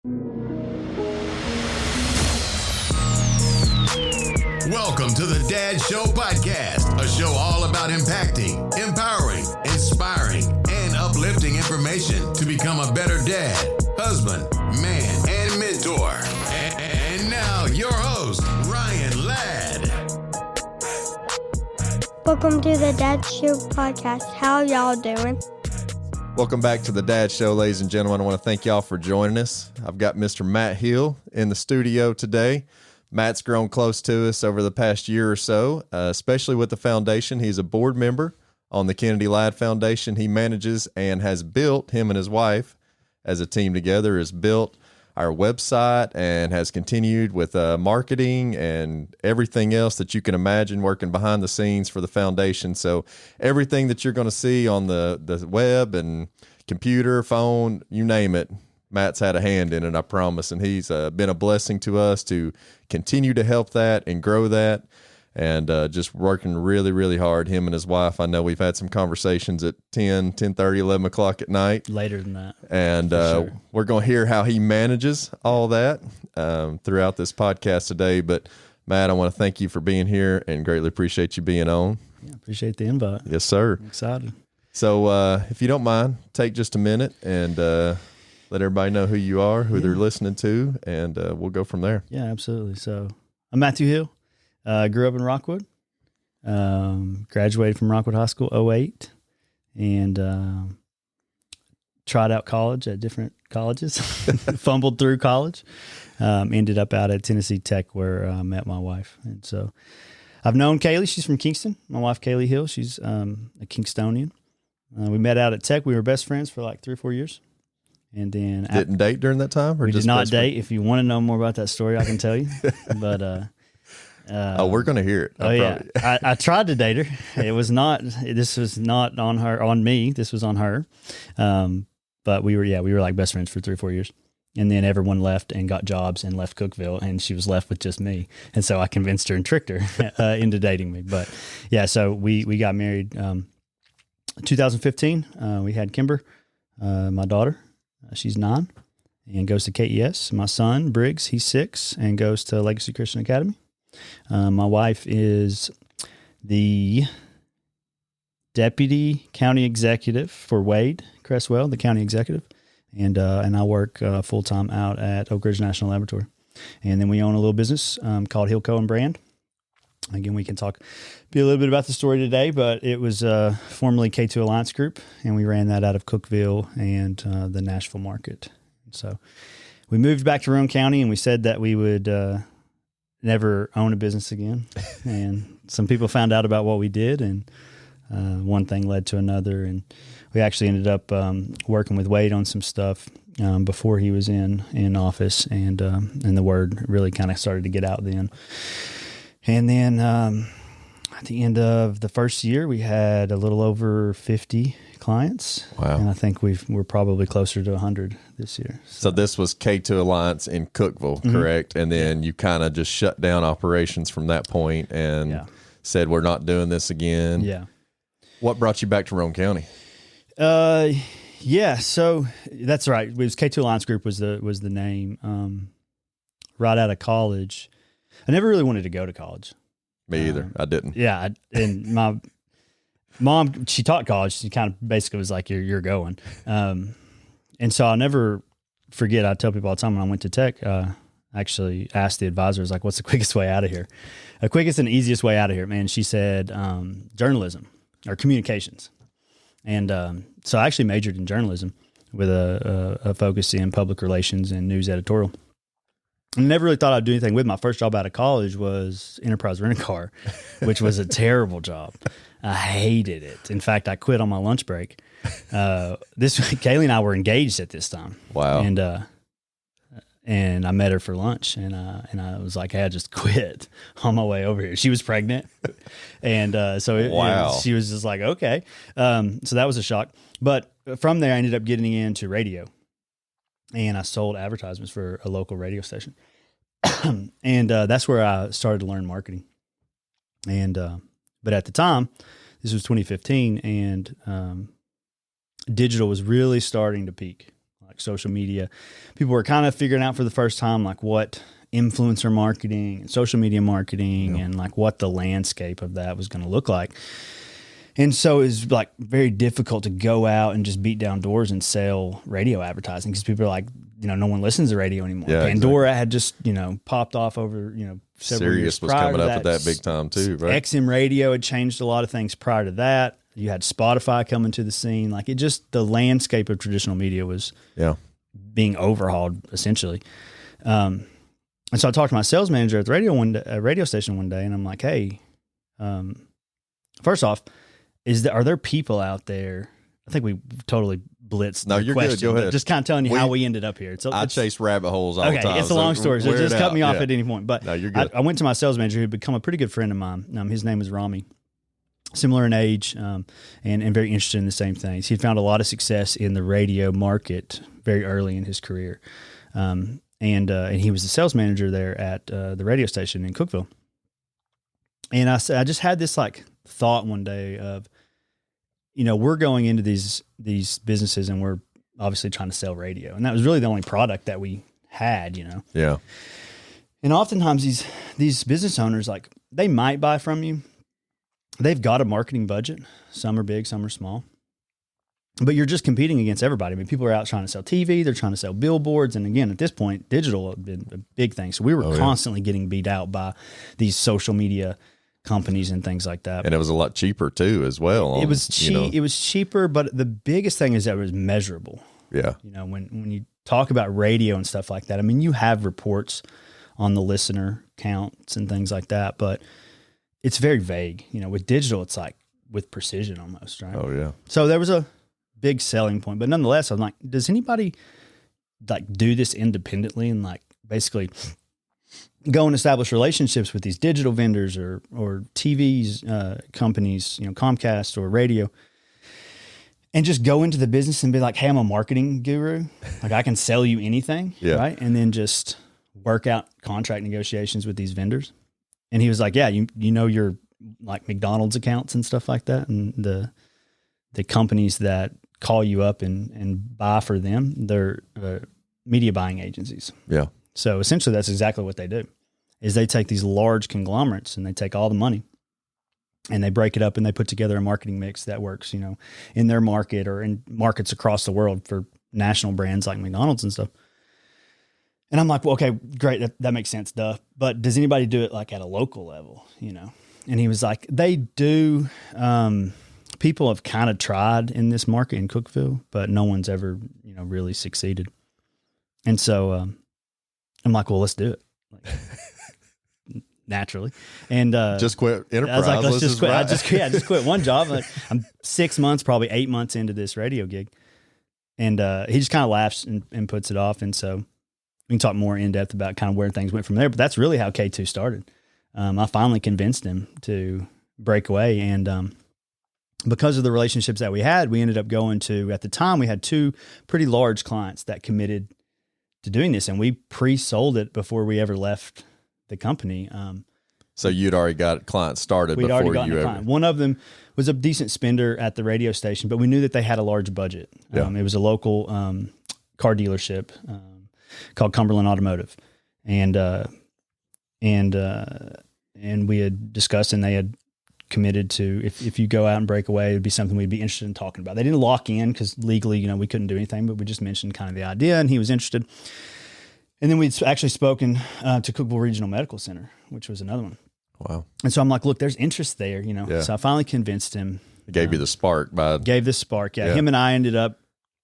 Welcome to the Dad Show Podcast, a show all about impacting, empowering, inspiring, and uplifting information to become a better dad, husband, man, and mentor. And now, your host, Ryan Ladd. Welcome to the Dad Show Podcast. How y'all doing? Welcome back to the Dad Show, ladies and gentlemen. I want to thank y'all for joining us. I've got Mr. Matt Hill in the studio today. Matt's grown close to us over the past year or so, especially with the foundation. He's a board member on the Kennedy Ladd Foundation. He manages and has built, him and his wife as a team together, has built our website and has continued with marketing and everything else that you can imagine working behind the scenes for the foundation. So everything that you're going to see on the web and computer, phone, you name it, Matt's had a hand in it, I promise. And he's been a blessing to us to continue to help that and grow that, and just working really, really hard, him and his wife. I know we've had some conversations at 10:30, 11 o'clock at night. Later than that. And sure. We're going to hear how he manages all that throughout this podcast today. But, Matt, I want to thank you for being here and greatly appreciate you being on. Yeah, appreciate the invite. Yes, sir. I'm excited. So if you don't mind, take just a minute and let everybody know who you are, who they're listening to, and we'll go from there. Yeah, absolutely. So I'm Matthew Hill. Grew up in Rockwood. Graduated from Rockwood High School 2008, and tried out college at different colleges. Fumbled through college. Ended up out at Tennessee Tech, where I met my wife. And so I've known Kaylee. She's from Kingston. My wife, Kaylee Hill. She's a Kingstonian. We met out at Tech. We were best friends for like 3 or 4 years. And then didn't date during that time, or we just did not date. If you want to know more about that story, I can tell you. But we're gonna hear it. I tried to date her. It was not. This was not on me. This was on her. But we were like best friends for 3 or 4 years. And then everyone left and got jobs and left Cookeville, and she was left with just me. And so I convinced her and tricked her into dating me. But yeah, so we got married 2015. We had Kimber, my daughter. She's 9 and goes to KES. My son, Briggs, he's 6 and goes to Legacy Christian Academy. My wife is the deputy county executive for Wade Cresswell, the county executive. And I work full-time out at Oak Ridge National Laboratory. And then we own a little business called Hillco and Brand. Again, we can be a little bit about the story today, but it was formerly K2 Alliance Group, and we ran that out of Cookeville and the Nashville market. So we moved back to Roane County, and we said that we would never own a business again. And some people found out about what we did, and one thing led to another. And we actually ended up working with Wade on some stuff before he was in office, and the word really kind of started to get out then. And then at the end of the first year, we had a little over 50 clients. Wow. And I think we're probably closer to 100 this year. So this was K2 Alliance in Cookeville, correct? And then you kind of just shut down operations from that point and said, we're not doing this again. Yeah. What brought you back to Roane County? Yeah, so that's right. It was K2 Alliance Group was the name. Right out of college, I never really wanted to go to college. Me either. I didn't. Yeah, and my mom, she taught college. She kind of basically was like, "You're going," and so I'll never forget. I tell people all the time when I went to Tech, I actually asked the advisors, like, "What's the quickest way out of here?" The quickest and easiest way out of here, man. She said journalism or communications, and so I actually majored in journalism with a focus in public relations and news editorial. I never really thought I'd do anything with. My first job out of college was Enterprise Rent-A-Car, which was a terrible job. I hated it. In fact, I quit on my lunch break. Kaylee and I were engaged at this time. Wow. And I met her for lunch, and I was like, hey, I just quit on my way over here. She was pregnant, and she was just like, okay. So that was a shock. But from there, I ended up getting into radio. And I sold advertisements for a local radio station. And that's where I started to learn marketing. And but at the time, this was 2015, and digital was really starting to peak. Like like social media. People were kind of figuring out for the first time, like what influencer marketing and social media marketing and like what the landscape of that was going to look like. And so it was like very difficult to go out and just beat down doors and sell radio advertising because people are like, no one listens to radio anymore. Yeah, Pandora had just, popped off over, several years Sirius was prior coming to up with that big time too, right? XM radio had changed a lot of things prior to that. You had Spotify coming to the scene. Like the landscape of traditional media was being overhauled essentially. And so I talked to my sales manager at the radio station one day, and I'm like, hey, first off, are there people out there? I think we totally blitzed the you're question. Good. Go ahead. Just kind of telling you how we ended up here. I chase rabbit holes all the time. It's a long story, so just cut me off at any point. But no, you're good. I went to my sales manager who'd become a pretty good friend of mine. His name is Rami. Similar in age and very interested in the same things. He'd found a lot of success in the radio market very early in his career. And he was the sales manager there at the radio station in Cookeville. And I just had this like thought one day of, we're going into these businesses and we're obviously trying to sell radio. And that was really the only product that we had, Yeah. And oftentimes these business owners, like they might buy from you. They've got a marketing budget. Some are big, some are small. But you're just competing against everybody. I mean, people are out trying to sell TV. They're trying to sell billboards. And again, at this point, digital had been a big thing. So we were constantly getting beat out by these social media companies and things like that. And it was a lot cheaper too, as well. It was cheap. It was cheaper, but the biggest thing is that it was measurable. Yeah. When you talk about radio and stuff like that, I mean, you have reports on the listener counts and things like that, but it's very vague. With digital, it's like with precision almost, right? Oh yeah. So there was a big selling point, but nonetheless, I'm like, does anybody like do this independently and like basically go and establish relationships with these digital vendors or TVs companies, Comcast or radio, and just go into the business and be like, hey, I'm a marketing guru. Like I can sell you anything. Right. And then just work out contract negotiations with these vendors. And he was like, yeah, your like McDonald's accounts and stuff like that. And the companies that call you up and buy for them, they're media buying agencies. Yeah. So essentially that's exactly what they do is they take these large conglomerates and they take all the money and they break it up and they put together a marketing mix that works, in their market or in markets across the world for national brands like McDonald's and stuff. And I'm like, well, okay, great. That makes sense. Duh. But does anybody do it like at a local level, And he was like, they do. People have kind of tried in this market in Cookeville, but no one's ever, really succeeded. And so I'm like, well, let's do it. Like, naturally. And just quit enterprise. I was like, let's just quit. Right. I just quit one job. I'm 6 months, probably 8 months into this radio gig. And he just kind of laughs and puts it off. And so we can talk more in depth about kind of where things went from there. But that's really how K2 started. I finally convinced him to break away. And because of the relationships that we had, we ended up going to, at the time, we had 2 pretty large clients that committed to doing this. And we pre-sold it before we ever left the company. So you'd already got clients started We'd before already gotten you a ever. client. One of them was a decent spender at the radio station, but we knew that they had a large budget. Yeah. It was a local car dealership called Cumberland Automotive, and we had discussed, and they had committed to if you go out and break away, it'd be something we'd be interested in talking about. They didn't lock in because legally, we couldn't do anything, but we just mentioned kind of the idea, and he was interested. And then we'd actually spoken to Cookeville Regional Medical Center, which was another one. Wow. And so I'm like, look, there's interest there, Yeah. So I finally convinced him. It gave you the spark Gave the spark. Yeah. Him and I ended up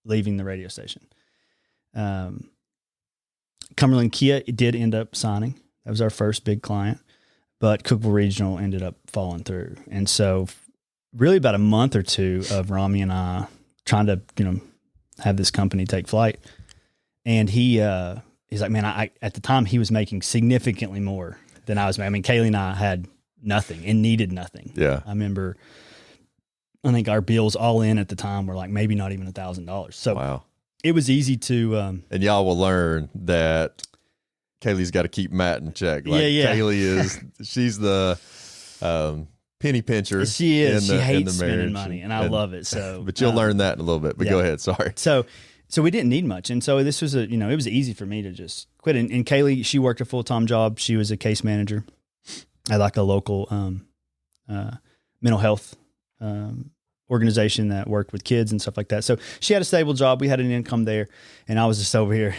leaving the radio station. Cumberland Kia did end up signing. That was our first big client, but Cookeville Regional ended up falling through. And so really about a month or 2 of Rami and I trying to, have this company take flight. And he's like, man, I at the time he was making significantly more than I was. I mean, Kaylee and I had nothing and needed nothing. Yeah. I remember, I think our bills all in at the time were like maybe not even $1,000. So Wow. it was easy to, And y'all will learn that Kaylee's got to keep Matt in check. Like Yeah. Kaylee she's the penny pincher. she is. In She the hates marriage. spending money, and I love it. So, But you'll learn that in a little bit. But yeah. go ahead. Sorry. So So we didn't need much. And so this was it was easy for me to just quit. And Kaylee, she worked a full-time job. She was a case manager at like a local mental health organization that worked with kids and stuff like that. So she had a stable job. We had an income there. And I was just over here,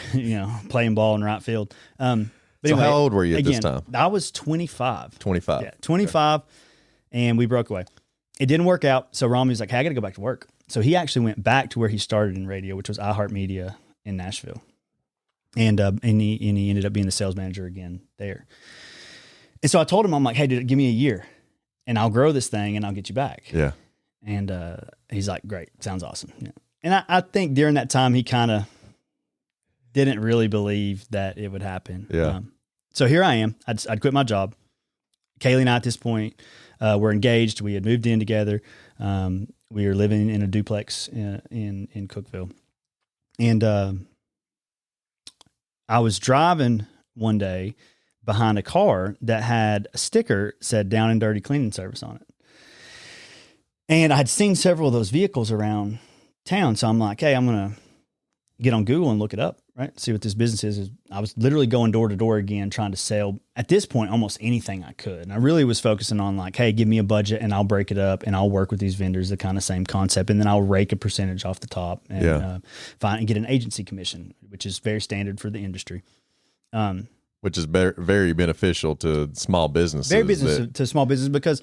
playing ball in right field. But so anyway, how old were you at this again, time? I was 25. 25. Yeah, 25. Okay. And we broke away. It didn't work out. So Rami was like, hey, I got to go back to work. So he actually went back to where he started in radio, which was iHeartMedia in Nashville. And he ended up being the sales manager again there. And so I told him, I'm like, hey, dude, give me a year and I'll grow this thing and I'll get you back. Yeah. And he's like, great. Sounds awesome. Yeah. And I think during that time, he kind of didn't really believe that it would happen. Yeah. So here I am. I'd quit my job. Kaylee and I at this point were engaged. We had moved in together. We were living in a duplex in Cookeville. And I was driving one day behind a car that had a sticker said down and dirty cleaning service on it. And I'd seen several of those vehicles around town. So I'm like, hey, I'm going to get on Google and look it up, right? See what this business is. I was literally going door to door again, trying to sell at this point, almost anything I could. And I really was focusing on like, hey, give me a budget and I'll break it up and I'll work with these vendors, the kind of same concept. And then I'll rake a percentage off the top and find and get an agency commission, which is very standard for the industry. Which is very beneficial to small businesses. Very business to small business because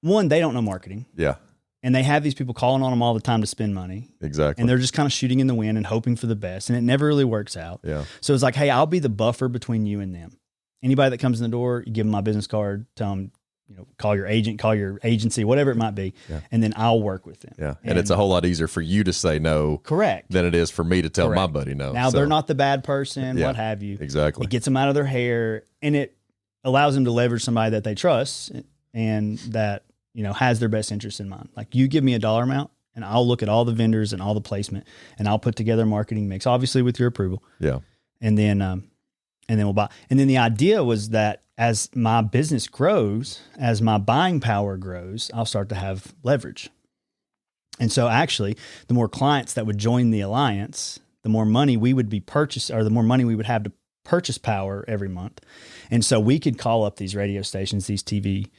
one, they don't know marketing. Yeah. And they have these people calling on them all the time to spend money. Exactly. And they're just kind of shooting in the wind and hoping for the best. And it never really works out. Yeah. So it's like, hey, I'll be the buffer between you and them. Anybody that comes in the door, you give them my business card, tell them, call your agent, call your agency, whatever it might be. Yeah. And then I'll work with them. Yeah. And it's a whole lot easier for you to say no. Correct. Than it is for me to tell my buddy no. Now they're not the bad person, what have you. Exactly. It gets them out of their hair and it allows them to leverage somebody that they trust and that, has their best interest in mind. Like you give me a dollar amount and I'll look at all the vendors and all the placement and I'll put together a marketing mix, obviously with your approval. Yeah. And then we'll buy. And then the idea was that as my business grows, as my buying power grows, I'll start to have leverage. And so actually the more clients that would join the alliance, the more money we would be purchased or the more money we would have to purchase power every month. And so we could call up these radio stations, these TV,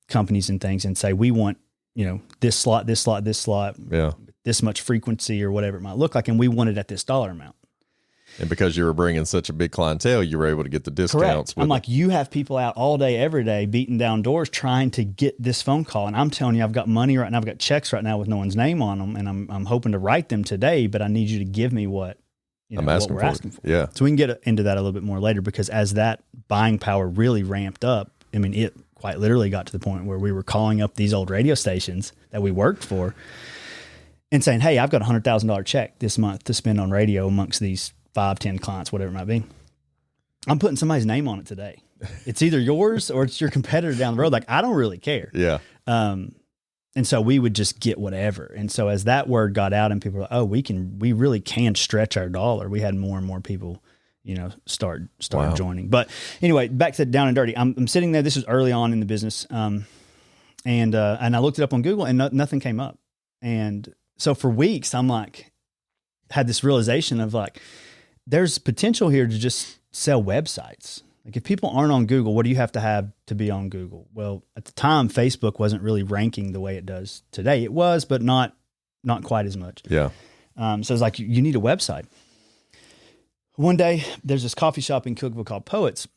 companies and things and say, we want, this slot, yeah, this much frequency or whatever it might look like. And we want it at this dollar amount. And because you were bringing such a big clientele, you were able to get the discounts. I'm like, you have people out all day, every day, beating down doors, trying to get this phone call. And I'm telling you, I've got money right now. I've got checks right now with no one's name on them. And I'm hoping to write them today, but I need you to give me what, I'm asking what we're asking for. Yeah. So we can get into that a little bit more later because as that buying power really ramped up, I mean, it quite literally got to the point where we were calling up these old radio stations that we worked for and saying, hey, I've got $100,000 check this month to spend on radio amongst these 5-10 clients, whatever it might be. I'm putting somebody's name on it today. It's either yours or it's your competitor down the road. Like, I don't really care. Yeah. And so we would just get whatever. And so as that word got out and people were like, oh, we really can stretch our dollar. We had more and more people start Wow. joining. But anyway, back to down and dirty. I'm sitting there. This is early on in the business. And I looked it up on Google and nothing came up. And so for weeks, I'm like, had this realization of like, there's potential here to just sell websites. Like if people aren't on Google, what do you have to be on Google? Well, at the time, Facebook wasn't really ranking the way it does today. It was, but not quite as much. Yeah. So it's like, you need a website. One day, there's this coffee shop in Cookeville called Poets.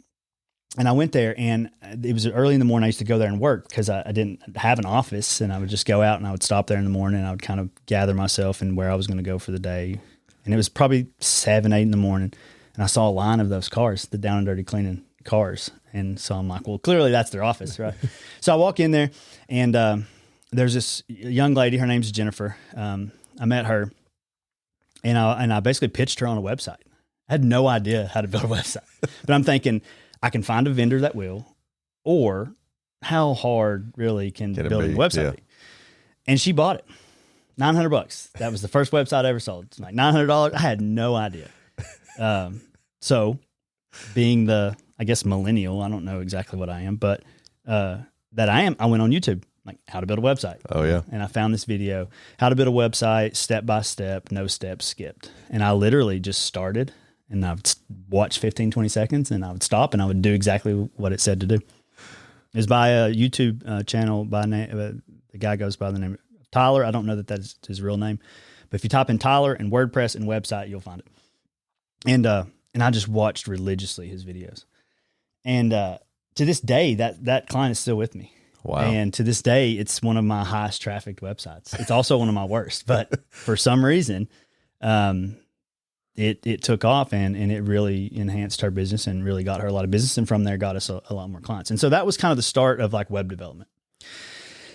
And I went there and it was early in the morning. I used to go there and work because I didn't have an office and I would just go out and I would stop there in the morning and I would kind of gather myself and where I was going to go for the day. And it was probably 7, 8 in the morning. And I saw a line of those cars, the down and dirty cleaning cars. And so I'm like, well, clearly that's their office, right? So I walk in there and there's this young lady. Her name's Jennifer. I met her and I basically pitched her on a website. I had no idea how to build a website, but I'm thinking I can find a vendor that will, or how hard really can building a website be? And she bought it. $900. That was the first website I ever sold. It's like $900. I had no idea. So being the, I guess, millennial, I don't know exactly what I am, but that I am, I went on YouTube like how to build a website. Oh, yeah. And I found this video, how to build a website, step by step, no steps skipped. And I literally just started, and I would watch 15, 20 seconds, and I would stop, and I would do exactly what it said to do. It was by a YouTube channel by name. The guy goes by the name of Tyler. I don't know that that's his real name, but if you type in Tyler and WordPress and website, you'll find it. And I just watched religiously his videos. And to this day, that client is still with me. Wow. And to this day, it's one of my highest trafficked websites. It's also one of my worst, but for some reason, it took off and it really enhanced her business and really got her a lot of business. And from there got us a lot more clients. And so that was kind of the start of like web development.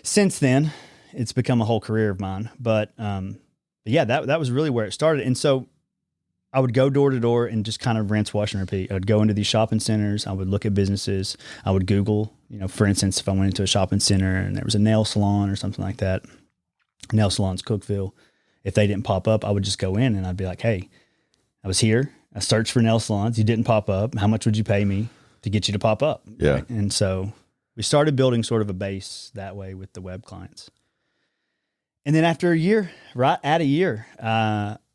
Since then, it's become a whole career of mine, but yeah, that was really where it started. And so I would go door to door and just kind of rinse, wash, and repeat. I would go into these shopping centers. I would look at businesses. I would Google, for instance, if I went into a shopping center and there was a nail salon or something like that, nail salons, Cookeville, if they didn't pop up, I would just go in and I'd be like, hey, I was here. I searched for nail salons. You didn't pop up. How much would you pay me to get you to pop up? Yeah. Right? And so we started building sort of a base that way with the web clients. And then after a year,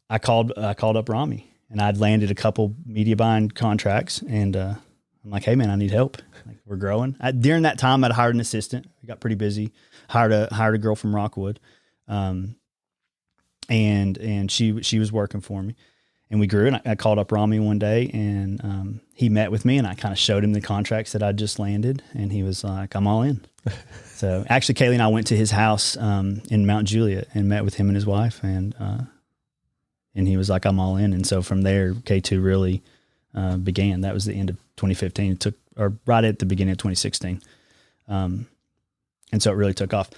I called up Rami, and I'd landed a couple media buying contracts, and I'm like, hey man, I need help. Like, we're growing. During that time, I'd hired an assistant. I got pretty busy. Hired a girl from Rockwood, and she was working for me, and we grew. And I called up Rami one day, and he met with me, and I kind of showed him the contracts that I just landed, and he was like, I'm all in. So actually, Kaylee and I went to his house in Mount Juliet and met with him and his wife, and he was like, I'm all in. And so from there, K2 really began. That was the end of 2015. It took, or right at the beginning of 2016. And so it really took off.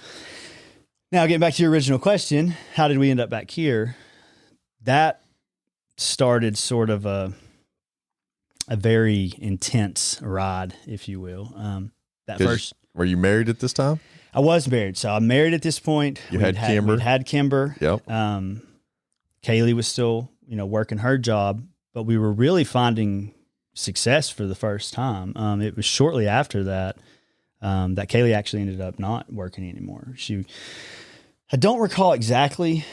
Now, getting back to your original question, how did we end up back here? That started sort of a very intense ride, if you will. Were you married at this time? I was married. So I'm married at this point. You had Kimber. We'd had Kimber. Yep. Kaylee was still, working her job, but we were really finding success for the first time. It was shortly after that, that Kaylee actually ended up not working anymore. I don't recall exactly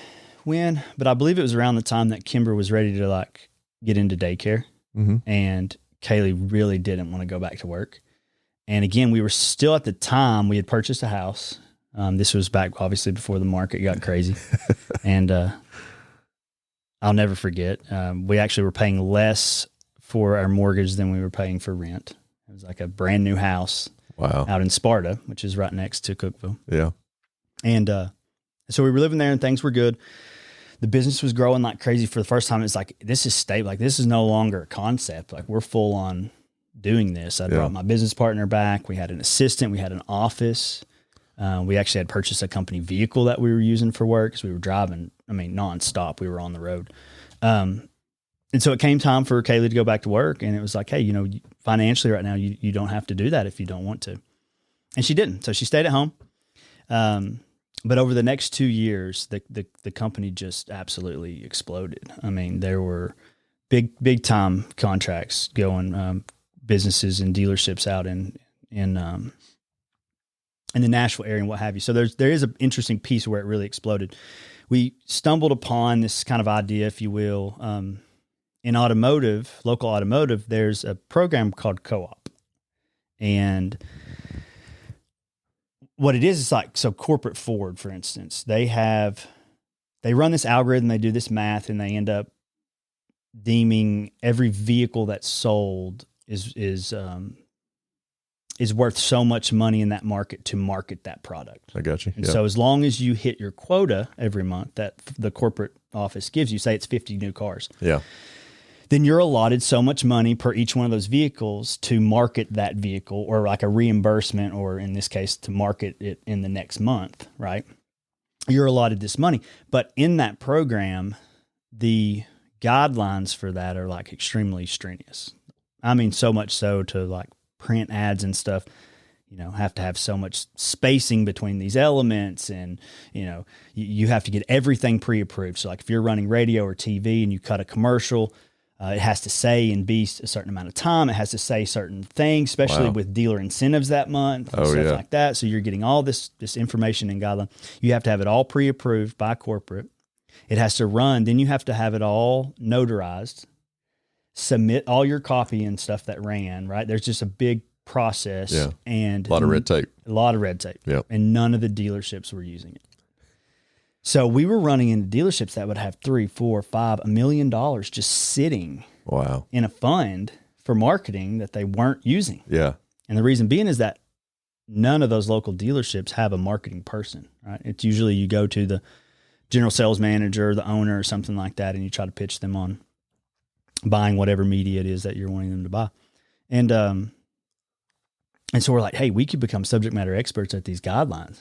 when, but I believe it was around the time that Kimber was ready to like get into daycare, and Kaylee really didn't want to go back to work. And again, we were still at the time, we had purchased a house. This was back obviously before the market got crazy. And I'll never forget, we actually were paying less for our mortgage than we were paying for rent. It was like a brand new house out in Sparta, which is right next to Cookeville. Yeah. And so we were living there and things were good. The business was growing like crazy for the first time. It's like, this is stable. Like, this is no longer a concept. Like, we're full on doing this. I brought my business partner back. We had an assistant. We had an office. We actually had purchased a company vehicle that we were using for work because we were driving, nonstop. We were on the road. And so it came time for Kaylee to go back to work. And it was like, hey, financially right now, you don't have to do that if you don't want to. And she didn't. So she stayed at home. But over the next 2 years, the company just absolutely exploded. There were big time contracts going, businesses and dealerships out in the Nashville area and what have you. So there is an interesting piece where it really exploded. We stumbled upon this kind of idea, if you will, in automotive, local automotive. There's a program called Co-op, and what it is like, so corporate Ford, for instance, they run this algorithm, they do this math, and they end up deeming every vehicle that's sold is worth so much money in that market to market that product. I got you. And so as long as you hit your quota every month that the corporate office gives you, say it's 50 new cars. Yeah. Then you're allotted so much money per each one of those vehicles to market that vehicle, or like a reimbursement, or in this case, to market it in the next month, right? You're allotted this money. But in that program, the guidelines for that are like extremely strenuous. So much so to like print ads and stuff, have to have so much spacing between these elements, and, you have to get everything pre-approved. So like if you're running radio or TV and you cut a commercial, It has to say and be a certain amount of time. It has to say certain things, especially with dealer incentives that month and stuff like that. So you're getting all this information and guideline. You have to have it all pre-approved by corporate. It has to run. Then you have to have it all notarized, submit all your copy and stuff that ran, right? There's just a big process and a lot of red tape. Yep. And none of the dealerships were using it. So we were running into dealerships that would have $3, $4, $5, $1 million just sitting in a fund for marketing that they weren't using. Yeah. And the reason being is that none of those local dealerships have a marketing person, right? It's usually you go to the general sales manager, the owner, or something like that, and you try to pitch them on buying whatever media it is that you're wanting them to buy. And so we're like, hey, we could become subject matter experts at these guidelines.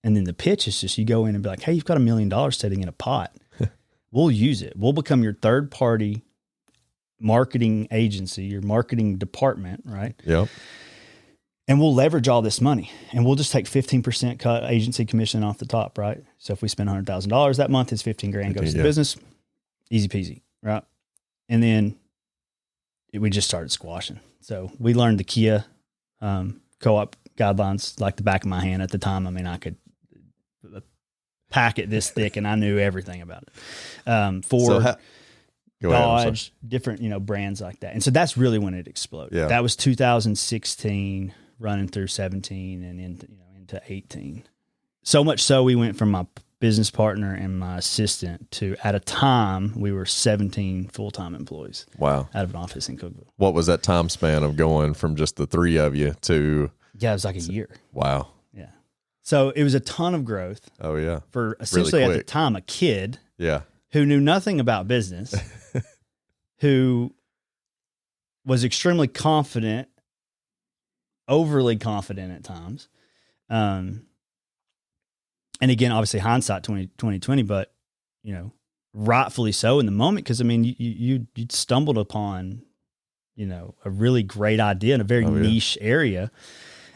And then the pitch is just you go in and be like, hey, you've got $1 million sitting in a pot. We'll use it. We'll become your third party marketing agency, your marketing department, right? Yep. And we'll leverage all this money and we'll just take 15% cut agency commission off the top, right? So if we spend $100,000 that month, it's 15 grand goes to the business. Easy peasy, right? And then we just started squashing. So we learned the Kia co-op guidelines like the back of my hand at the time. I mean, I could packet this thick and I knew everything about it. Ford, Dodge, different, brands like that. And so that's really when it exploded. Yeah. That was 2016 running through 17 and into 18. So much so we went from my business partner and my assistant to, at a time, we were 17 full-time employees. Wow. Out of an office in Cookeville. What was that time span of going from just the three of you to? Yeah, it was like a year. Wow. Yeah. So it was a ton of growth. Oh, yeah. For essentially at the time, a kid. Yeah. Who knew nothing about business, who was extremely confident, overly confident at times. And again, obviously hindsight 2020, but rightfully so in the moment. Cause I mean, you stumbled upon, a really great idea in a very niche area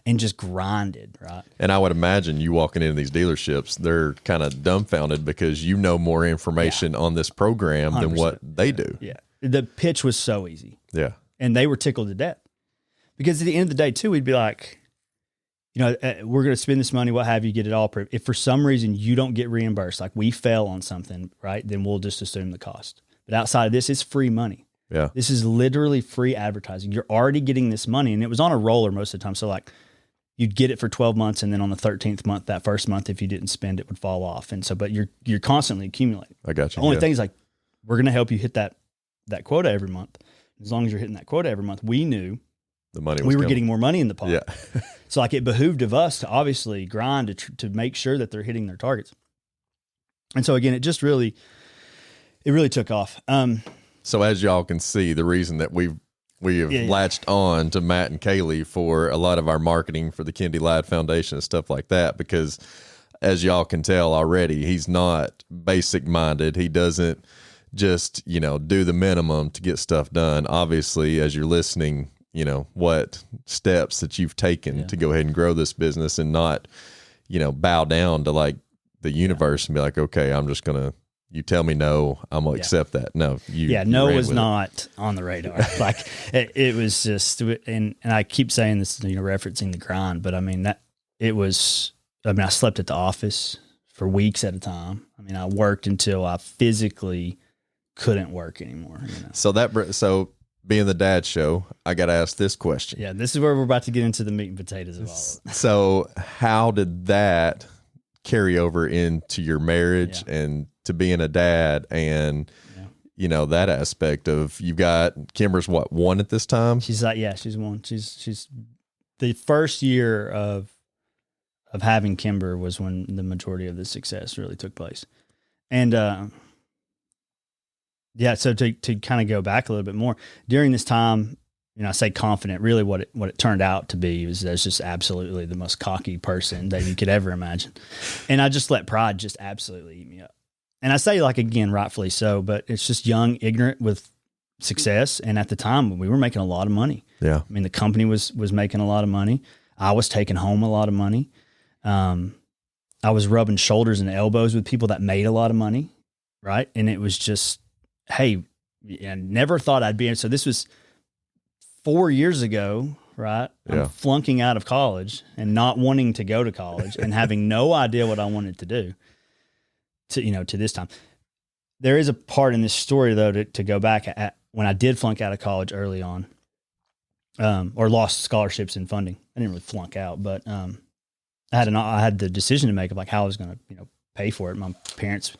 and just grinded. Right. And I would imagine you walking into these dealerships, they're kind of dumbfounded because you know more information on this program 100%. Than what they do. Yeah. The pitch was so easy. Yeah. And they were tickled to death because at the end of the day too, we'd be like, we're going to spend this money, what have you, get it all approved. If for some reason you don't get reimbursed, like we fail on something, right, then we'll just assume the cost. But outside of this, it's free money. Yeah. This is literally free advertising. You're already getting this money. And it was on a roller most of the time. So like you'd get it for 12 months. And then on the 13th month, that first month, if you didn't spend, it would fall off. And so, but you're constantly accumulating. I got you. The only thing is like, we're going to help you hit that quota every month. As long as you're hitting that quota every month, we knew the money was we were coming. getting more money in the pot. Yeah. So like it behooved of us to obviously grind to make sure that they're hitting their targets. And so again, it really took off. So as y'all can see, the reason that we have latched on to Matt and Kaylee for a lot of our marketing for the Kennedy Ladd Foundation and stuff like that, because as y'all can tell already, he's not basic minded. He doesn't just, do the minimum to get stuff done. Obviously, as you're listening, what steps that you've taken to go ahead and grow this business and not, bow down to like the universe and be like, okay, I'm just going to, you tell me no, I'm going to accept that. No, no was not on the radar. Like it was just, and I keep saying this, referencing the grind, but I mean I slept at the office for weeks at a time. I mean, I worked until I physically couldn't work anymore. So being the dad show, I got to ask this question. Yeah, this is where we're about to get into the meat and potatoes of all of it. So how did that carry over into your marriage and to being a dad and, that aspect of you've got Kimber's one at this time? She's like, she's one. She's the first year of having Kimber was when the majority of the success really took place. And, so to kind of go back a little bit more during this time, I say confident, really what it turned out to be was that's just absolutely the most cocky person that you could ever imagine. And I just let pride just absolutely eat me up. And I say like, again, rightfully so, but it's just young, ignorant with success. And at the time we were making a lot of money. Yeah. I mean, the company was making a lot of money. I was taking home a lot of money. I was rubbing shoulders and elbows with people that made a lot of money. Right. And it was just, hey, and never thought I'd be in. So this was 4 years ago, right? Yeah. I'm flunking out of college and not wanting to go to college and having no idea what I wanted to do to this time. There is a part in this story though, to go back at when I did flunk out of college early on, or lost scholarships and funding. I didn't really flunk out, but, I had the decision to make of like how I was going to, pay for it. My parents,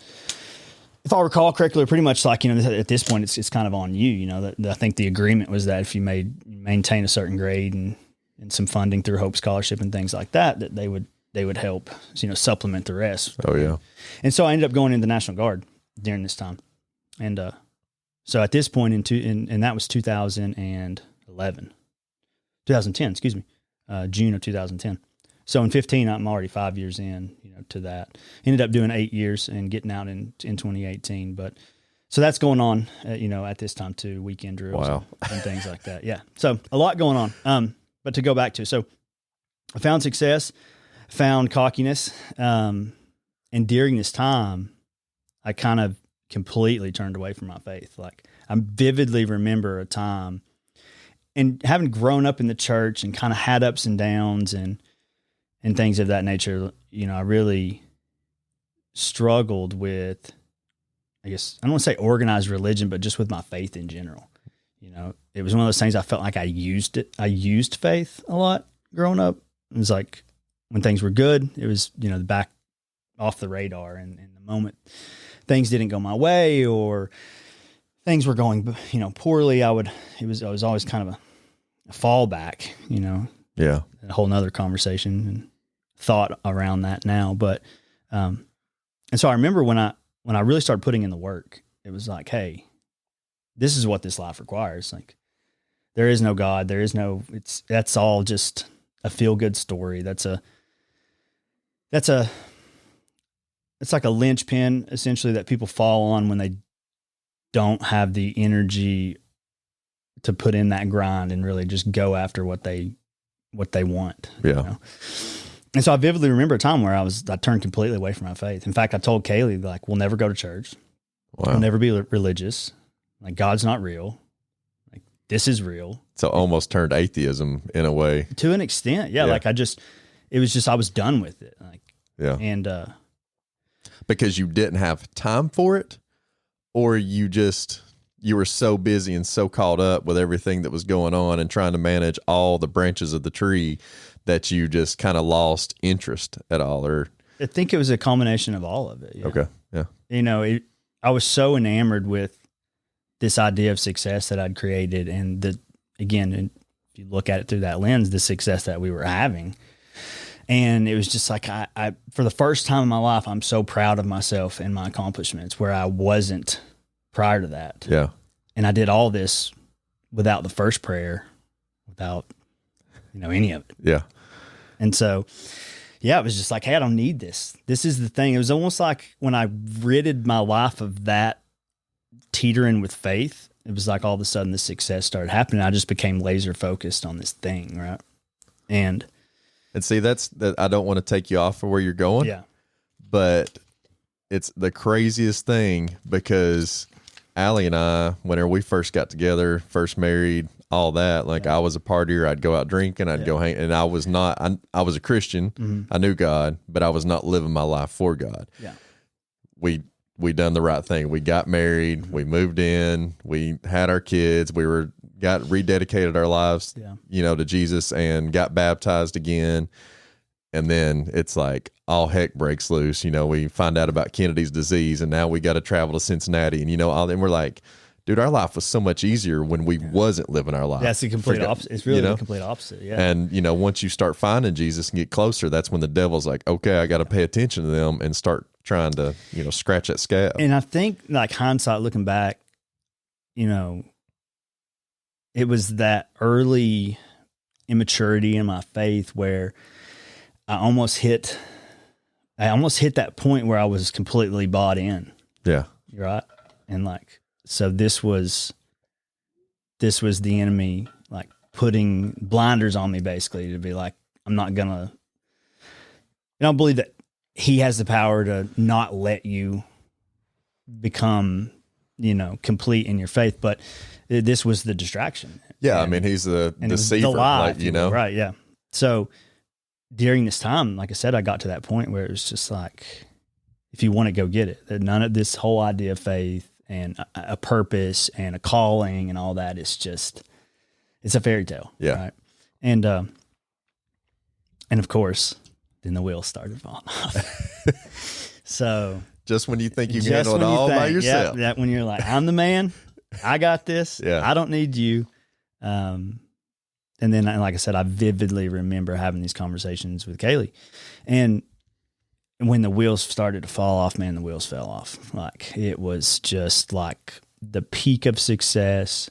if I recall correctly, are pretty much like, at this point it's kind of on you, that I think the agreement was that if you maintain a certain grade and some funding through Hope Scholarship and things like that, that they would help, supplement the rest. Oh yeah. And so I ended up going in the National Guard during this time. And, so at this point and that was 2010, excuse me, June of 2010. So in 15, I'm already 5 years in, to that. Ended up doing 8 years and getting out in 2018. But so that's going on, at this time too, weekend drills and things like that. Yeah. So a lot going on. But to go back to, so I found success, found cockiness. And during this time, I kind of completely turned away from my faith. Like I vividly remember a time, and having grown up in the church and kind of had ups and downs and things of that nature, I really struggled with, I guess, I don't want to say organized religion, but just with my faith in general. It was one of those things I felt like I used it. I used faith a lot growing up. It was like when things were good, it was, the back off the radar. And the moment things didn't go my way or things were going, poorly, I was always kind of a fallback, Yeah. a whole nother conversation and thought around that now. But, and so I remember when I really started putting in the work, it was like, hey, this is what this life requires. Like there is no God. That's all just a feel good story. It's like a linchpin essentially that people fall on when they don't have the energy to put in that grind and really just go after what they want. Yeah. And so I vividly remember a time where I turned completely away from my faith. In fact, I told Kaylee, like, we'll never go to church. Wow. We'll never be religious. Like, God's not real. Like, this is real. So almost turned atheism in a way. To an extent. Yeah. Like I was done with it. Like, yeah. And, because you didn't have time for it, or you were so busy and so caught up with everything that was going on and trying to manage all the branches of the tree that you just kind of lost interest at all? Or I think it was a combination of all of it. Yeah. Okay. Yeah. I was so enamored with this idea of success that I'd created. And again, if you look at it through that lens, the success that we were having. And it was just like, I for the first time in my life, I'm so proud of myself and my accomplishments where I wasn't prior to that. Yeah. And I did all this without the first prayer, without, any of it. Yeah. And so, yeah, it was just like, hey, I don't need this. This is the thing. It was almost like when I ridded my life of that teetering with faith, it was like all of a sudden the success started happening. I just became laser focused on this thing. Right. And see, I don't want to take you off of where you're going. Yeah. But it's the craziest thing because Allie and I, whenever we first got together, first married, all that, like I was a partier, I'd go out drinking, I'd go hang, and I was not, I was a Christian. Mm-hmm. I knew God, but I was not living my life for God. Yeah. We done the right thing. We got married, mm-hmm. we moved in, we had our kids, got rededicated our lives, to Jesus and got baptized again. And then it's like all heck breaks loose. We find out about Kennedy's disease and now we got to travel to Cincinnati and, and we're like, dude, our life was so much easier when we wasn't living our life. That's the complete opposite. It's really the complete opposite. Yeah. And, once you start finding Jesus and get closer, that's when the devil's like, okay, I got to pay attention to them and start trying to, scratch that scab. And I think like hindsight looking back, it was that early immaturity in my faith where I almost hit that point where I was completely bought in. Yeah. Right. And like, so this was the enemy, like putting blinders on me basically to be like, I'm not gonna, I don't believe that he has the power to not let you become complete in your faith, but this was the distraction. Yeah. And, I mean, he's the and deceiver, the lie, like, you know? right. Yeah. So during this time, like I said, I got to that point where it was just like, if you want to go get it, that none of this whole idea of faith and a purpose and a calling and all that is just, it's a fairy tale. Yeah. Right? And of course, then the wheels started falling off. So just when you think you can handle it all by yourself. Yeah, that when you're like, I'm the man, I got this. Yeah. I don't need you. And then, like I said, I vividly remember having these conversations with Kaylee, and when the wheels started to fall off, man, the wheels fell off. Like, it was just like the peak of success.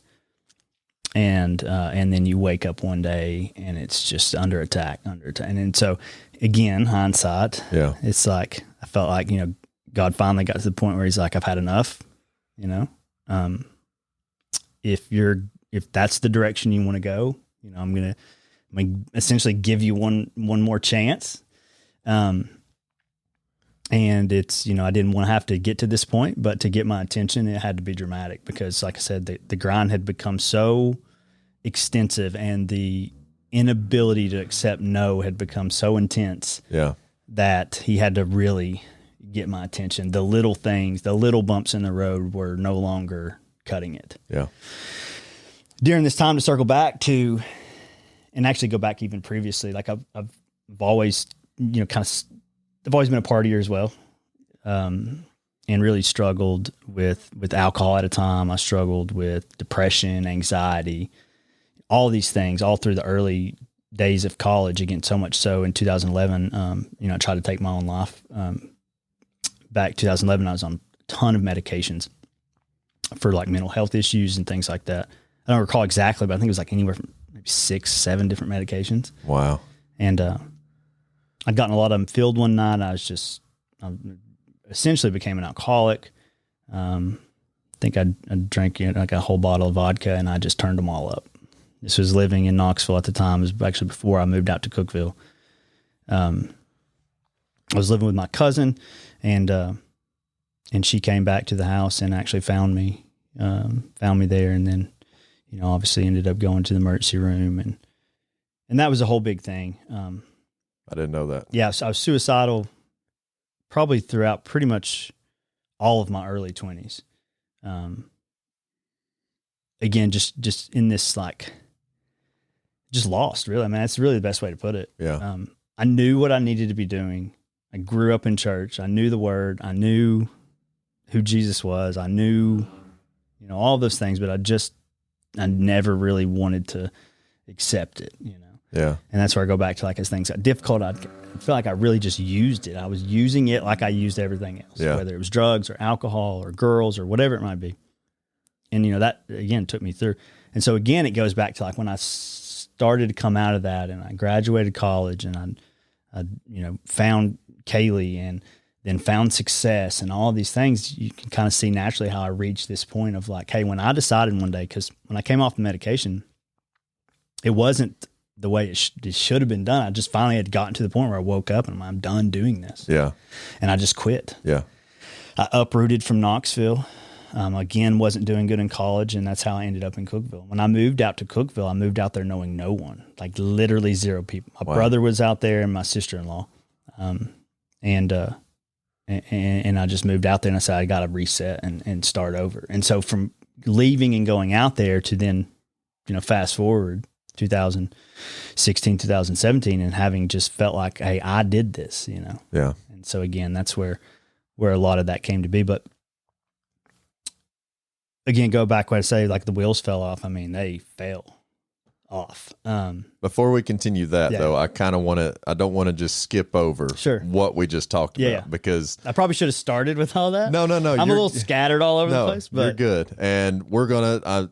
And then you wake up one day and it's just under attack. And so again, hindsight, it's like, I felt like, God finally got to the point where he's like, I've had enough, if that's the direction you want to go, I'm going to essentially give you one more chance. And it's, I didn't want to have to get to this point, but to get my attention, it had to be dramatic because, like I said, the grind had become so extensive and the inability to accept no had become so intense that he had to really get my attention. The little things, the little bumps in the road were no longer cutting it. Yeah. During this time, to circle back to, and actually go back even previously, like I've always, I've always been a partier as well, and really struggled with alcohol at a time. I struggled with depression, anxiety, all these things, all through the early days of college. Again, so much so in 2011, I tried to take my own life. Back 2011, I was on a ton of medications for like mental health issues and things like that. I don't recall exactly, but I think it was like anywhere from maybe 6-7 different medications. Wow. And I'd gotten a lot of them filled one night. I essentially became an alcoholic. I think I drank like a whole bottle of vodka and I just turned them all up. This was living in Knoxville at the time. It was actually before I moved out to Cookeville. I was living with my cousin and she came back to the house and actually found me there. And then, obviously ended up going to the emergency room and that was a whole big thing. I didn't know that. Yeah. So I was suicidal probably throughout pretty much all of my early 20s. Again, just in this, like, just lost, really. I mean, that's really the best way to put it. Yeah. I knew what I needed to be doing. I grew up in church. I knew the word. I knew who Jesus was. I knew, all those things, but I never really wanted to accept it, Yeah. And that's where I go back to, like, as things got difficult, I feel like I really just used it. I was using it like I used everything else, whether it was drugs or alcohol or girls or whatever it might be. And, that, again, took me through. And so, again, it goes back to, like, when I started to come out of that and I graduated college and I found Kaylee and then found success and all these things, you can kind of see naturally how I reached this point of, like, hey, when I decided one day, because when I came off the medication, it wasn't the way it should have been done. I just finally had gotten to the point where I woke up and I'm done doing this. Yeah. And I just quit. Yeah. I uprooted from Knoxville. Again, wasn't doing good in college, and that's how I ended up in Cookeville. When I moved out to Cookeville, I moved out there knowing no one, like literally zero people. My brother was out there and my sister-in-law. And I just moved out there and I said, I got to reset and start over. And so from leaving and going out there to then, fast forward 2016, 2017, and having just felt like, hey, I did this, Yeah. And so again, that's where a lot of that came to be. But again, go back when I say, like, the wheels fell off. I mean, they fell off. Before we continue that, though, I kind of I don't want to just skip over what we just talked about, because I probably should have started with all that. No. I'm a little scattered all over the place, but you're good. And we're going to, I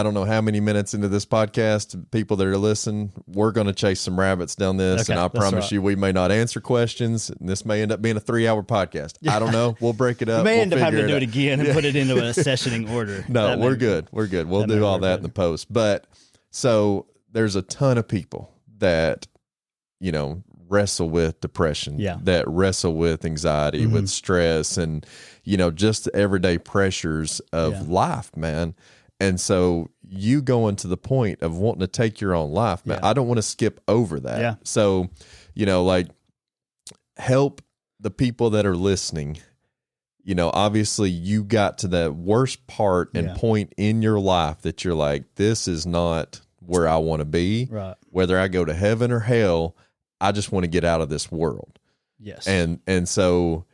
don't know how many minutes into this podcast, people that are listening, we're going to chase some rabbits down this. Okay, and I promise you, we may not answer questions. And this may end up being a 3-hour podcast. I don't know. We'll break it up. We may end up having to do it again and put it into a sessioning order. No, we're good. We're good. We'll do all that in the post. But so there's a ton of people that, wrestle with depression, Yeah. that wrestle with anxiety, with stress, and, just the everyday pressures of life, man. And so you going to the point of wanting to take your own life, man. Yeah. I don't want to skip over that. Yeah. So, like, help the people that are listening. Obviously you got to that worst part and point in your life that you're like, this is not where I want to be. Right. Whether I go to heaven or hell, I just want to get out of this world. Yes. And so,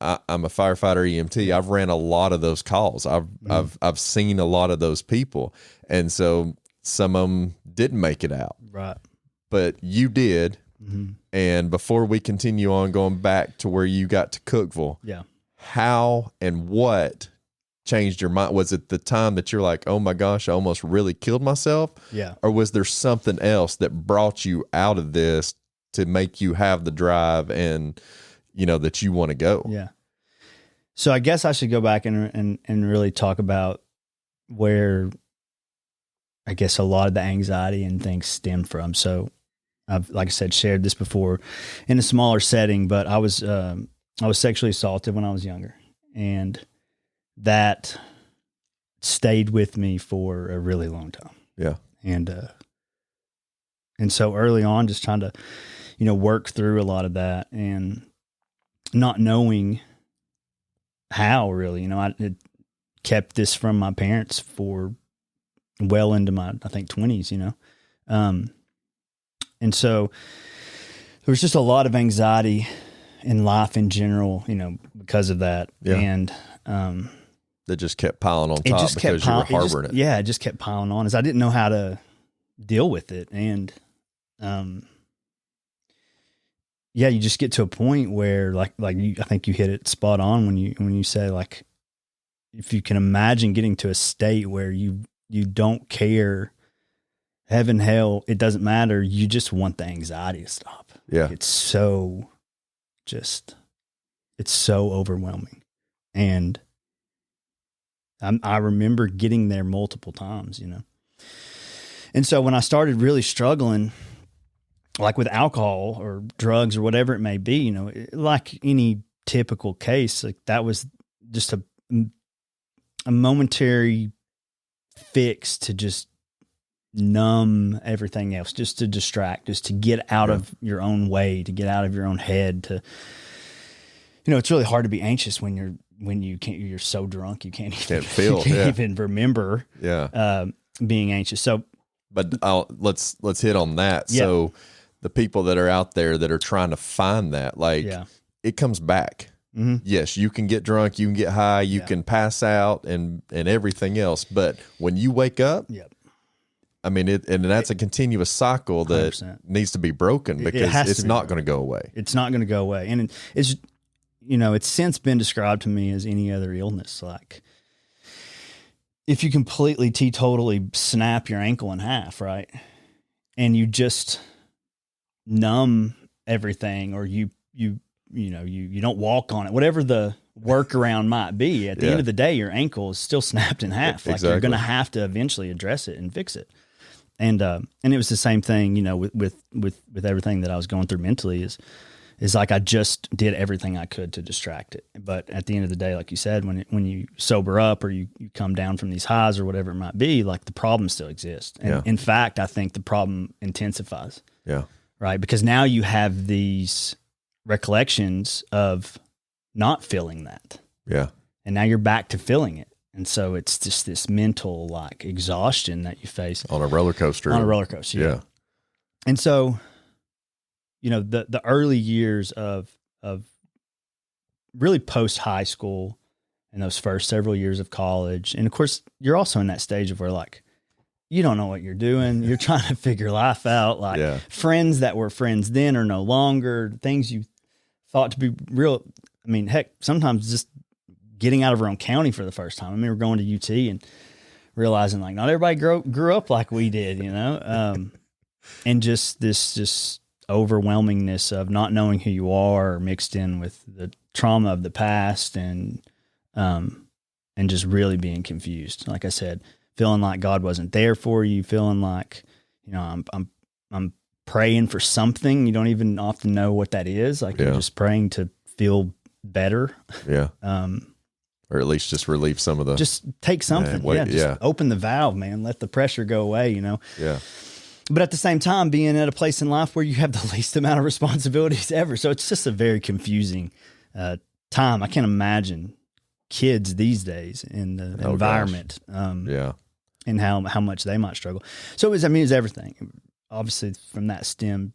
I'm a firefighter EMT. I've ran a lot of those calls. I've seen a lot of those people. And so some of them didn't make it out. Right. But you did. And before we continue on going back to where you got to Cookeville, how and what changed your mind? Was it the time that you're like, oh my gosh, I almost really killed myself? Yeah. Or was there something else that brought you out of this to make you have the drive and, that you want to go? Yeah. So I guess I should go back and really talk about where I guess a lot of the anxiety and things stemmed from. So I've, like I said, shared this before in a smaller setting, but I was sexually assaulted when I was younger, and that stayed with me for a really long time. Yeah. And so early on, just trying to, work through a lot of that and not knowing how really, I had kept this from my parents for well into my, I think 20s, and so there was just a lot of anxiety in life in general, because of that. Yeah. And, that just kept piling on top because you were harboring it. Yeah. It just kept piling on as I didn't know how to deal with it. And, you just get to a point where I think you hit it spot on when you say, like, if you can imagine getting to a state where you don't care, heaven, hell, it doesn't matter. You just want the anxiety to stop. Yeah. It's so overwhelming. And I remember getting there multiple times, And so when I started really struggling, like with alcohol or drugs or whatever it may be, like any typical case, like that was just a momentary fix to just numb everything else, just to distract, just to get out of your own way, to get out of your own head. To, it's really hard to be anxious when you're so drunk you can't even remember being anxious. So, but let's hit on that. Yeah. So the people that are out there that are trying to find that, it comes back. Mm-hmm. Yes, you can get drunk, you can get high, you can pass out and everything else. But when you wake up, I mean, that's a continuous cycle that 100%. Needs to be broken because it's not going to go away. It's not going to go away. And it's, it's since been described to me as any other illness. Like, if you completely teetotally snap your ankle in half, right? And you just numb everything, or you don't walk on it, whatever the workaround might be, at the end of the day, your ankle is still snapped in half. Like, you're going to have to eventually address it and fix it. And it was the same thing, with everything that I was going through mentally is like, I just did everything I could to distract it. But at the end of the day, like you said, when you sober up or you come down from these highs or whatever it might be, like, the problem still exists. And in fact, I think the problem intensifies. Yeah. Right. Because now you have these recollections of not feeling that. Yeah. And now you're back to feeling it. And so it's just this mental, like, exhaustion that you face on a roller coaster. Yeah. And so, the early years of really post high school and those first several years of college. And of course, you're also in that stage of where, like, you don't know what you're doing. You're trying to figure life out. Like, friends that were friends then are no longer. Things you thought to be real. I mean, heck, sometimes just getting out of our own county for the first time. I mean, we're going to UT and realizing, like, not everybody grew up like we did, and just this overwhelmingness of not knowing who you are, mixed in with the trauma of the past, and just really being confused. Like I said, feeling like God wasn't there for you, feeling like, I'm praying for something. You don't even often know what that is. Like you're just praying to feel better. Yeah. Or at least just relieve some of the. Just take something. Just open the valve, man. Let the pressure go away, Yeah. But at the same time, being at a place in life where you have the least amount of responsibilities ever. So it's just a very confusing time. I can't imagine kids these days in the environment. And how much they might struggle. So it was everything. Obviously from that stem,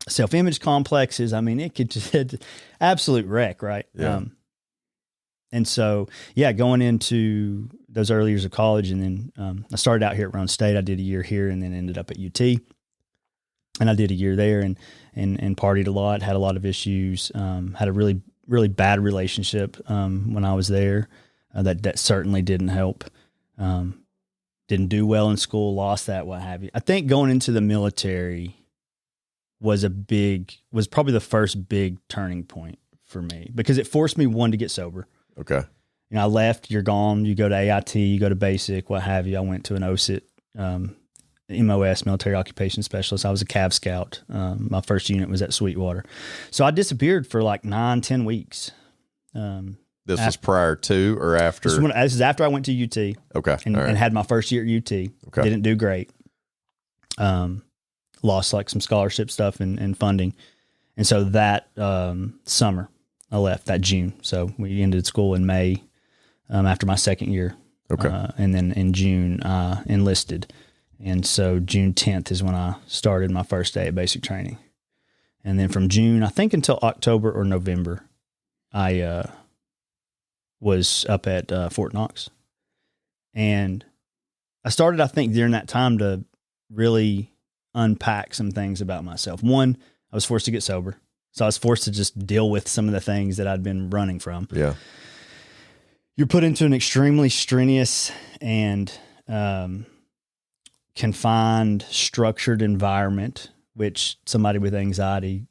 self-image complexes. I mean, it could just absolute wreck, right? Yeah. And so, going into those early years of college, and then I started out here at Roan State. I did a year here, and then ended up at UT. And I did a year there, and partied a lot. Had a lot of issues. Had a really, really bad relationship when I was there. That certainly didn't help. Didn't do well in school. Lost that. What have you? I think going into the military was probably the first big turning point for me, because it forced me, one, to get sober. Okay. I left, you're gone, you go to AIT, you go to basic, what have you. I went to an OSIT, MOS, military occupation specialist. I was a Cav Scout. My first unit was at Sweetwater. So I disappeared for like 9-10 weeks. This was prior to or after? This is after I went to UT. Okay. And had my first year at UT. Okay. Didn't do great. Lost like some scholarship stuff and funding. And so that summer, I left that June. So we ended school in May after my second year. Okay. And then in June, I enlisted. And so June 10th is when I started my first day of basic training. And then from June, I think until October or November, I was up at Fort Knox. And I started, I think, during that time to really unpack some things about myself. One, I was forced to get sober. So I was forced to just deal with some of the things that I'd been running from. Yeah. You're put into an extremely strenuous and confined, structured environment, which somebody with anxiety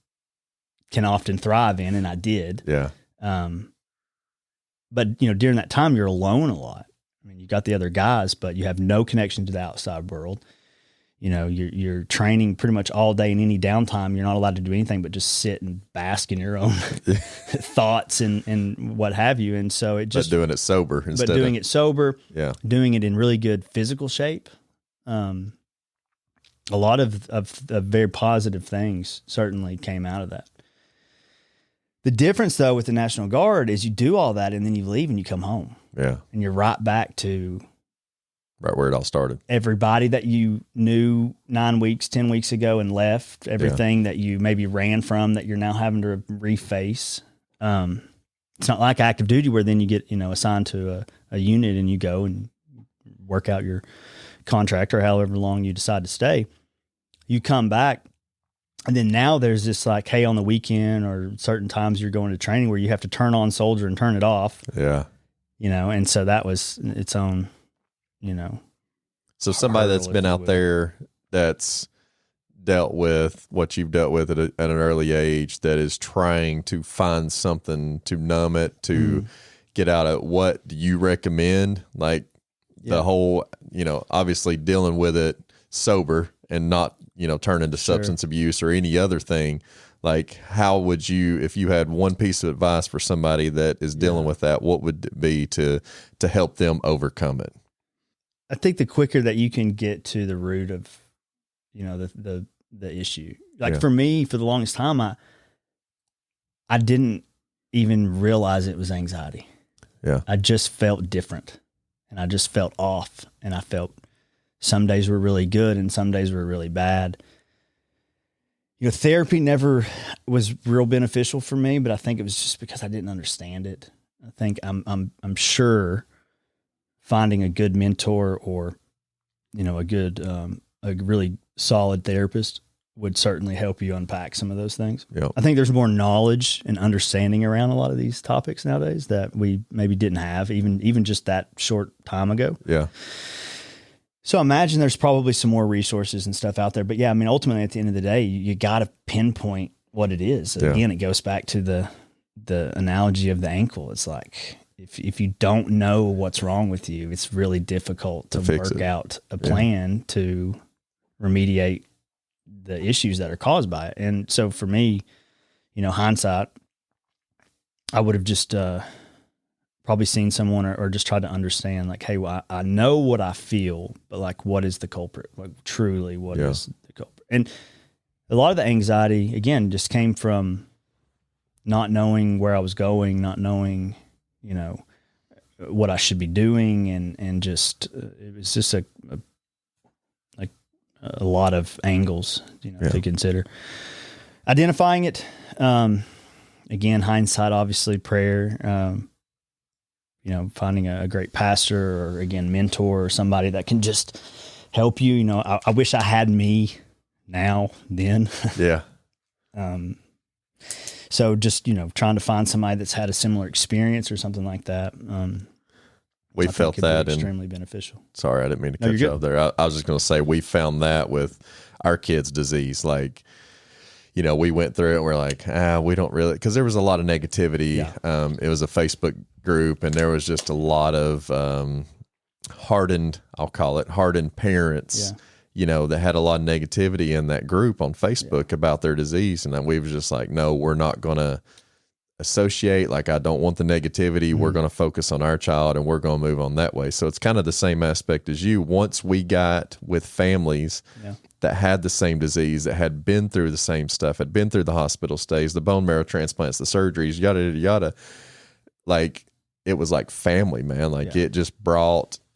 can often thrive in, and I did. Yeah. But, during that time, you're alone a lot. I mean, you got the other guys, but you have no connection to the outside world. You're training pretty much all day, and any downtime, you're not allowed to do anything but just sit and bask in your own thoughts and what have you. And so it just, but doing it sober instead. But doing it sober, doing it in really good physical shape. A lot of very positive things certainly came out of that. The difference, though, with the National Guard is you do all that, and then you leave and you come home. Yeah. And you're right back to right where it all started. Everybody that you knew 9 weeks, 10 weeks ago and left, everything that you maybe ran from that you're now having to reface. It's not like active duty where then you get, assigned to a unit and you go and work out your contract or however long you decide to stay. You come back, and then now there's this like, hey, on the weekend or certain times you're going to training where you have to turn on soldier and turn it off. Yeah. And so that was its own, So somebody that's been out there that's dealt with what you've dealt with at an early age, that is trying to find something to numb it, to get out of, what do you recommend? Like the whole, obviously dealing with it sober and not, turn into substance abuse or any other thing. Like, how would you, if you had one piece of advice for somebody that is dealing with that, what would it be to help them overcome it? I think the quicker that you can get to the root of, the issue. Like for me, for the longest time, I didn't even realize it was anxiety. Yeah. I just felt different, and I just felt off, and I felt some days were really good and some days were really bad. Therapy never was real beneficial for me, but I think it was just because I didn't understand it. I think I'm sure finding a good mentor or, a good, a really solid therapist would certainly help you unpack some of those things. Yep. I think there's more knowledge and understanding around a lot of these topics nowadays that we maybe didn't have even just that short time ago. Yeah. So I imagine there's probably some more resources and stuff out there, but ultimately at the end of the day, you got to pinpoint what it is. Again, it goes back to the analogy of the ankle. It's like, if you don't know what's wrong with you, it's really difficult to work out a plan to remediate the issues that are caused by it. And so for me, hindsight, I would have just probably seen someone or just tried to understand, like, hey, well, I know what I feel, but like, what is the culprit? Like, truly, what is the culprit? And a lot of the anxiety, again, just came from not knowing where I was going, not knowing, what I should be doing. And just, it was just a lot of angles, to consider. Identifying it, again, hindsight, obviously, prayer, finding a great pastor or, again, mentor or somebody that can just help you. I wish I had me now, then. Yeah. So just, trying to find somebody that's had a similar experience or something like that. We felt that extremely beneficial. Sorry, I didn't mean to cut you off there. I was just going to say, we found that with our kids' disease. Like, we went through it and we're like, we don't really, because there was a lot of negativity. Yeah. It was a Facebook group, and there was just a lot of hardened parents, that had a lot of negativity in that group on Facebook about their disease. And then we was just like, no, we're not going to associate. Like, I don't want the negativity. We're going to focus on our child, and we're going to move on that way. So it's kind of the same aspect as you. Once we got with families that had the same disease, that had been through the same stuff, had been through the hospital stays, the bone marrow transplants, the surgeries, yada, yada, yada. Like, it was like family, man. Like,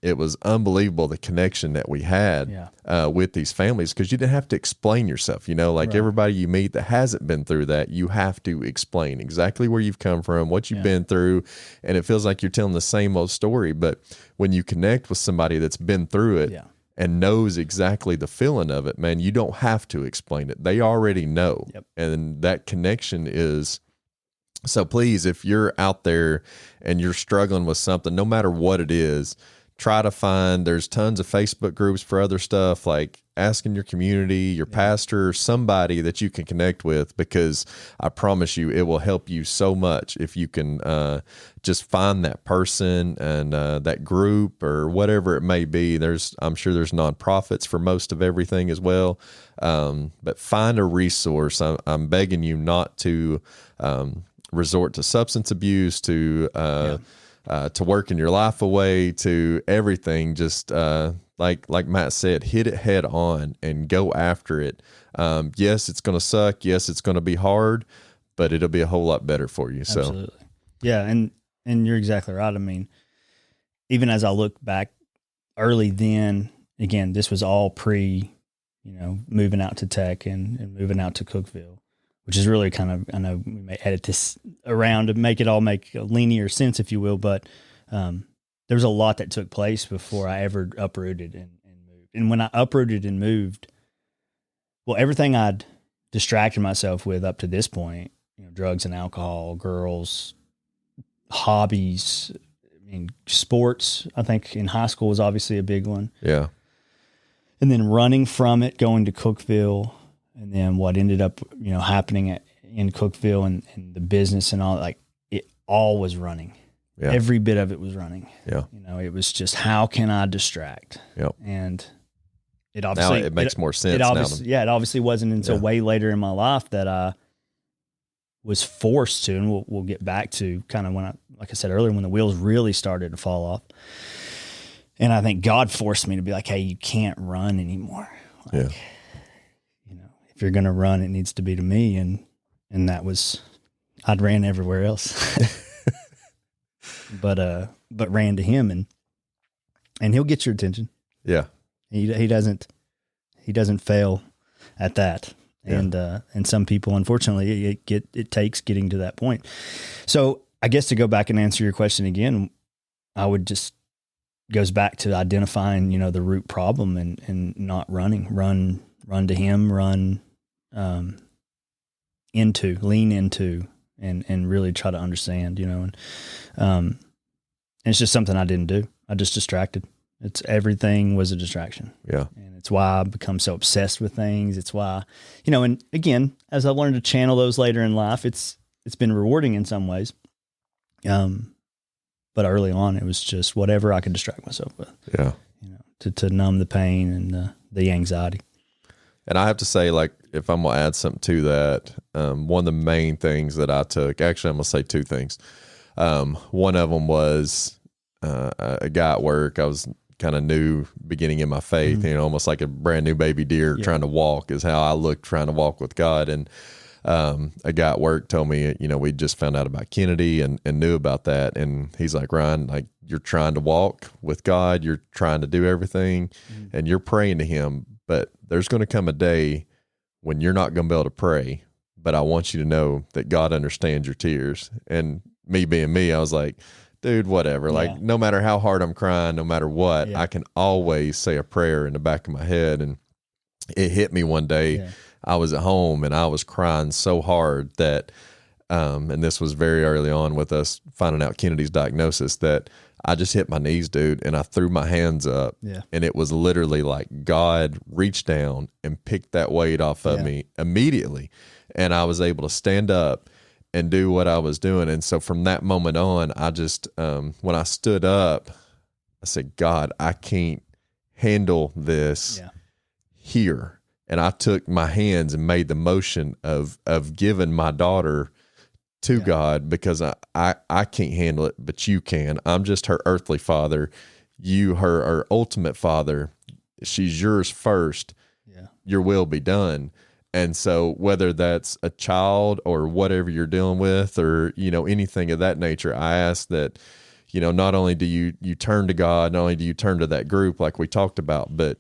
it was unbelievable, the connection that we had with these families, because you didn't have to explain yourself. Everybody you meet that hasn't been through that, you have to explain exactly where you've come from, what you've been through, and it feels like you're telling the same old story. But when you connect with somebody that's been through it and knows exactly the feeling of it, man, you don't have to explain it. They already know. Yep. And that connection is... So please, if you're out there and you're struggling with something, no matter what it is, try to find, there's tons of Facebook groups for other stuff, like asking your community, your pastor, somebody that you can connect with, because I promise you, it will help you so much if you can just find that person and that group or whatever it may be. I'm sure there's nonprofits for most of everything as well. But find a resource. I'm begging you not to resort to substance abuse, to working your life away, to everything. Just like Matt said, hit it head on and go after it. Yes, it's going to suck. Yes, it's going to be hard, but it'll be a whole lot better for you. Absolutely. So, yeah, and you're exactly right. I mean, even as I look back early then, again, this was all pre, moving out to Tech and moving out to Cookeville, which is really kind of, I know we may edit this around to make it all make a linear sense, if you will, but there was a lot that took place before I ever uprooted and moved. And when I uprooted and moved, well, everything I'd distracted myself with up to this point, drugs and alcohol, girls, hobbies, sports, I think in high school was obviously a big one. Yeah. And then running from it, going to Cookeville, and then what ended up, happening in Cookeville and the business and all, like, it all was running. Yeah. Every bit of it was running. Yeah. It was just, how can I distract? Yep. And it obviously, now it makes more sense. It obviously wasn't until way later in my life that I was forced to, and we'll get back to kind of like I said earlier, when the wheels really started to fall off. And I think God forced me to be like, hey, you can't run anymore. Like, if you're going to run, it needs to be to me. And that was, I'd ran everywhere else, but ran to him, and he'll get your attention. Yeah. He doesn't fail at that. Yeah. And some people, unfortunately, it takes getting to that point. So I guess to go back and answer your question again, I would just, goes back to identifying, the root problem and not running, run to him, lean into, and really try to understand, and it's just something I didn't do. I just distracted. Everything was a distraction. Yeah. And it's why I've become so obsessed with things. It's why, and again, as I've learned to channel those later in life, it's been rewarding in some ways. But early on, it was just whatever I could distract myself with. Yeah. To numb the pain and the anxiety. And I have to say, like, if I'm going to add something to that, one of the main things that I took, actually, I'm going to say two things. One of them was a guy at work. I was kind of new beginning in my faith, almost like a brand new baby deer trying to walk is how I looked trying to walk with God. And a guy at work told me, we just found out about Kennedy and knew about that. And he's like, Ryan, like, you're trying to walk with God. You're trying to do everything and you're praying to him. But there's going to come a day when you're not going to be able to pray. But I want you to know that God understands your tears. And me being me, I was like, dude, whatever. Yeah. Like, no matter how hard I'm crying, no matter what, I can always say a prayer in the back of my head. And it hit me one day. Yeah. I was at home and I was crying so hard that, and this was very early on with us finding out Kennedy's diagnosis, that I just hit my knees, dude, and I threw my hands up. Yeah. And it was literally like God reached down and picked that weight off of me immediately. And I was able to stand up and do what I was doing. And so from that moment on, I just, when I stood up, I said, God, I can't handle this here. And I took my hands and made the motion of giving my daughter to God, because I can't handle it, but you can. I'm just her earthly father. You, her ultimate father. She's yours first. Yeah. Your will be done. And so whether that's a child or whatever you're dealing with, or, anything of that nature, I ask that, not only do you turn to God, not only do you turn to that group like we talked about, but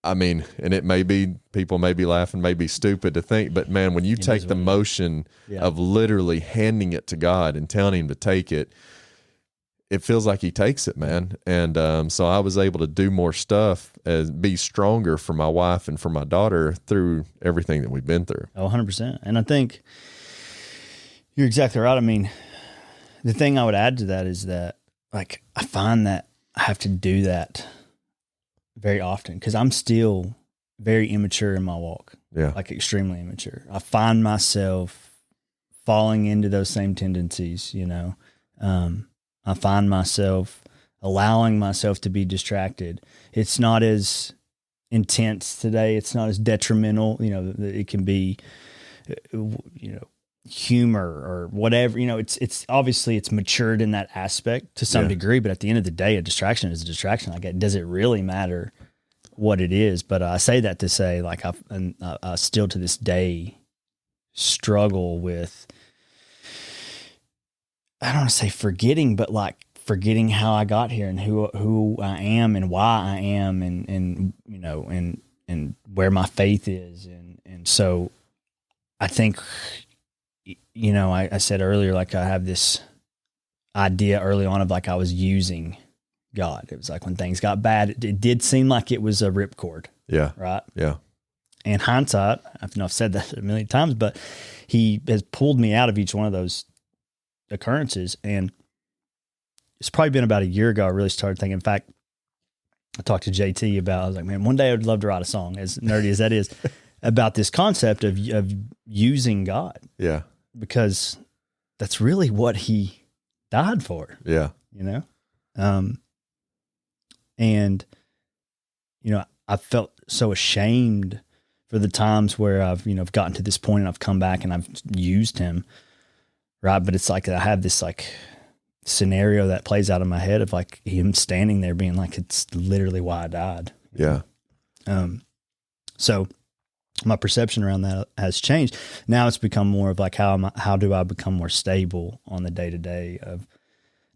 I mean, and it may be, people may be laughing, may be stupid to think, but man, when you take the motion of literally handing it to God and telling him to take it, it feels like he takes it, man. And so I was able to do more stuff, be stronger for my wife and for my daughter through everything that we've been through. Oh, 100%. And I think you're exactly right. I mean, the thing I would add to that is that, like, I find that I have to do that very often because I'm still very immature in my walk. Yeah. Like, extremely immature. I find myself falling into those same tendencies, I find myself allowing myself to be distracted. It's not as intense today. It's not as detrimental. It can be, humor or whatever. It's obviously it's matured in that aspect to some degree. But at the end of the day, a distraction is a distraction. Like, does it really matter what it is? But I say that to say, like, I still to this day struggle with, I don't want to say forgetting, but like forgetting how I got here and who I am and why I am and where my faith is. And so I think, I said earlier, like, I have this idea early on of, like, I was using God. It was like when things got bad, it did seem like it was a ripcord. Yeah. Right. Yeah. And hindsight, I've said that a million times, but he has pulled me out of each one of those occurrences. And it's probably been about a year ago I really started thinking. In fact, I talked to JT I was like, man, one day I would love to write a song, as nerdy as that is, about this concept of using God. Yeah. Because that's really what he died for. Yeah. And I felt so ashamed for the times where I've gotten to this point and I've come back and I've used him. Right. But it's like, I have this like scenario that plays out in my head of like him standing there being like, it's literally why I died. Yeah. So my perception around that has changed. Now it's become more of like, how do I become more stable on the day to day of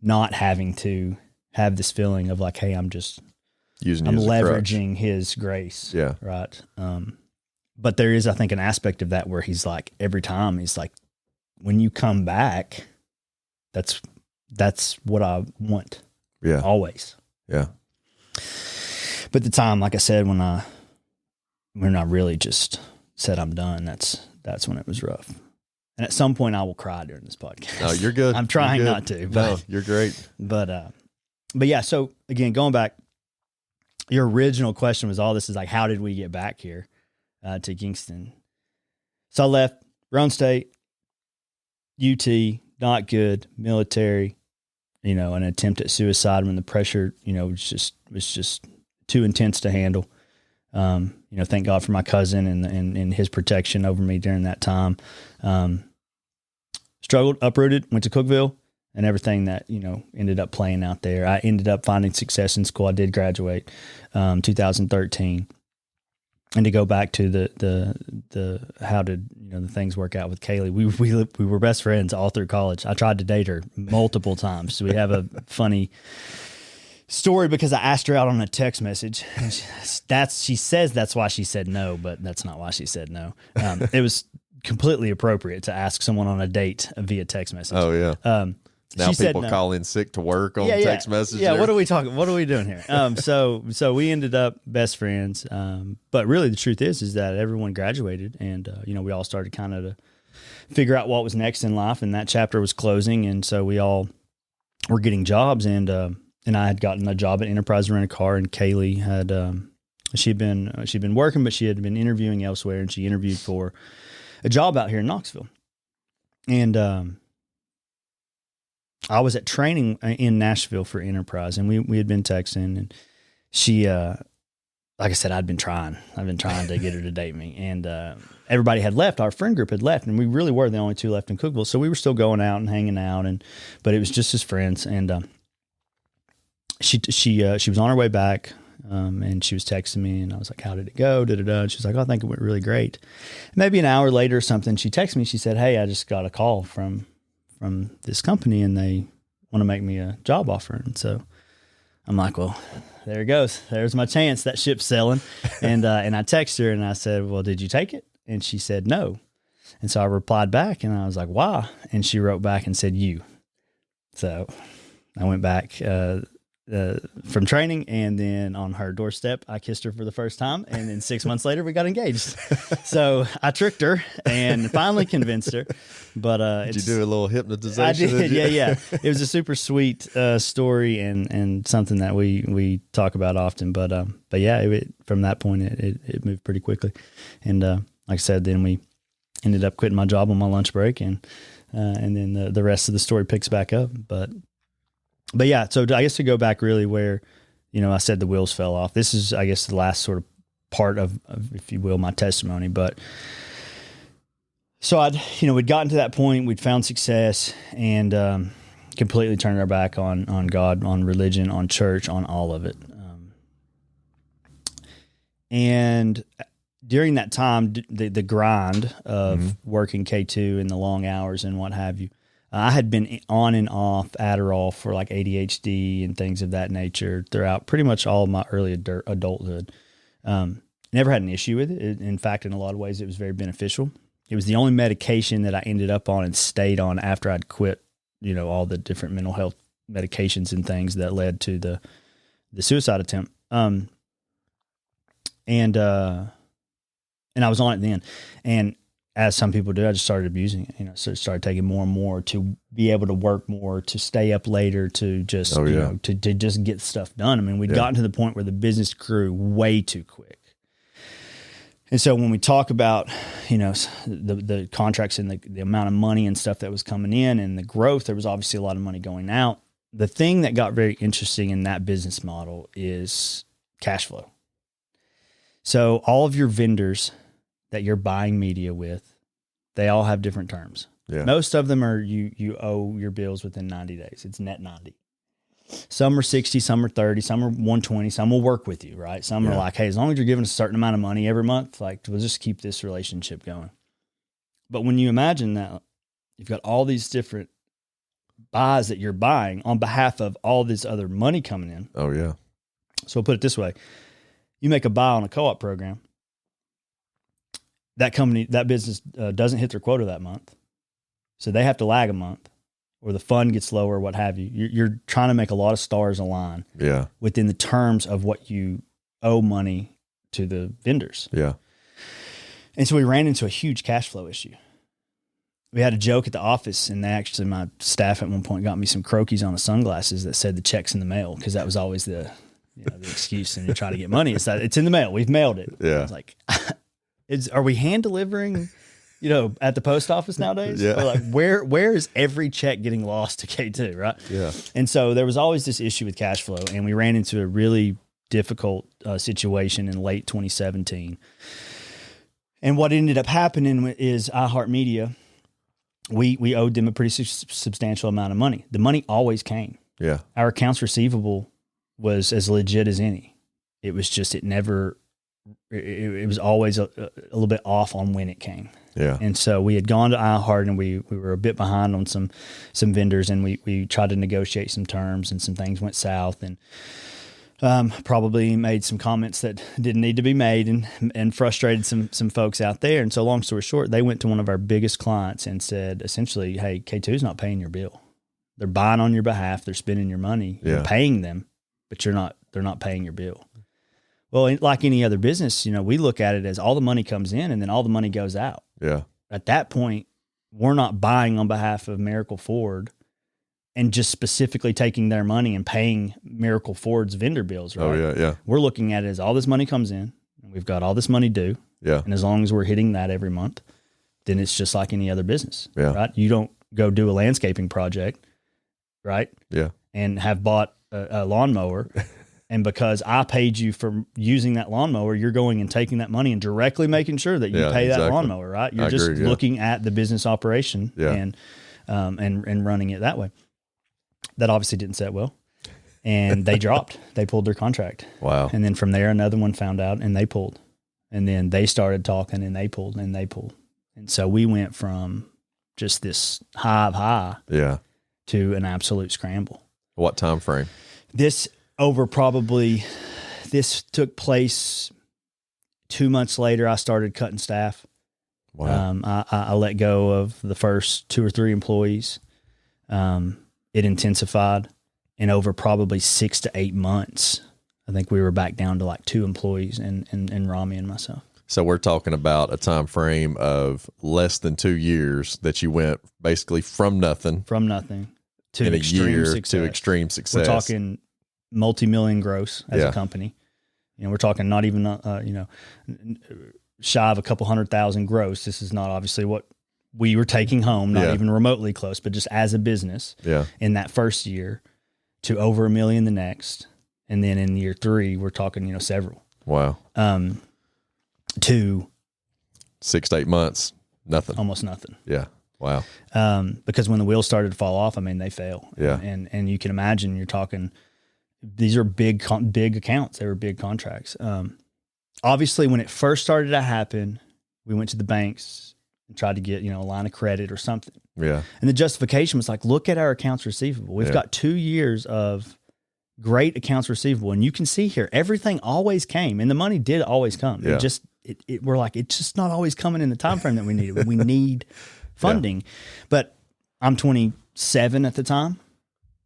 not having to have this feeling of like, hey, I'm leveraging his grace. Yeah. Right. But there is, I think, an aspect of that where he's like, every time he's like, when you come back, that's what I want. Yeah. Always. Yeah. But the time, like I said, when I really just said I'm done, that's when it was rough. And at some point I will cry during this podcast. No, you're good. I'm trying not to, but no, you're great. But yeah, so again, going back, your original question was all this is like, how did we get back here to Kingston? So I left Roan State, UT, not good, military, an attempt at suicide when the pressure, was just too intense to handle. Thank God for my cousin and his protection over me during that time. Struggled, uprooted, went to Cookeville, and everything that, ended up playing out there. I ended up finding success in school. I did graduate, 2013. And to go back to the how did the things work out with Kaylee? We were best friends all through college. I tried to date her multiple times. So we have a funny story because I asked her out on a text message. And she says that's why she said no, but that's not why she said no. It was completely appropriate to ask someone on a date via text message. Oh yeah. Now people no. call in sick to work on text message. Yeah. What are we talking? What are we doing here? So we ended up best friends. But really the truth is that everyone graduated and, we all started kind of to figure out what was next in life, and that chapter was closing. And so we all were getting jobs, and I had gotten a job at Enterprise to rent a car, and Kaylee had, she'd been working, but she had been interviewing elsewhere, and she interviewed for a job out here in Knoxville. And, I was at training in Nashville for Enterprise, and we had been texting, and she, like I said, I've been trying to get her to date me, and, everybody had left. Our friend group had left, and we really were the only two left in Cookeville. So we were still going out and hanging out, but it was just as friends. And, she was on her way back, and she was texting me, and I was like, how did it go? And she was like, oh, I think it went really great. Maybe an hour later or something, she texted me. She said, hey, I just got a call from this company, and they want to make me a job offer. And so I'm like, well, there it goes. There's my chance. That ship's sailing. And I texted her and I said, well, did you take it? And she said, no. And so I replied back and I was like, why? And she wrote back and said, you. So I went back, from training, and then on her doorstep, I kissed her for the first time. And then 6 months later, we got engaged. So I tricked her and finally convinced her. But did you do a little hypnotization? I did. Yeah. It was a super sweet story and something that we talk about often. But yeah, from that point, it moved pretty quickly. And like I said, then we ended up quitting my job on my lunch break, and then the rest of the story picks back up. But yeah, so I guess to go back really where, I said the wheels fell off. This is, I guess, the last sort of part of if you will, my testimony. But so we'd gotten to that point, we'd found success, and completely turned our back on God, on religion, on church, on all of it. And during that time, the grind of working K2 and the long hours and what have you, I had been on and off Adderall for like ADHD and things of that nature throughout pretty much all of my early adulthood. Never had an issue with it. In fact, in a lot of ways, it was very beneficial. It was the only medication that I ended up on and stayed on after I'd quit, all the different mental health medications and things that led to the suicide attempt. And I was on it then. And as some people do, I just started abusing it, so started taking more and more to be able to work more, to stay up later, to just, to just get stuff done. I mean, we'd gotten to the point where the business grew way too quick. And so when we talk about, the contracts and the amount of money and stuff that was coming in and the growth, there was obviously a lot of money going out. The thing that got very interesting in that business model is cash flow. So all of your vendors that you're buying media with, they all have different terms. Yeah. Most of them are you owe your bills within 90 days. It's net 90. Some are 60, some are 30, some are 120, some will work with you, right? Some are like, hey, as long as you're giving us a certain amount of money every month, like we'll just keep this relationship going. But when you imagine that you've got all these different buys that you're buying on behalf of all this other money coming in. Oh, yeah. So I'll put it this way. You make a buy on a co-op program. That company, that business doesn't hit their quota that month. So they have to lag a month, or the fund gets lower, what have you. You're trying to make a lot of stars align within the terms of what you owe money to the vendors. Yeah. And so we ran into a huge cash flow issue. We had a joke at the office, and my staff at one point got me some croquis on the sunglasses that said the check's in the mail, because that was always the excuse, and you try to get money. It's that it's in the mail. We've mailed it. Yeah. I was like, are we hand delivering, at the post office nowadays? Yeah. Or like where is every check getting lost to K2, right? Yeah. And so there was always this issue with cash flow, and we ran into a really difficult situation in late 2017. And what ended up happening is iHeartMedia, we owed them a pretty substantial amount of money. The money always came. Yeah. Our accounts receivable was as legit as any. It was just, it was always a little bit off on when it came. Yeah. And so we had gone to iHeart, and we were a bit behind on some vendors, and we tried to negotiate some terms, and some things went south, and probably made some comments that didn't need to be made, and frustrated some folks out there. And so long story short, they went to one of our biggest clients and said, essentially, hey, K2's not paying your bill. They're buying on your behalf. They're spending your money. Yeah. You're paying them, but they're not paying your bill. Well, like any other business, we look at it as all the money comes in and then all the money goes out. Yeah. At that point, we're not buying on behalf of Miracle Ford and just specifically taking their money and paying Miracle Ford's vendor bills, right? Oh, yeah, yeah. We're looking at it as all this money comes in, and we've got all this money due. Yeah. And as long as we're hitting that every month, then it's just like any other business, Yeah. right? You don't go do a landscaping project, right? Yeah. And have bought a lawnmower. And because I paid you for using that lawnmower, you're going and taking that money and directly making sure that you pay that lawnmower, right? You're just looking at the business operation and running it that way. That obviously didn't set well. And they dropped. They pulled their contract. Wow. And then from there, another one found out, and they pulled. And then they started talking, and they pulled, and they pulled. And so we went from just this high of high to an absolute scramble. What time frame? This took place 2 months later. I started cutting staff. Wow. I let go of the first 2 or 3 employees. It intensified, and over probably 6 to 8 months, I think we were back down to like 2 employees and Rami and myself. So we're talking about a time frame of less than 2 years that you went basically from nothing to in a extreme year success. to extreme success. We're talking multi-million gross as a company. We're talking not even, shy of a couple 100,000 gross. This is not obviously what we were taking home, not even remotely close, but just as a business in that first year to over $1 million the next. And then in year 3, we're talking, several. Wow. To 6 to 8 months, nothing. Almost nothing. Yeah. Wow. Because when the wheels started to fall off, they fail. Yeah. And you can imagine you're talking, these are big accounts. They were big contracts. Obviously when it first started to happen, we went to the banks and tried to get, a line of credit or something. Yeah. And the justification was like, look at our accounts receivable. We've got 2 years of great accounts receivable. And you can see here, everything always came, and the money did always come. Yeah. We're like, it's just not always coming in the time frame that we need. We need funding. But I'm 27 at the time,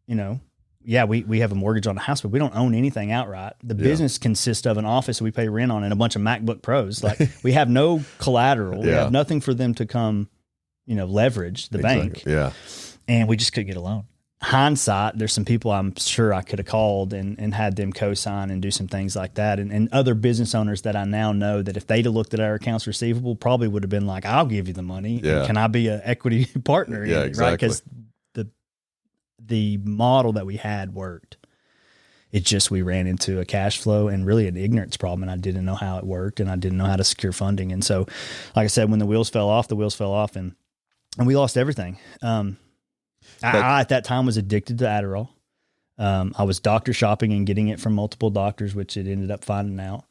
we have a mortgage on a house, but we don't own anything outright. The business consists of an office we pay rent on and a bunch of MacBook Pros. Like we have no collateral. We have nothing for them to come, leverage the bank. Yeah. And we just couldn't get a loan. Hindsight, there's some people I'm sure I could have called and had them co-sign and do some things like that. And other business owners that I now know that if they'd have looked at our accounts receivable, probably would have been like, I'll give you the money. Yeah. Can I be an equity partner? Yeah, exactly. Right? Because the model that we had worked. It just, we ran into a cash flow and really an ignorance problem, and I didn't know how it worked, and I didn't know how to secure funding. And so, like I said, when the wheels fell off, and we lost everything. I at that time was addicted to Adderall. I was doctor shopping and getting it from multiple doctors, which it ended up finding out.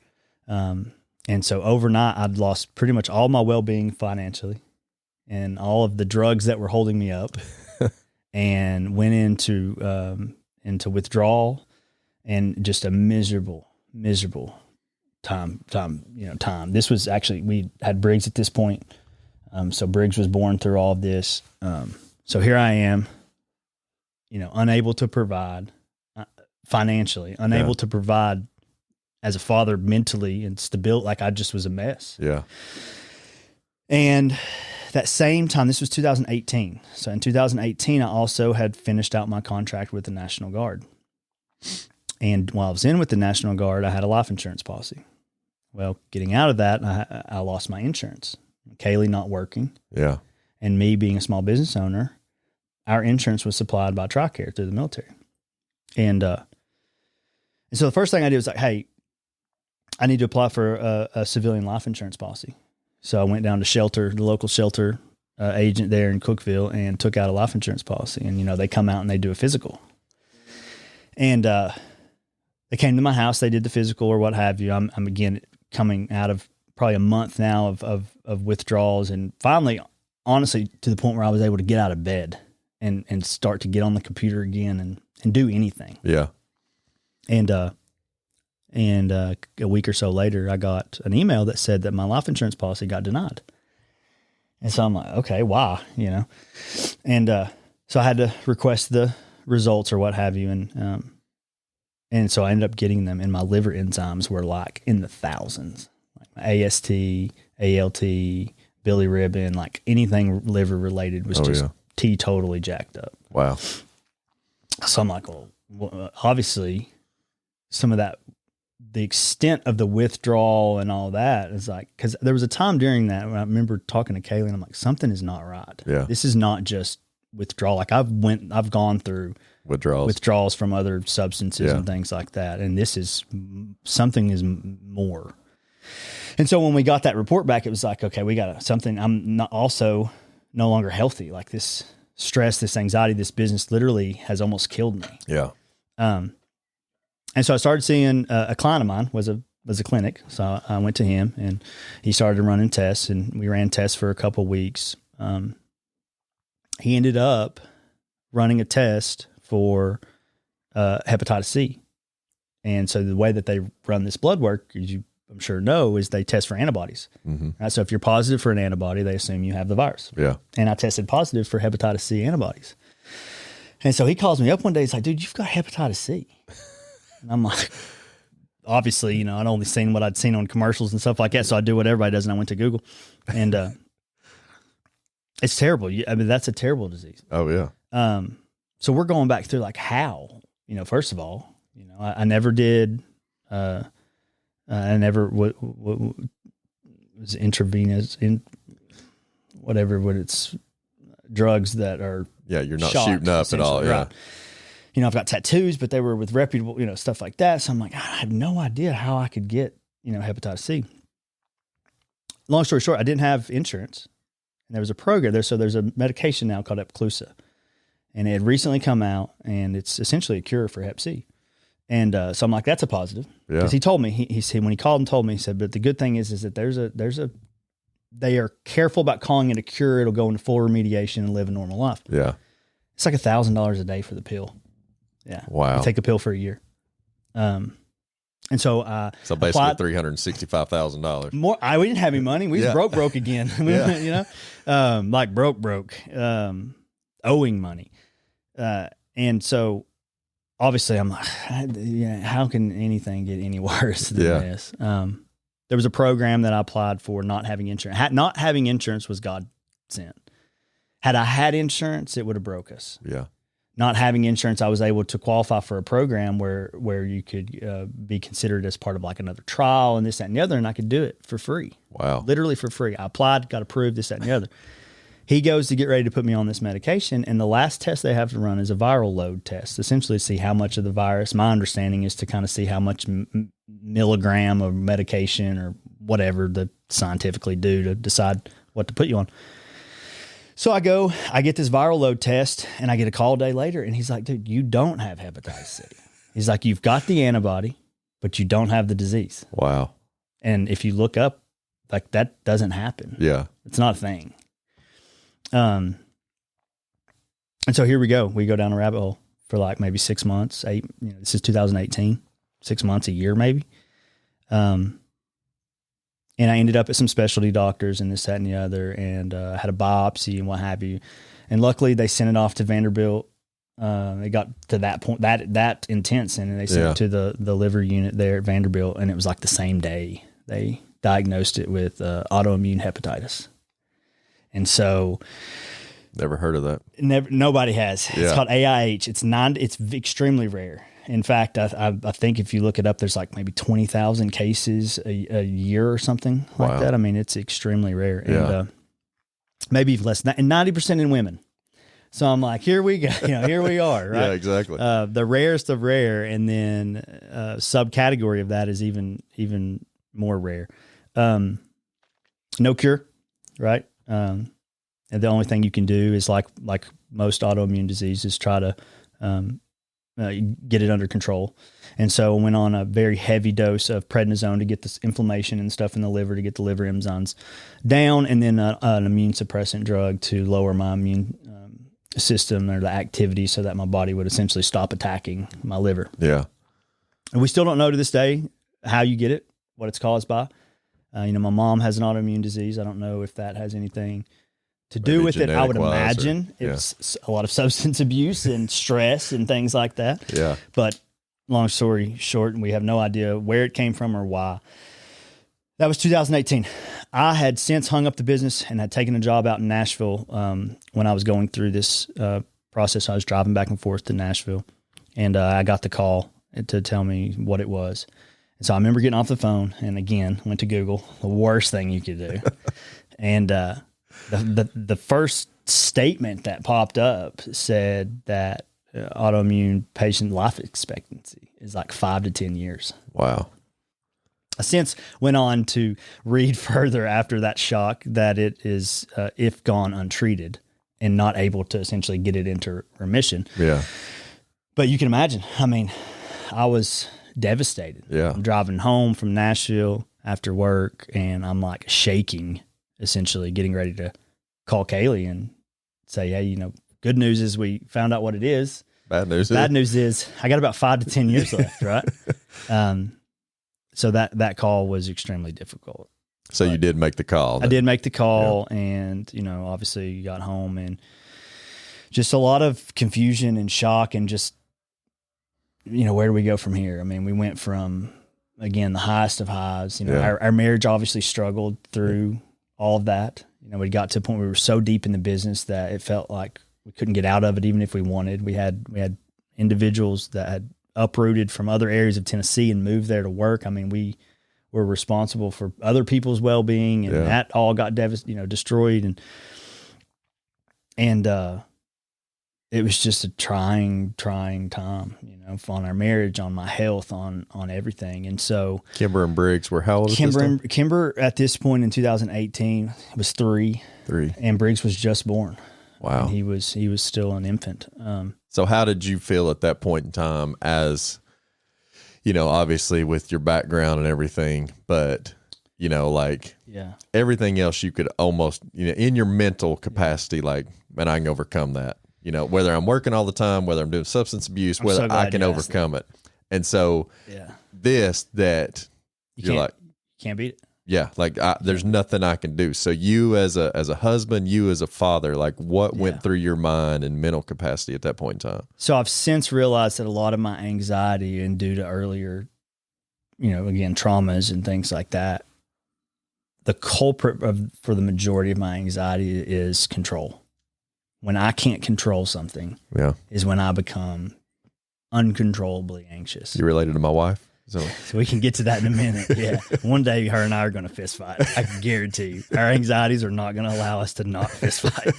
And so overnight I'd lost pretty much all my well-being financially and all of the drugs that were holding me up and went into withdrawal and just a miserable time. This was actually, we had Briggs at this point. So Briggs was born through all of this. So here I am, unable to provide financially, unable to provide as a father mentally and stability. Like I just was a mess. Yeah. And that same time, this was 2018. So in 2018, I also had finished out my contract with the National Guard. And while I was in with the National Guard, I had a life insurance policy. Well, getting out of that, I lost my insurance. Kaylee not working. Yeah. And me being a small business owner, our insurance was supplied by TRICARE through the military. And And so the first thing I did was like, hey, I need to apply for a civilian life insurance policy. So I went down to the local shelter agent there in Cookeville, and took out a life insurance policy. And, they come out and they do a physical. And they came to my house, they did the physical or what have you. I'm again coming out of probably a month now of withdrawals, and finally, honestly, to the point where I was able to get out of bed and start to get on the computer again and do anything. Yeah. And a week or so later, I got an email that said that my life insurance policy got denied. And so I'm like, okay, why? And so I had to request the results or what have you, and so I ended up getting them, and my liver enzymes were like in the thousands, like my AST, ALT, bilirubin, like anything liver related was teetotally jacked up. Wow. So I'm like, well, obviously, some of that, the extent of the withdrawal and all that is like, because there was a time during that when I remember talking to Kaylee, and I'm like, something is not right. Yeah. This is not just withdrawal. Like I've gone through withdrawals from other substances and things like that, and this is something is more. And so when we got that report back, it was like, okay, we got something. I'm not also no longer healthy. Like this stress, this anxiety, this business literally has almost killed me. Yeah. And so I started seeing a client of mine was a clinic. So I went to him, and he started running tests, and we ran tests for a couple of weeks. He ended up running a test for hepatitis C. And so the way that they run this blood work, as you I'm sure know, is they test for antibodies. Mm-hmm. Right? So if you're positive for an antibody, they assume you have the virus. Yeah. And I tested positive for hepatitis C antibodies. And so he calls me up one day. He's like, dude, you've got hepatitis C. And I'm like, obviously, I'd only seen what I'd seen on commercials and stuff like that. So I do what everybody does, and I went to Google. And it's terrible. I mean, that's a terrible disease. Oh, yeah. So we're going back through like how, first of all, I never did, I never what was intravenous in whatever, when it's drugs that are you're not shots, shooting up at all. Yeah. Right. I've got tattoos, but they were with reputable, stuff like that. So I'm like, I have no idea how I could get, hepatitis C. Long story short, I didn't have insurance, and there was a program there. So there's a medication now called Epclusa, and it had recently come out, and it's essentially a cure for hep C. And so I'm like, that's a positive. Yeah. Because he told me, he said, when he called and told me, he said, but the good thing is that they are careful about calling it a cure. It'll go into full remediation and live a normal life. Yeah. It's like $1,000 a day for the pill. Yeah. Wow. You take a pill for a year. And so basically $365,000. More. We didn't have any money. We was broke again. Like broke, owing money. And so obviously I'm like, how can anything get any worse than this? There was a program that I applied for, not having insurance. Not having insurance was God sent. Had I had insurance, it would have broke us. Yeah. Not having insurance, I was able to qualify for a program where you could be considered as part of like another trial and this, that, and the other, and I could do it for free. Wow. Literally for free. I applied, got approved, this, that, and the other. He goes to get ready to put me on this medication, and the last test they have to run is a viral load test, essentially to see how much of the virus. My understanding is to kind of see how much milligram of medication or whatever they scientifically do to decide what to put you on. So I get this viral load test, and I get a call a day later, and he's like, dude, you don't have hepatitis C. He's like, you've got the antibody, but you don't have the disease. Wow. And if you look up, like, that doesn't happen. Yeah. It's not a thing. And so here we go. We go down a rabbit hole for like maybe 6 months, this is 2018, 6 months, a year maybe. And I ended up at some specialty doctors and this, that, and the other, and had a biopsy and what have you. And luckily they sent it off to Vanderbilt. They got to that point, that intense, and they sent it to the liver unit there at Vanderbilt, and it was like the same day they diagnosed it with autoimmune hepatitis. And so, never heard of that. Nobody has. Yeah. It's called AIH. It's extremely rare. In fact, I think if you look it up, there's like maybe 20,000 cases a year or something like that. I mean, it's extremely rare, and maybe less. And 90% in women. So I'm like, here we go. Here we are. Right. Yeah, exactly. The rarest of rare. And then subcategory of that is even more rare. No cure. Right. And the only thing you can do is like most autoimmune diseases, try to get it under control. And so I went on a very heavy dose of prednisone to get this inflammation and stuff in the liver, to get the liver enzymes down, and then an immune suppressant drug to lower my immune system or the activity so that my body would essentially stop attacking my liver. Yeah. And we still don't know to this day how you get it, what it's caused by. My mom has an autoimmune disease. I don't know if that has anything to do Maybe with it. I would genetic-wise imagine it's a lot of substance abuse and stress and things like that. Yeah. But long story short, we have no idea where it came from or why. That was 2018. I had since hung up the business and had taken a job out in Nashville when I was going through this process. I was driving back and forth to Nashville, and I got the call to tell me what it was. And so I remember getting off the phone and, again, went to Google, the worst thing you could do. And the first statement that popped up said that autoimmune patient life expectancy is like 5 to 10 years. Wow. I since went on to read further after that shock that it is, if gone untreated, and not able to essentially get it into remission. Yeah. But you can imagine, I mean, I was devastated. Yeah. I'm driving home from Nashville after work, and I'm like shaking, essentially getting ready to call Kaylee and say, hey, good news is we found out what it is. Bad news is I got about 5 to 10 years left, right? So that call was extremely difficult. So you did make the call. I did make the call, and, obviously got home, and just a lot of confusion and shock, and just, where do we go from here? I mean, we went from, again, the highest of highs. Our marriage obviously struggled through all of that. We got to a point where we were so deep in the business that it felt like we couldn't get out of it, even if we wanted. We had individuals that had uprooted from other areas of Tennessee and moved there to work. I mean, we were responsible for other people's well-being, and that all got destroyed. And it was just a trying time, on our marriage, on my health, on everything. And so Kimber and Briggs were how old? Kimber at this point in 2018 was 3, and Briggs was just born. Wow. And he was still an infant. So how did you feel at that point in time, as, obviously with your background and everything, but, everything else you could almost, in your mental capacity, like, man, I can overcome that, whether I'm working all the time, whether I'm doing substance abuse, whether I can overcome it. And so you're can't beat it. Yeah, like there's nothing I can do. So you as a husband, you as a father, like what went through your mind and mental capacity at that point in time? So I've since realized that a lot of my anxiety, and due to earlier, again, traumas and things like that, the culprit for the majority of my anxiety is control. When I can't control something, is when I become uncontrollably anxious. You related to my wife? So we can get to that in a minute. Yeah. One day her and I are going to fist fight. I can guarantee you. Our anxieties are not going to allow us to not fist fight.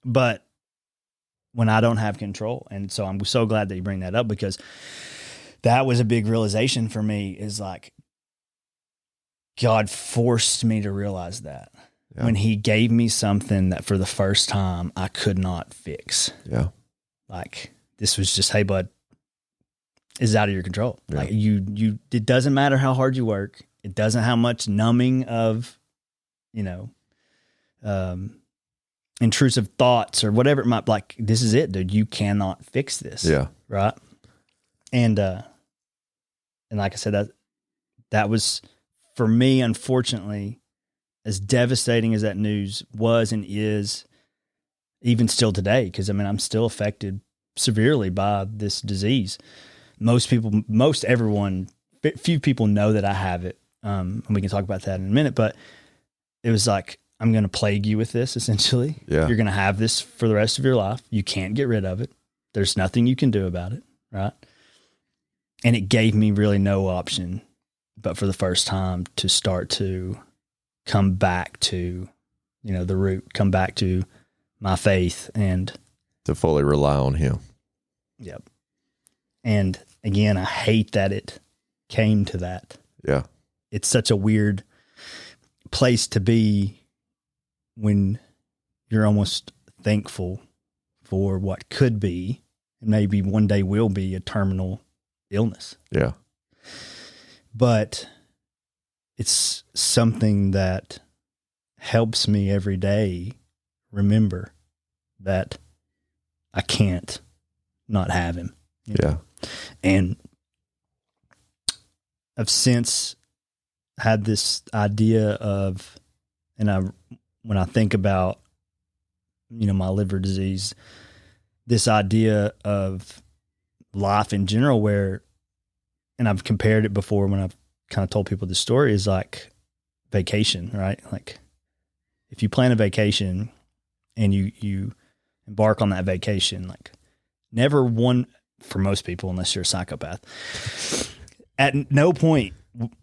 But when I don't have control, and so I'm so glad that you bring that up, because that was a big realization for me, is like God forced me to realize that when he gave me something that for the first time I could not fix. Yeah. Like this was just, hey, bud, is out of your control. Yeah. Like it doesn't matter how hard you work. It doesn't how much numbing of, intrusive thoughts or whatever it might, like, this is it, dude. You cannot fix this. Yeah. Right. And like I said, that was for me, unfortunately, as devastating as that news was and is even still today. 'Cause I'm still affected severely by this disease. Few people know that I have it. And we can talk about that in a minute, but it was like, I'm going to plague you with this, essentially. Yeah. You're going to have this for the rest of your life. You can't get rid of it. There's nothing you can do about it. Right. And it gave me really no option, but for the first time, to start to come back to, the root, come back to my faith and to fully rely on him. Yep. And again, I hate that it came to that. Yeah. It's such a weird place to be when you're almost thankful for what could be and maybe one day will be a terminal illness. Yeah. But it's something that helps me every day remember that I can't not have him. Yeah. And I've since had this idea of, when I think about, my liver disease, this idea of life in general and I've compared it before when I've kind of told people the story, is like vacation, right? Like if you plan a vacation and you embark on that vacation, like never one, for most people, unless you're a psychopath, at no point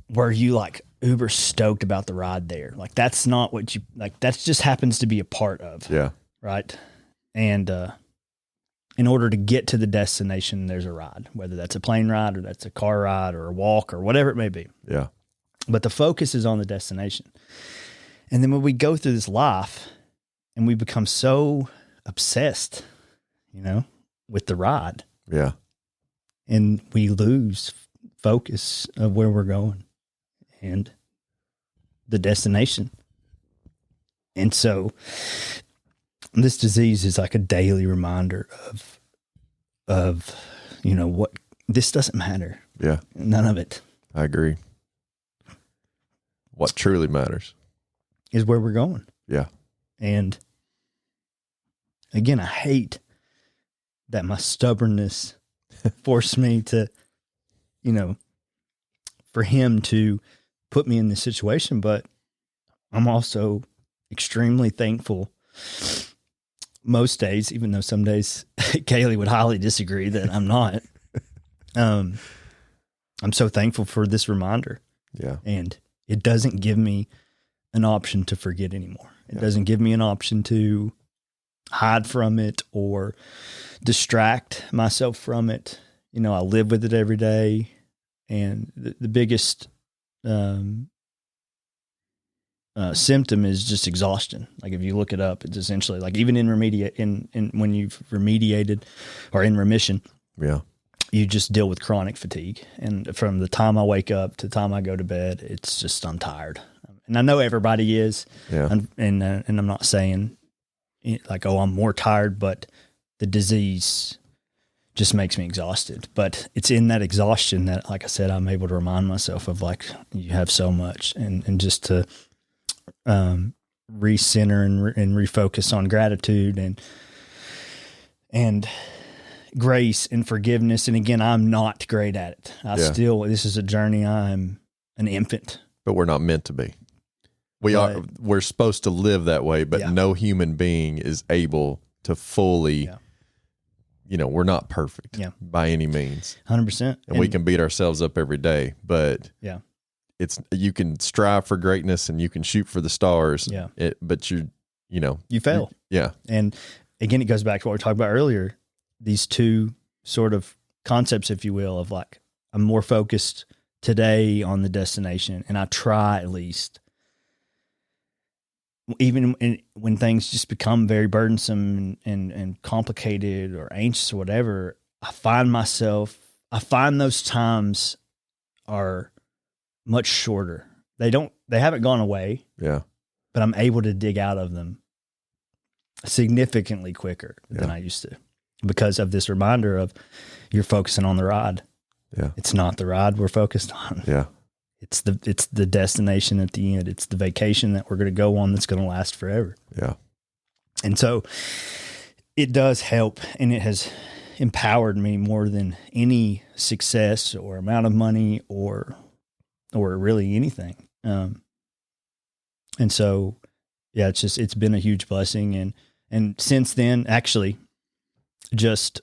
were you like uber stoked about the ride there. Like that's not what you like. That just happens to be a part of. Yeah. Right. And in order to get to the destination, there's a ride, whether that's a plane ride or that's a car ride or a walk or whatever it may be. Yeah. But the focus is on the destination. And then when we go through this life and we become so obsessed, with the ride. Yeah. And we lose focus of where we're going and the destination. And so this disease is like a daily reminder of what, this doesn't matter. Yeah. None of it I agree. What truly matters is where we're going. Yeah. And again, I hate that my stubbornness forced me to, for him to put me in this situation. But I'm also extremely thankful most days, even though some days Kaylee would highly disagree that I'm not. I'm so thankful for this reminder. Yeah. And it doesn't give me an option to forget anymore. It doesn't give me an option to hide from it or distract myself from it. I live with it every day. And the biggest symptom is just exhaustion. Like if you look it up, it's essentially like even in when you've remediated or in remission, yeah, you just deal with chronic fatigue. And from the time I wake up to the time I go to bed, it's just, I'm tired. And I know everybody is. Yeah. And I'm not saying like, oh, I'm more tired, but the disease just makes me exhausted. But it's in that exhaustion that, like I said, I'm able to remind myself of like, you have so much, and just to recenter and refocus on gratitude and grace and forgiveness. And again, I'm not great at it. This is a journey. I'm an infant, but we're not meant to be. We're supposed to live that way, but no human being is able to fully, we're not perfect by any means. 100%. And we can beat ourselves up every day, but you can strive for greatness and you can shoot for the stars. Yeah. But you fail. Yeah. And again, it goes back to what we talked about earlier, these two sort of concepts, if you will, of like, I'm more focused today on the destination, and I try at least, even when things just become very burdensome and complicated or anxious or whatever, I find those times are much shorter. They haven't gone away. Yeah. But I'm able to dig out of them significantly quicker than I used to, because of this reminder of you're focusing on the ride. Yeah. It's not the ride we're focused on. Yeah. It's the destination at the end. It's the vacation that we're going to go on that's going to last forever. Yeah. And so it does help, and it has empowered me more than any success or amount of money or really anything. And so, it's been a huge blessing. And since then, actually, just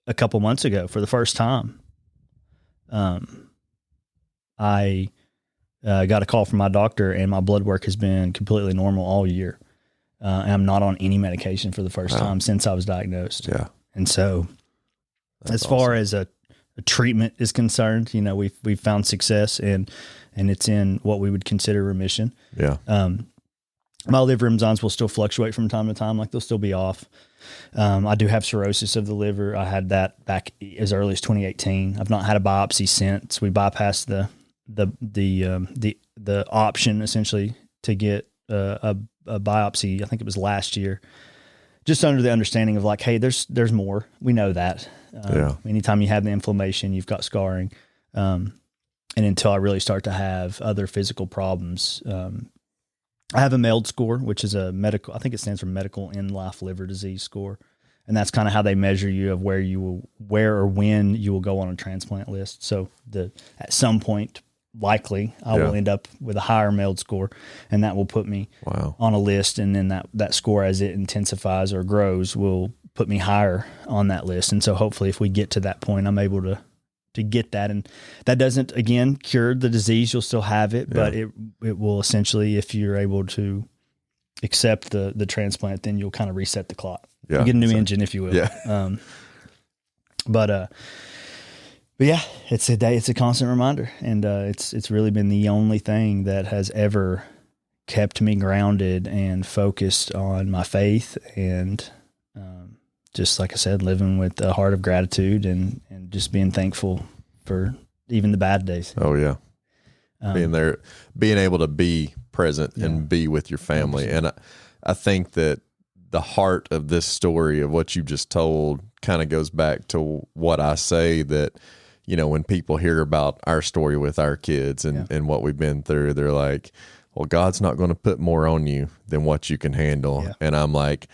a couple months ago, for the first time, I got a call from my doctor, and my blood work has been completely normal all year. And I'm not on any medication for the first time since I was diagnosed. Yeah. And so as far as a treatment is concerned, you know, we've found success and it's in what we would consider remission. Yeah. My liver enzymes will still fluctuate from time to time. Like they'll still be off. I do have cirrhosis of the liver. I had that back as early as 2018. I've not had a biopsy since. We bypassed the option essentially to get a biopsy. I think it was last year, just under the understanding of like, hey, there's more. We know that. Anytime you have the inflammation, you've got scarring. And until I really start to have other physical problems, I have a MELD score, which is I think it stands for medical end-life liver disease score. And that's kind of how they measure you of where or when you will go on a transplant list. So at some point, likely I will end up with a higher MELD score, and that will put me on a list. And then that score, as it intensifies or grows, will put me higher on that list. And so hopefully if we get to that point, I'm able to get that. And that doesn't, again, cure the disease. You'll still have it, but it will essentially, if you're able to accept the transplant, then you'll kind of reset the clock. You get a new engine, if you will. Yeah. But yeah, it's a constant reminder. And it's really been the only thing that has ever kept me grounded and focused on my faith and, just like I said, living with a heart of gratitude and just being thankful for even the bad days. Oh yeah. Being there, being able to be present and be with your family. 100%. And I think that the heart of this story of what you just told kind of goes back to what I say, that, you know, when people hear about our story with our kids and what we've been through, they're like, well, God's not going to put more on you than what you can handle. Yeah. And I'm like,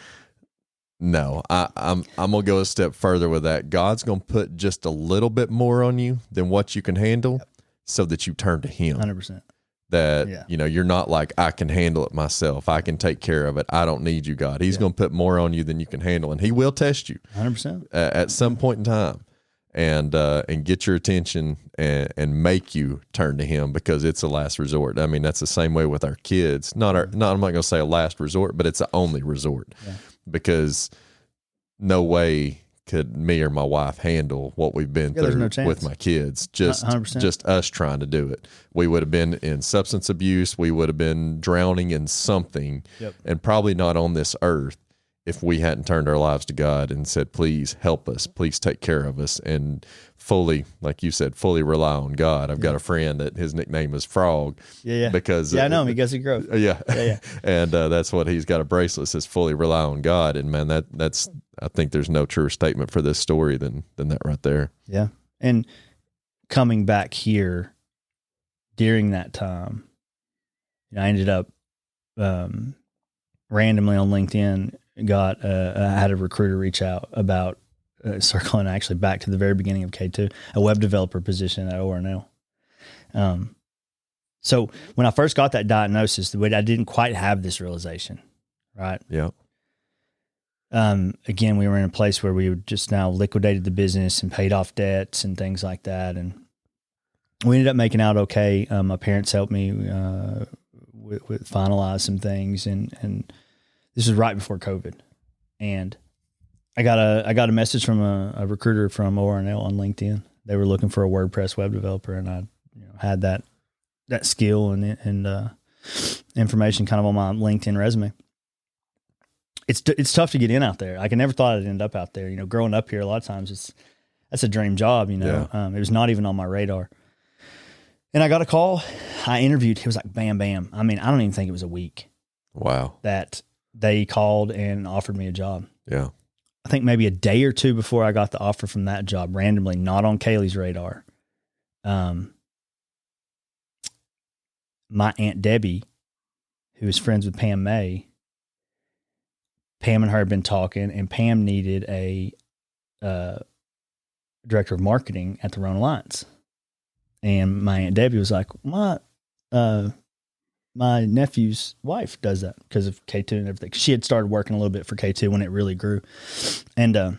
no, I'm gonna go a step further with that. God's gonna put just a little bit more on you than what you can handle, so that you turn to Him. 100%. That you know, you're not like, I can handle it myself. I can take care of it. I don't need you, God. He's gonna put more on you than you can handle, and He will test you 100% at some point in time, and get your attention and make you turn to Him, because it's a last resort. I mean, that's the same way with our kids. I'm not gonna say a last resort, but it's the only resort. Yeah. Because no way could me or my wife handle what we've been through with my kids. Just us trying to do it. We would have been in substance abuse. We would have been drowning in something, and probably not on this earth if we hadn't turned our lives to God and said, please help us, please take care of us, and fully, like you said, fully rely on God. I've got a friend that his nickname is Frog. Because I know him. He goes, he grows. And that's what he's got, a bracelet says fully rely on God. And man, that's I think there's no truer statement for this story than that right there. Yeah. And coming back here during that time, I ended up randomly on LinkedIn I had a recruiter reach out about circling actually back to the very beginning of K2, a web developer position at ORNL. So when I first got that diagnosis, I didn't quite have this realization, right? Yeah. Again, we were in a place where we had just now liquidated the business and paid off debts and things like that. And we ended up making out okay. My parents helped me with finalize some things, and this was right before COVID. And I got a message from a recruiter from ORNL on LinkedIn. They were looking for a WordPress web developer, and I had that skill and information kind of on my LinkedIn resume. It's tough to get in out there. I never thought I'd end up out there. Growing up here, a lot of times that's a dream job. It was not even on my radar. And I got a call. I interviewed. It was like bam, bam. I mean, I don't even think it was a week. Wow. That they called and offered me a job. Yeah. I think maybe a day or two before I got the offer from that job, randomly, not on Kaylee's radar. My Aunt Debbie, who is friends with Pam May, Pam and her had been talking, and Pam needed a director of marketing at the Rhone Alliance. And my Aunt Debbie was like, my nephew's wife does that because of K2 and everything. She had started working a little bit for K2 when it really grew. And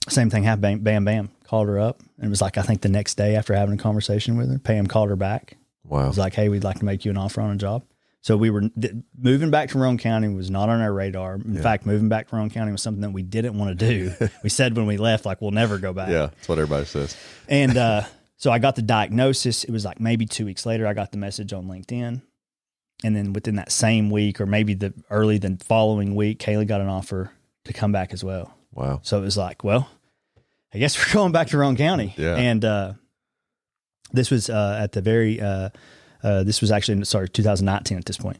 same thing happened. Bam, bam. Called her up. And it was like, I think the next day after having a conversation with her, Pam called her back. Wow. It was like, hey, we'd like to make you an offer on a job. So we were moving back to Roane County was not on our radar. In fact, moving back to Roane County was something that we didn't want to do. We said when we left, like, we'll never go back. Yeah, that's what everybody says. And so I got the diagnosis. It was like maybe 2 weeks later, I got the message on LinkedIn. And then within that same week, or maybe the following week, Kaylee got an offer to come back as well. Wow. So it was like, well, I guess we're going back to Roane County. Yeah. And this was at the very this was actually 2019 at this point,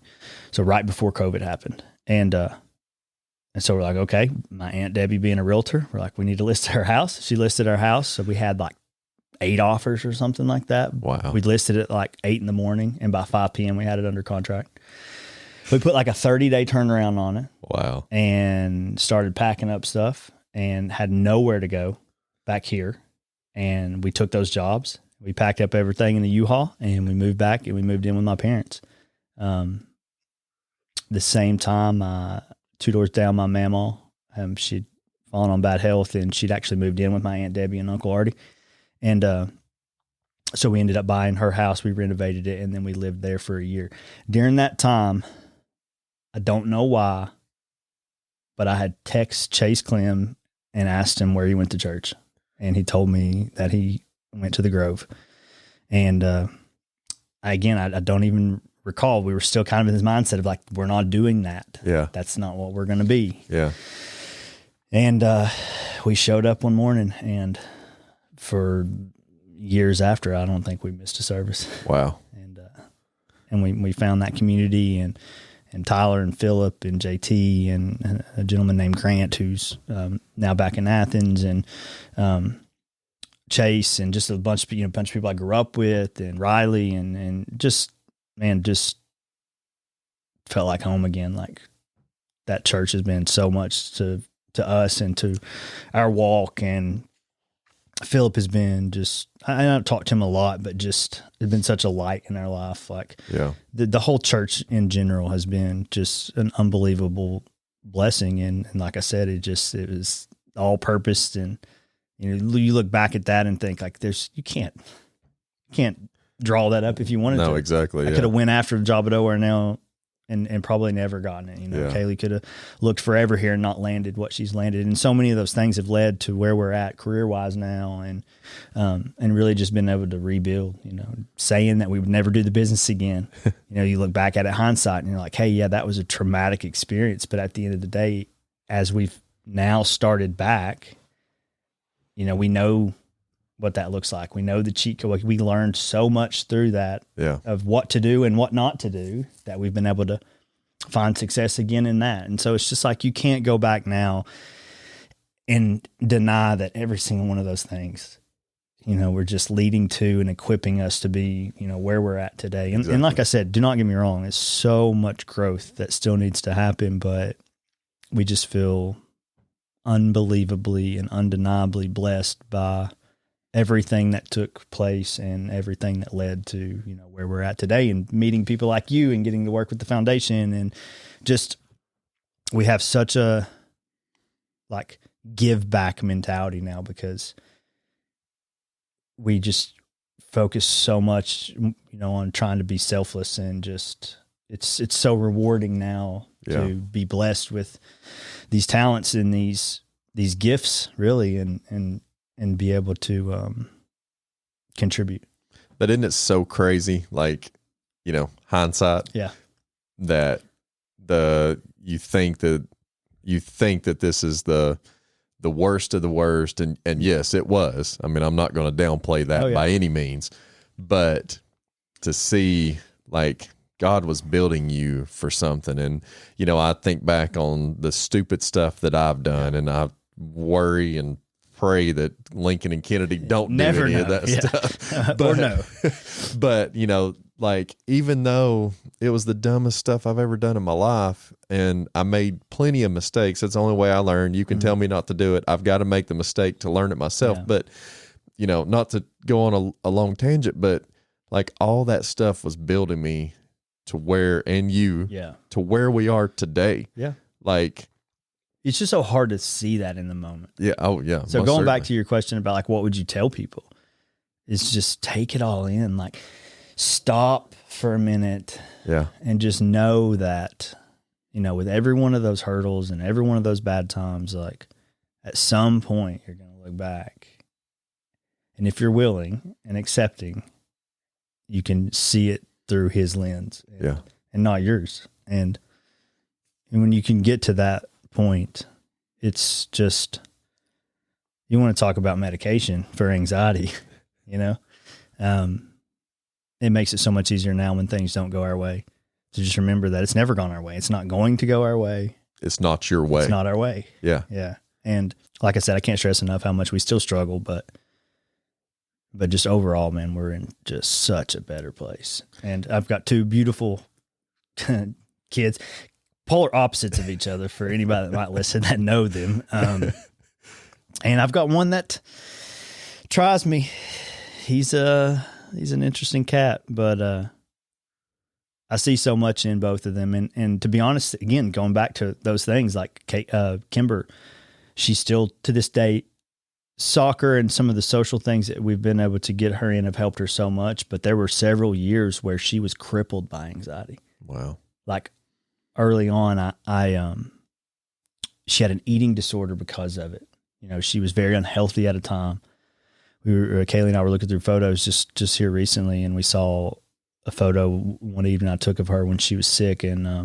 so right before COVID happened, and so we're like, okay, my Aunt Debbie being a realtor, we're like, we need to list her house. She listed our house, so we had like 8 offers or something like that. Wow. We listed it like 8 a.m, and by 5 p.m. we had it under contract. We put like a 30-day turnaround on it. Wow. And started packing up stuff and had nowhere to go back here, and we took those jobs. We packed up everything in the U-Haul and we moved back, and we moved in with my parents. The same time, 2 doors down, my mamaw, she'd fallen on bad health, and she'd actually moved in with my Aunt Debbie and Uncle Artie. And so we ended up buying her house. We renovated it, and then we lived there for a year. During that time, I don't know why, but I had texted Chase Clem and asked him where he went to church. And he told me that he went to the Grove. And I don't even recall. We were still kind of in his mindset of like, we're not doing that. Yeah. That's not what we're going to be. Yeah. And we showed up one morning, and for years after, I don't think we missed a service. Wow. And we found that community, and Tyler and Philip and JT and a gentleman named Grant, who's now back in Athens, and Chase, and just a bunch of people I grew up with, and Riley, and just felt like home again. Like, that church has been so much to us and to our walk. And Philip has been just, I don't talk to him a lot, but just, it's been such a light in our life. Like, the whole church in general has been just an unbelievable blessing. And like I said, it was all purposed. And, you look back at that and think like, you can't draw that up if you wanted to. No, exactly. I could have went after the job at OR now and probably never gotten it. Kaylee could have looked forever here and not landed what she's landed. And so many of those things have led to where we're at career wise now, and really just been able to rebuild, saying that we would never do the business again. You look back at it hindsight and you're like, hey, yeah, that was a traumatic experience. But at the end of the day, as we've now started back, we know what that looks like. We know the cheat code. We learned so much through that of what to do and what not to do, that we've been able to find success again in that. And so it's just like, you can't go back now and deny that every single one of those things, we're just leading to and equipping us to be, where we're at today. And, exactly. And like I said, do not get me wrong. It's so much growth that still needs to happen, but we just feel unbelievably and undeniably blessed by everything that took place and everything that led to, where we're at today, and meeting people like you and getting to work with the foundation. And just, we have such a like give back mentality now, because we just focus so much, on trying to be selfless, and just, it's so rewarding now to be blessed with these talents and these gifts, really, and be able to contribute. But isn't it so crazy? Like, hindsight. Yeah. That you think that this is the worst of the worst, and yes, it was. I mean, I'm not going to downplay that by any means, but to see like God was building you for something. And, I think back on the stupid stuff that I've done, and I worry and pray that Lincoln and Kennedy don't do any of that stuff. Or no. But, like, even though it was the dumbest stuff I've ever done in my life, and I made plenty of mistakes, that's the only way I learned. You can tell me not to do it. I've got to make the mistake to learn it myself. Yeah. But, not to go on a long tangent, but like, all that stuff was building me to where, and to where we are today. Yeah. Like, it's just so hard to see that in the moment. Yeah. Oh, yeah. So going back to your question about like, what would you tell people? Is just take it all in. Like, stop for a minute Yeah. and just know that, with every one of those hurdles and every one of those bad times, like at some point you're going to look back. And if you're willing and accepting, you can see it through his lens and not yours. And when you can get to that point, it's just, you want to talk about medication for anxiety, it makes it so much easier now when things don't go our way to just remember that it's never gone our way. It's not going to go our way. It's not your way. It's not our way. Yeah. Yeah. And like I said, I can't stress enough how much we still struggle, but just overall, man, we're in just such a better place. And I've got two beautiful kids, polar opposites of each other for anybody that might listen that know them. And I've got one that tries me. He's an interesting cat, but I see so much in both of them. And to be honest, again, going back to those things like Kimber, she's still to this day, soccer and some of the social things that we've been able to get her in have helped her so much. But there were several years where she was crippled by anxiety. Wow. Like early on, she had an eating disorder because of it. She was very unhealthy at a time. Kaylee and I were looking through photos just here recently, and we saw a photo one evening I took of her when she was sick, and I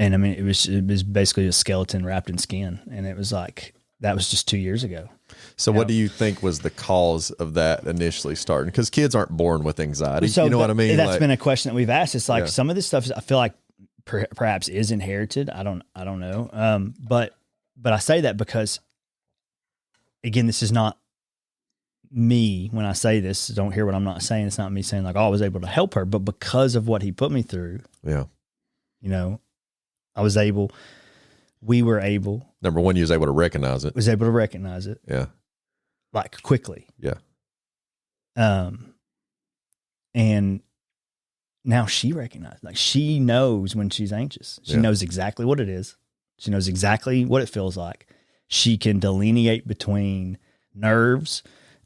mean it was basically a skeleton wrapped in skin, and it was like that was just 2 years ago. So what do you think was the cause of that initially starting? Because kids aren't born with anxiety. So you know what I mean? That's been a question that we've asked. It's like some of this stuff I feel like perhaps is inherited. I don't know. But I say that because, again, this is not me when I say this. Don't hear what I'm not saying. It's not me saying like, oh, I was able to help her, but because of what he put me through. Yeah. We were able. Number one, you was able to recognize it. Was able to recognize it. Yeah. Like quickly. Yeah. And now she recognizes, like she knows when she's anxious. She knows exactly what it is. She knows exactly what it feels like. She can delineate between nerves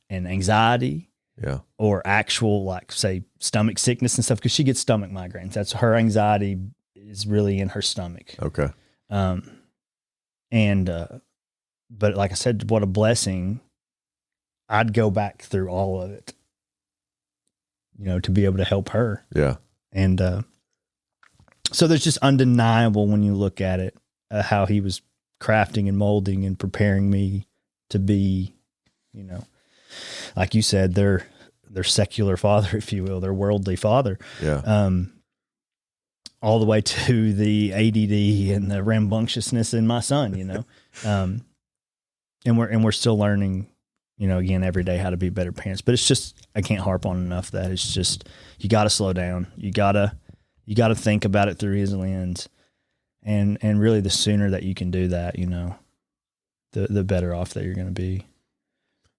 and anxiety. Yeah. Or actual, like say stomach sickness and stuff. Cause she gets stomach migraines. That's her anxiety is really in her stomach. Okay. But like I said, what a blessing. I'd go back through all of it, to be able to help her. Yeah. And, so there's just undeniable when you look at it, how he was crafting and molding and preparing me to be, like you said, their secular father, if you will, their worldly father. Yeah. All the way to the ADD and the rambunctiousness in my son, and we're still learning, again, every day how to be better parents, but it's just, I can't harp on enough that it's just, you got to slow down. You got to think about it through his lens, and really the sooner that you can do that, the better off that you're going to be.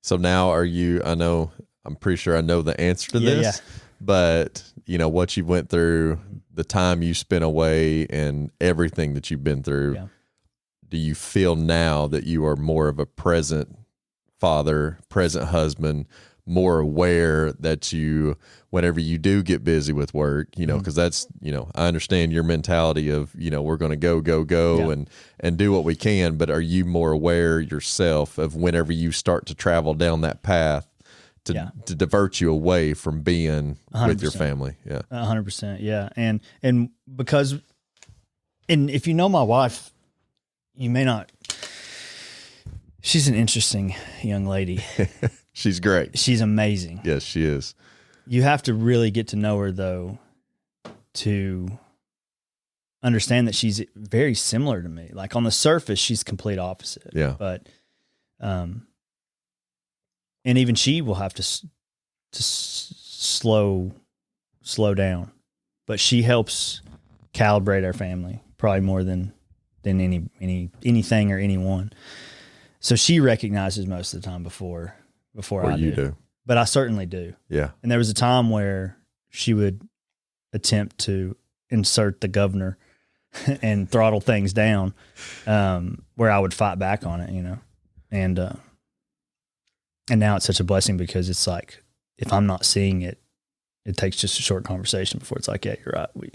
So now I'm pretty sure I know the answer to this, but what you went through, the time you spent away and everything that you've been through, do you feel now that you are more of a present father, present husband, more aware that whenever you do get busy with work, because that's, I understand your mentality of, we're going to go and do what we can, but are you more aware yourself of whenever you start to travel down that path to divert you away from being 100%. With your family? Yeah. 100%. Yeah. And because, and if you know my wife, you may not, she's an interesting young lady. She's great. She's amazing. Yes, she is. You have to really get to know her, though, to understand that she's very similar to me. Like on the surface, she's complete opposite. Yeah. But, and even she will have to slow down. But she helps calibrate our family probably more than anything or anyone. So she recognizes most of the time before I do. But I certainly do. Yeah. And there was a time where she would attempt to insert the governor and throttle things down, where I would fight back on it, and now it's such a blessing because it's like, if I'm not seeing it, it takes just a short conversation before it's like, yeah, you're right.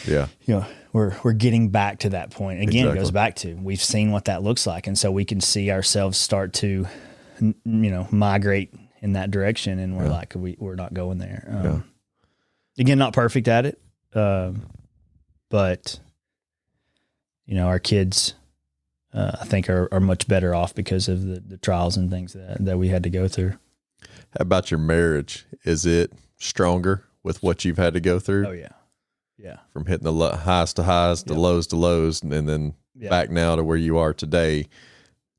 Yeah. We're getting back to that point. Again, Exactly. It goes back to, we've seen what that looks like. And so we can see ourselves start to, migrate in that direction. And we're like, we're not going there. Again, not perfect at it. But our kids, I think are much better off because of the trials and things that we had to go through. How about your marriage? Is it stronger with what you've had to go through? Oh yeah. Yeah. From hitting the highs to highs, the lows to lows, and then back now to where you are today.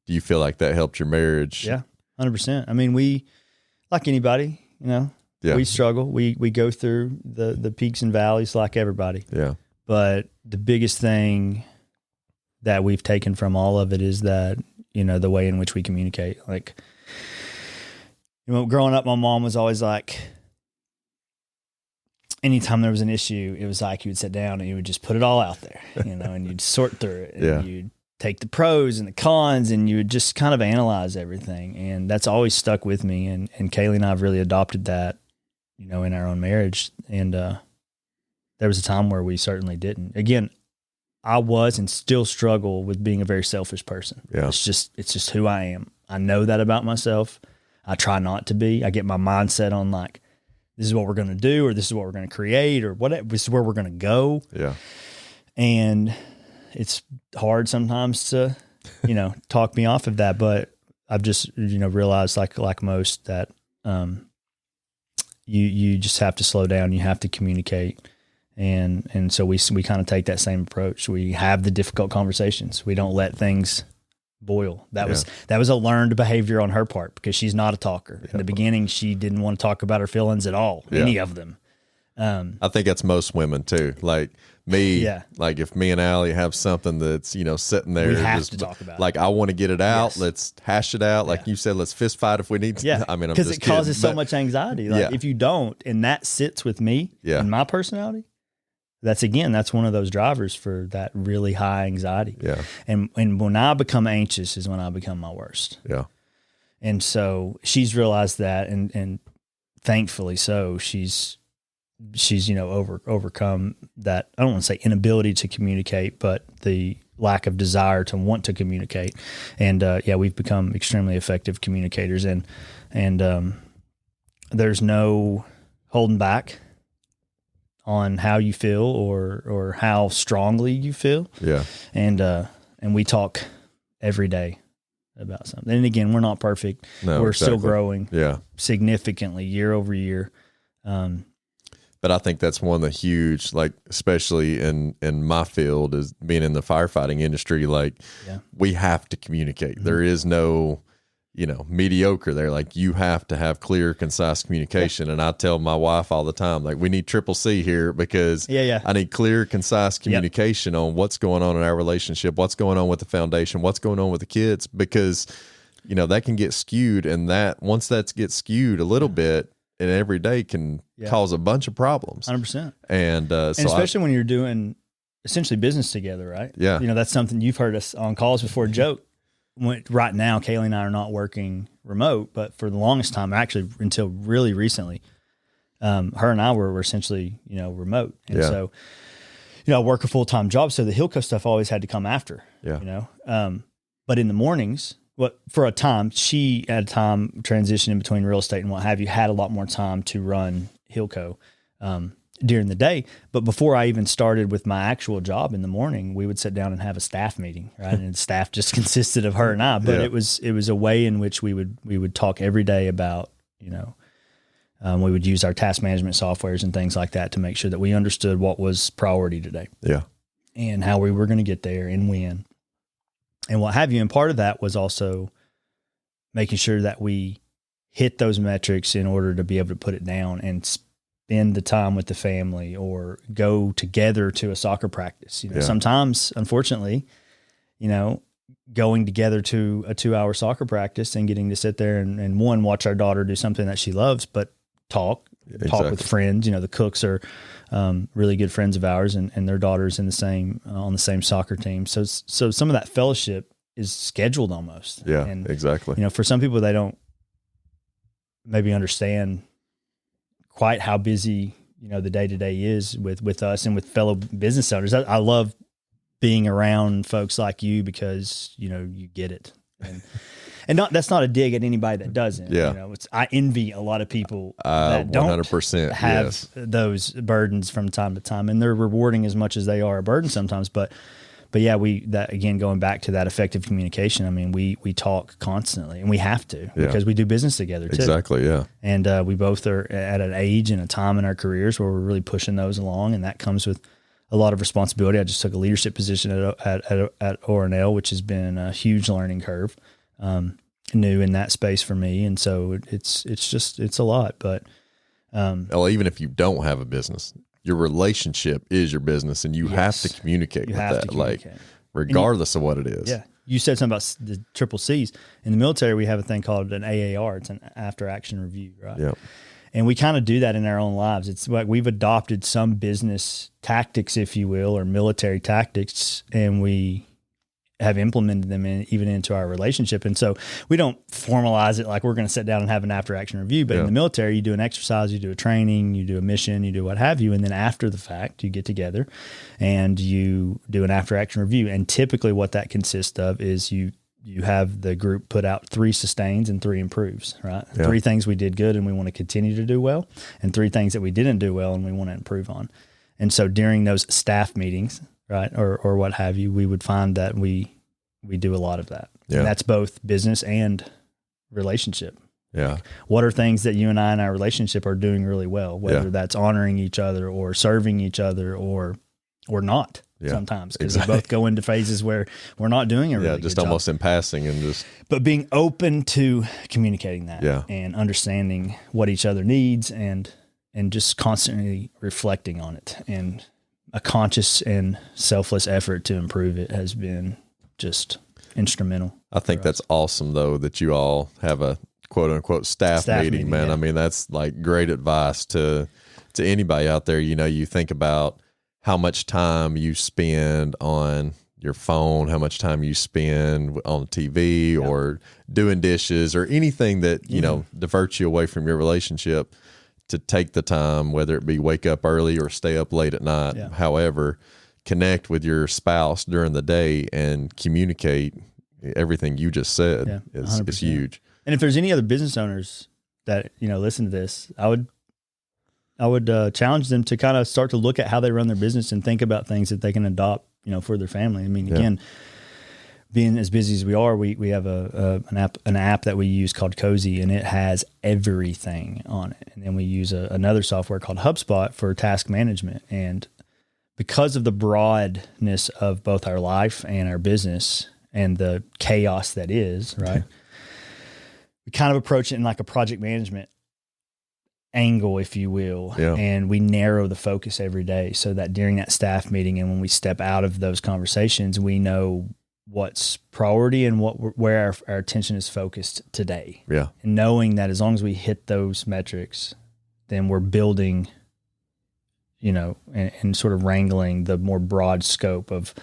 Do you feel like that helped your marriage? Yeah, 100%. I mean, we, like anybody, we struggle. We go through the peaks and valleys like everybody. Yeah. But the biggest thing that we've taken from all of it is that, the way in which we communicate. Like, growing up, my mom was always like, anytime there was an issue, it was like you would sit down and you would just put it all out there, and you'd sort through it. And you'd take the pros and the cons and you would just kind of analyze everything. And that's always stuck with me. And Kaylee and I have really adopted that, in our own marriage. And there was a time where we certainly didn't. Again, I was and still struggle with being a very selfish person. Yeah. It's just who I am. I know that about myself. I try not to be. I get my mindset on like, this is what we're going to do, or this is what we're going to create, or whatever. This is where we're going to go. Yeah. And it's hard sometimes to, talk me off of that. But I've just, realized like most that, you just have to slow down. You have to communicate. And so we kind of take that same approach. We have the difficult conversations. We don't let things boil. That was a learned behavior on her part because she's not a talker. In the beginning, she didn't want to talk about her feelings at all, any of them. I think that's most women too. Like me, like if me and Allie have something that's, sitting there, we have to talk about like, I want to get it out. Let's hash it out. Like you said, let's fist fight if we need to. Yeah. I mean, because it causes so much anxiety. Like if you don't, and that sits with me and my personality, that's one of those drivers for that really high anxiety. Yeah. And when I become anxious is when I become my worst. Yeah. And so she's realized that, and thankfully so, she's overcome that. I don't want to say inability to communicate, but the lack of desire to want to communicate. And we've become extremely effective communicators, and there's no holding back on how you feel or how strongly you feel. Yeah. And we talk every day about something. And again, we're not perfect. No, we're still growing significantly year over year. But I think that's one of the huge, like, especially in my field, is being in the firefighting industry. Like, we have to communicate. Mm-hmm. There is no, mediocre there. Like, you have to have clear, concise communication. And I tell my wife all the time, like, we need triple C here because I need clear, concise communication on what's going on in our relationship, what's going on with the foundation, what's going on with the kids, because, that can get skewed. And that once that gets skewed a little bit, and every day can cause a bunch of problems. 100%. And especially when you're doing essentially business together, right? Yeah. That's something you've heard us on calls before joke. Right now, Kaylee and I are not working remote, but for the longest time, actually until really recently, her and I were essentially, remote. And so, I work a full-time job. So the Hilco stuff always had to come after, but in the mornings, for a time, she at a time transitioning between real estate and what have you, had a lot more time to run Hilco during the day. But before I even started with my actual job in the morning, we would sit down and have a staff meeting, right? And the staff just consisted of her and I. But it was a way in which we would talk every day about, we would use our task management softwares and things like that to make sure that we understood what was priority today. Yeah. And how we were going to get there and when. And what have you. And part of that was also making sure that we hit those metrics in order to be able to put it down and spend the time with the family or go together to a soccer practice. Sometimes, unfortunately, going together to a 2-hour soccer practice and getting to sit there and watch our daughter do something that she loves, but talk with friends. The Cooks are really good friends of ours, and their daughter's in the same on the same soccer team. So some of that fellowship is scheduled almost. Yeah, and, exactly. For some people, they don't maybe understand quite how busy, the day to day is with us and with fellow business owners. I love being around folks like you because, you get it. And that's not a dig at anybody that doesn't. Yeah. I envy a lot of people that don't 100%, have yes. those burdens from time to time, and they're rewarding as much as they are a burden sometimes. But yeah, that again, going back to that effective communication. I mean, we talk constantly, and we have to because we do business together too. Exactly. Yeah. And we both are at an age and a time in our careers where we're really pushing those along, and that comes with a lot of responsibility. I just took a leadership position at O&L, which has been a huge learning curve. New in that space for me. And so it's a lot, but, well, even if you don't have a business, your relationship is your business, and you have to communicate with that, like regardless of what it is. Yeah. You said something about the triple C's. In the military, we have a thing called an AAR. It's an after action review, right? Yeah. And we kind of do that in our own lives. It's like we've adopted some business tactics, if you will, or military tactics, and we have implemented them even into our relationship. And so we don't formalize it like we're going to sit down and have an after action review, but in the military, you do an exercise, you do a training, you do a mission, you do what have you. And then after the fact, you get together and you do an after action review. And typically what that consists of is you have the group put out 3 sustains and 3 improves, right? Yeah. 3 things we did good and we want to continue to do well, and 3 things that we didn't do well and we want to improve on. And so during those staff meetings, right, or what have you, we would find that we do a lot of that. Yeah. And that's both business and relationship. Yeah. Like, what are things that you and I in our relationship are doing really well, whether that's honoring each other or serving each other or not sometimes, because we both go into phases where we're not doing a really just good almost job. in passing and just. But being open to communicating that and understanding what each other needs and just constantly reflecting on it, and a conscious and selfless effort to improve it has been just instrumental. I think that's awesome, though, that you all have a quote unquote staff meeting, man. Yeah. I mean, that's like great advice to anybody out there. You think about how much time you spend on your phone, how much time you spend on TV or doing dishes or anything that, diverts you away from your relationship, to take the time, whether it be wake up early or stay up late at night, however, connect with your spouse during the day and communicate everything you just said is huge. And if there's any other business owners that, listen to this, I would challenge them to kind of start to look at how they run their business and think about things that they can adopt, for their family. I mean, again, being as busy as we are, we have an app that we use called Cozy, and it has everything on it. And then we use another software called HubSpot for task management. And because of the broadness of both our life and our business and the chaos that is, right, we kind of approach it in like a project management angle, if you will. Yeah. And we narrow the focus every day so that during that staff meeting and when we step out of those conversations, we know what's priority and where our attention is focused today. Yeah. And knowing that as long as we hit those metrics, then we're building, and sort of wrangling the more broad scope with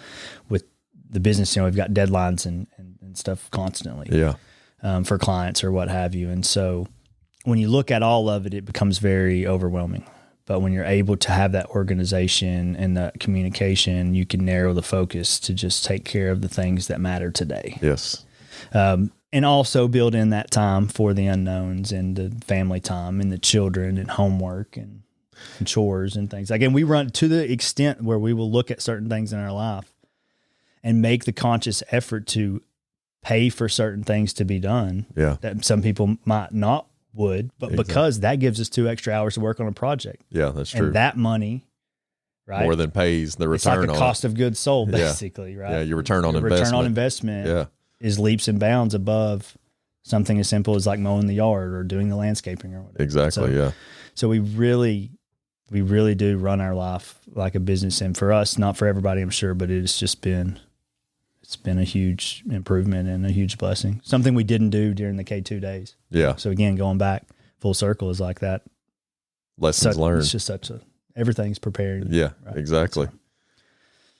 the business. We've got deadlines and stuff constantly for clients or what have you. And so when you look at all of it, it becomes very overwhelming. But when you're able to have that organization and that communication, you can narrow the focus to just take care of the things that matter today. Yes. And also build in that time for the unknowns and the family time and the children and homework and chores and things. Again, we run to the extent where we will look at certain things in our life and make the conscious effort to pay for certain things to be done that some people might not would, but because that gives us 2 extra hours to work on a project. Yeah, that's true. And that money, right, more than pays the return. It's like the cost of goods sold, basically, right? Yeah, your return on investment. Return on investment is leaps and bounds above something as simple as like mowing the yard or doing the landscaping or whatever. Exactly. So we really do run our life like a business, and for us, not for everybody, I'm sure, but it's been a huge improvement and a huge blessing. Something we didn't do during the K2 days. Yeah. So again, going back full circle is like that. Lessons learned. It's just everything's prepared. Yeah, right? Exactly.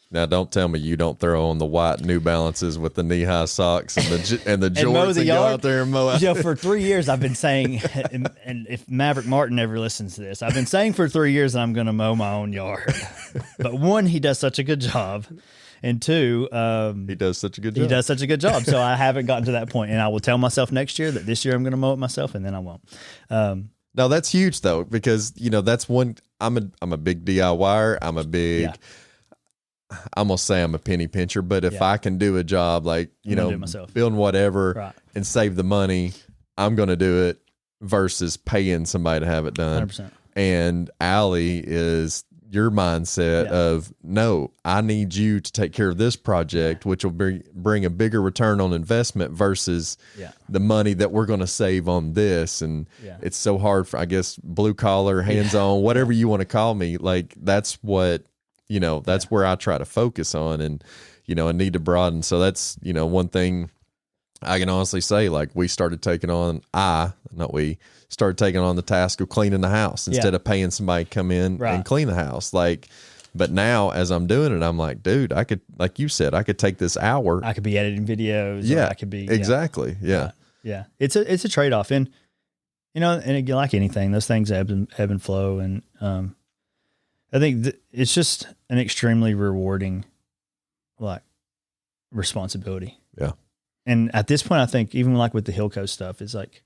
Now, don't tell me you don't throw on the white New Balances with the knee-high socks and the And mow jorts the and go yard. out there and mow out. You know, for 3 years I've been saying, and if Maverick Martin ever listens to this, I've been saying for 3 years that I'm going to mow my own yard. But one, he does such a good job, and two, He does such a good job. he does such a good job. So I haven't gotten to that point, and I will tell myself next year that this year I'm going to mow it myself, and then I won't. No, that's huge though, because that's one. I'm a big DIYer. I'm a big. Yeah. I'm gonna say I'm a penny pincher, but if I can do a job like I'm gonna do it myself. building whatever Right. and save the money, I'm gonna do it versus paying somebody to have it done. 100%. And Allie is your mindset Yeah. of no, I need you to take care of this project, which will bring a bigger return on investment versus Yeah. the money that we're going to save on this. And Yeah. it's so hard for, I guess, blue collar, hands on, whatever you want to call me. Like that's what, that's where I try to focus on and need to broaden. So that's, one thing I can honestly say, like we started taking on, started taking on the task of cleaning the house instead of paying somebody to come in Right. and clean the house. Like, but now as I'm doing it, I'm like, dude, I could, like you said, I could take this hour. I could be editing videos. Or I could be exactly. Yeah. Yeah. It's a trade off, and and again, like anything, those things ebb and flow, and I think it's just an extremely rewarding, like, responsibility. Yeah. And at this point, I think even like with the Hillco stuff, it's like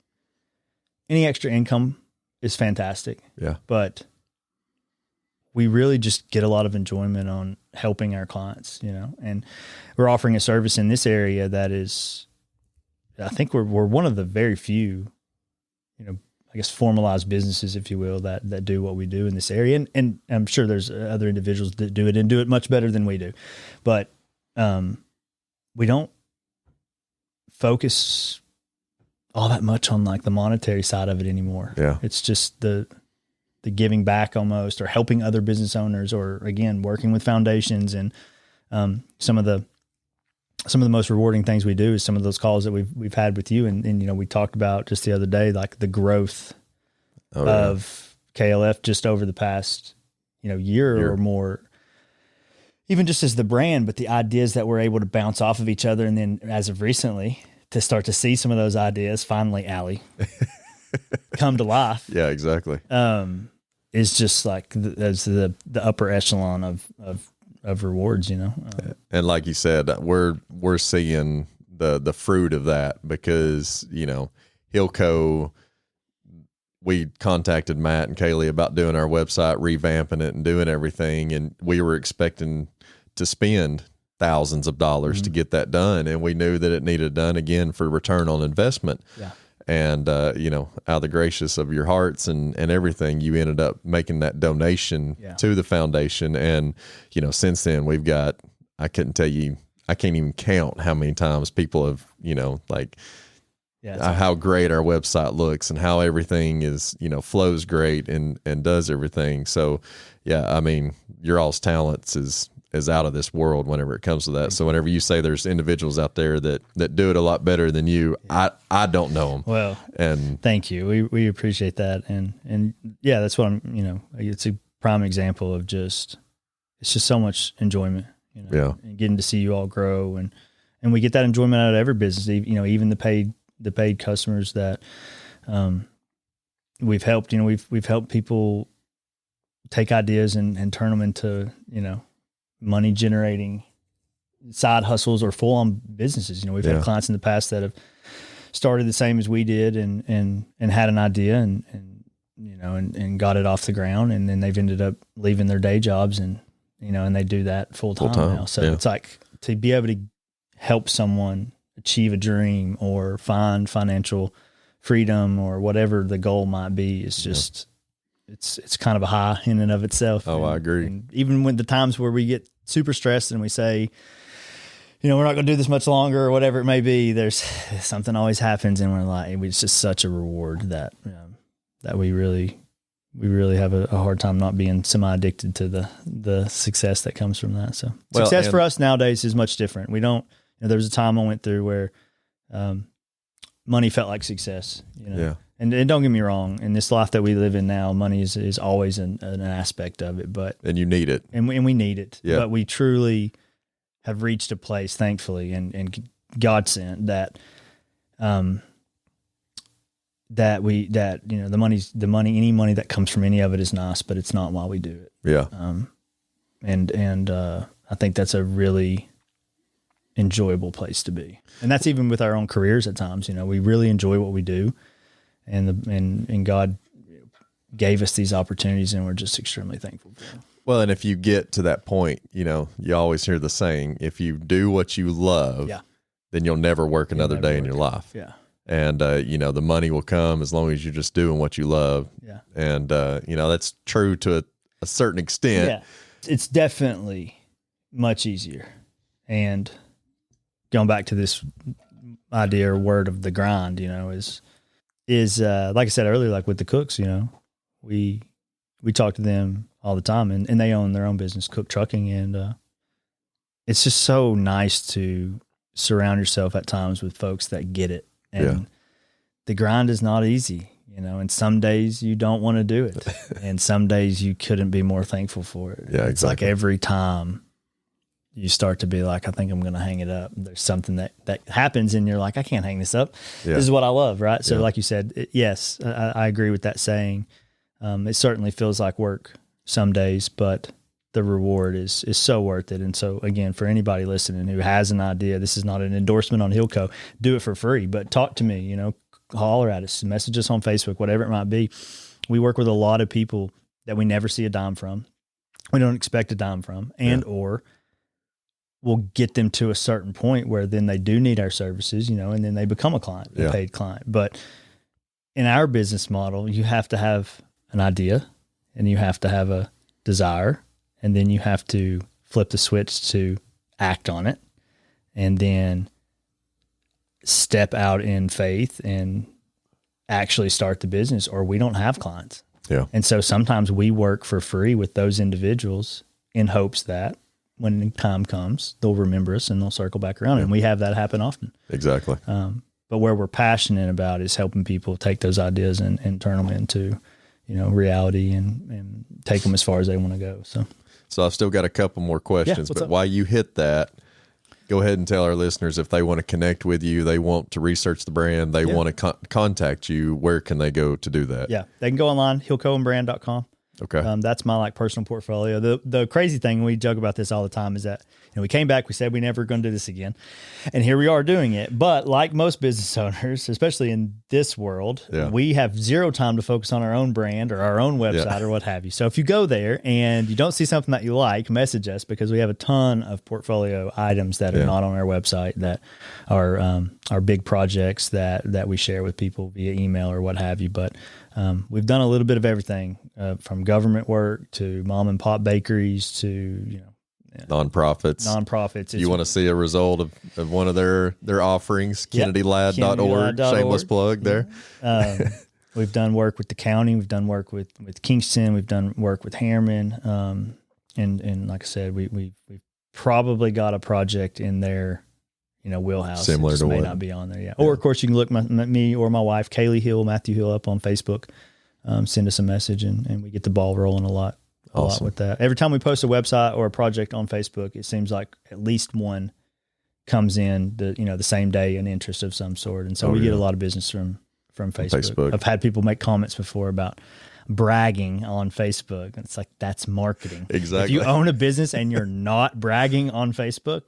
any extra income is fantastic. Yeah. But we really just get a lot of enjoyment on helping our clients, and we're offering a service in this area that is, I think we're one of the very few, I guess formalized businesses, if you will, that do what we do in this area. And I'm sure there's other individuals that do it and do it much better than we do, but we don't focus all that much on like the monetary side of it anymore. Yeah. It's just the giving back almost, or helping other business owners, or again, working with foundations. And some of the most rewarding things we do is some of those calls that we've had with you. And we talked about just the other day, like the growth of KLF just over the past, year or more, even just as the brand, but the ideas that we're able to bounce off of each other. And then as of recently, to start to see some of those ideas finally, Allie, come to life. Yeah, exactly. Is just like that's the upper echelon of rewards, And like you said, we're seeing the fruit of that because, Hillco, we contacted Matt and Kaylee about doing our website, revamping it and doing everything. And we were expecting to spend thousands of dollars to get that done. And we knew that it needed done again for return on investment. Yeah. And, out of the gracious of your hearts and everything, you ended up making that donation to the foundation. And, since then we've got, I can't even count how many times people have, how great our website looks and how everything is, flows great and does everything. So, yeah, I mean, your all's talents is out of this world whenever it comes to that. So whenever you say there's individuals out there that do it a lot better than you, I don't know them. Well, and thank you. We appreciate that. And yeah, that's what I'm, it's a prime example of it's just so much enjoyment, and getting to see you all grow. And we get that enjoyment out of every business, even the paid customers that, we've helped, we've helped people take ideas and turn them into, money generating side hustles or full on businesses. We've had clients in the past that have started the same as we did and had an idea and got it off the ground, and then they've ended up leaving their day jobs and they do that full time now. So it's like to be able to help someone achieve a dream or find financial freedom or whatever the goal might be is just, it's kind of a high in and of itself. Oh, I agree. And even when the times where we get super stressed and we say, we're not going to do this much longer or whatever it may be, there's something always happens, and we're like, it's just such a reward that we really have a hard time not being semi-addicted to the success that comes from that. So success for us nowadays is much different. We don't, there was a time I went through where money felt like success, And don't get me wrong, in this life that we live in now, money is always an aspect of it, and you need it. And we need it. Yeah. But we truly have reached a place, thankfully, and God sent that, the money, any money that comes from any of it is nice, but it's not why we do it. Yeah. I think that's a really enjoyable place to be. And that's even with our own careers at times. We really enjoy what we do, and God gave us these opportunities, and we're just extremely thankful for them. Well, and if you get to that point, you always hear the saying, if you do what you love, then you'll never work another day in your life. Yeah. And, the money will come as long as you're just doing what you love. Yeah. And, that's true to a certain extent. Yeah. It's definitely much easier. And going back to this idea or word of the grind, is like I said earlier, like with the cooks, we talk to them all the time, and they own their own business, Cook Trucking. And, it's just so nice to surround yourself at times with folks that get it. And the grind is not easy, and some days you don't want to do it. And some days you couldn't be more thankful for it. Yeah, it's like every time you start to be like, I think I'm going to hang it up. There's something that happens and you're like, I can't hang this up. Yeah. This is what I love. Right. So like you said, yes, I agree with that saying. It certainly feels like work some days, but the reward is so worth it. And so again, for anybody listening who has an idea, this is not an endorsement on Hillco, do it for free, but talk to me, holler at us, message us on Facebook, whatever it might be. We work with a lot of people that we never see a dime from. We don't expect a dime from, or we'll get them to a certain point where then they do need our services, and then they become a client, a paid client. But in our business model, you have to have an idea and you have to have a desire, and then you have to flip the switch to act on it, and then step out in faith and actually start the business, or we don't have clients. Yeah. And so sometimes we work for free with those individuals in hopes that when the time comes, they'll remember us and they'll circle back around. And we have that happen often. Exactly. But where we're passionate about is helping people take those ideas and turn them into, reality and take them as far as they want to go. So I've still got a couple more questions, but while you hit that, go ahead and tell our listeners if they want to connect with you, they want to research the brand, they want to contact you, where can they go to do that? Yeah, they can go online, hillcoandbrand.com. Okay. That's my personal portfolio. The crazy thing, we joke about this all the time, is that we came back, we said we never going to do this again, and here we are doing it. But like most business owners, especially in this world, we have zero time to focus on our own brand or our own website or what have you. So if you go there and you don't see something that you like, message us, because we have a ton of portfolio items that are not on our website that are big projects that we share with people via email or what have you. But we've done a little bit of everything, from government work to mom and pop bakeries to, nonprofits. You want to see a result of one of their offerings, KennedyLad.org, shameless plug there. We've done work with the county. We've done work with Kingston. We've done work with Harriman. And like I said, we've probably got a project in their, wheelhouse. Similar to may what? Not be on there yet. Or of course you can look me or my wife, Kaylee Hill, Matthew Hill, up on Facebook. Send us a message and we get the ball rolling a lot with that. Every time we post a website or a project on Facebook, it seems like at least one comes in the same day, an interest of some sort. And so we get a lot of business from Facebook. I've had people make comments before about bragging on Facebook. It's like, that's marketing. Exactly. If you own a business and you're not bragging on Facebook,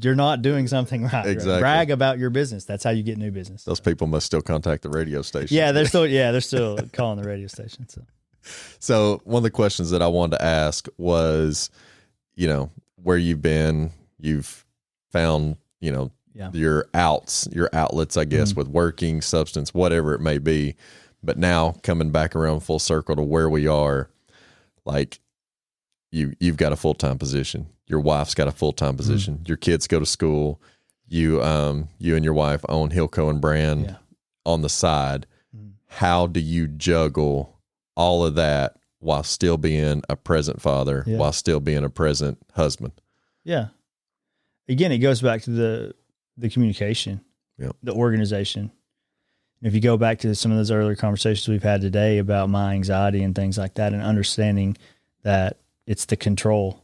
you're not doing something right. Exactly. Right? Brag about your business. That's how you get new business. Those people must still contact the radio station. Yeah, they're still calling the radio station. So one of the questions that I wanted to ask was, where you've been, you've found, your outlets, I guess, with working, substance, whatever it may be. But now coming back around full circle to where we are, like you've got a full-time position. Your wife's got a full-time position. Your kids go to school. You and your wife own Hillco and Brand on the side. How do you juggle all of that while still being a present father, while still being a present husband? Yeah. Again, it goes back to the communication, the organization. If you go back to some of those earlier conversations we've had today about my anxiety and things like that, and understanding that it's the control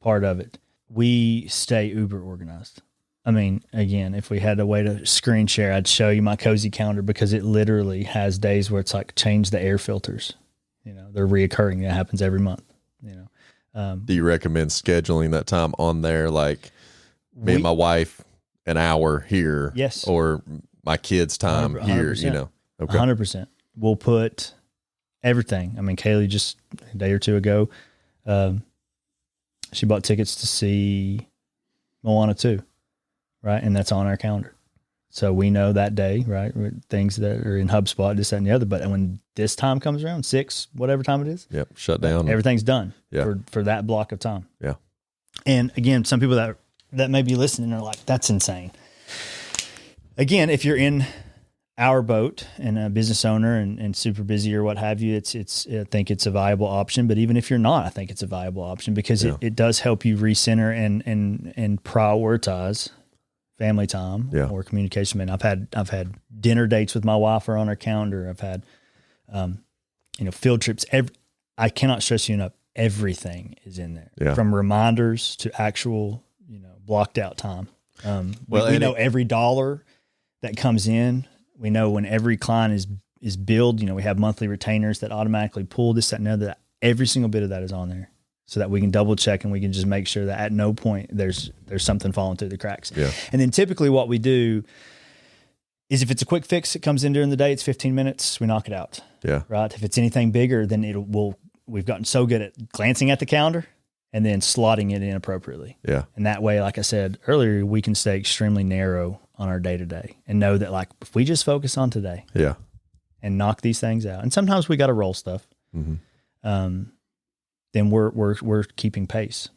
part of it, we stay uber organized. I mean, again, if we had a way to screen share, I'd show you my cozy calendar, because it literally has days where it's like change the air filters. They're reoccurring. It happens every month. Do you recommend scheduling that time on there? Like me and my wife, an hour here. Yes. Or my kids' time 100%. here, Okay. 100%. We'll put everything. I mean, Kaylee just a day or two ago, she bought tickets to see Moana 2, right? And that's on our calendar. So we know that day, right? Things that are in HubSpot, this, that, and the other. But when this time comes around, 6, whatever time it is, Yep, shut down. Everything's done Yeah. for that block of time. Yeah. And again, some people that may be listening are like, that's insane. Again, if you're in our boat and a business owner and super busy or what have you, I think it's a viable option. But even if you're not, I think it's a viable option, because it does help you recenter and prioritize family time or communication. Man, I've had dinner dates with my wife are on our calendar. I've had, field trips. I cannot stress you enough. Everything is in there, from reminders to actual, blocked out time. We know every dollar that comes in. We know when every client is billed. We have monthly retainers that automatically pull this, that, and other. Every single bit of that is on there, so that we can double check and we can just make sure that at no point there's something falling through the cracks. Yeah. And then typically what we do is, if it's a quick fix that comes in during the day, it's 15 minutes, we knock it out. Yeah. Right. If it's anything bigger, then we've gotten so good at glancing at the calendar and then slotting it in appropriately. Yeah. And that way, like I said earlier, we can stay extremely narrow on our day to day and know that, like, if we just focus on today and knock these things out, and sometimes we got to roll stuff. Mm-hmm. Then we're keeping pace.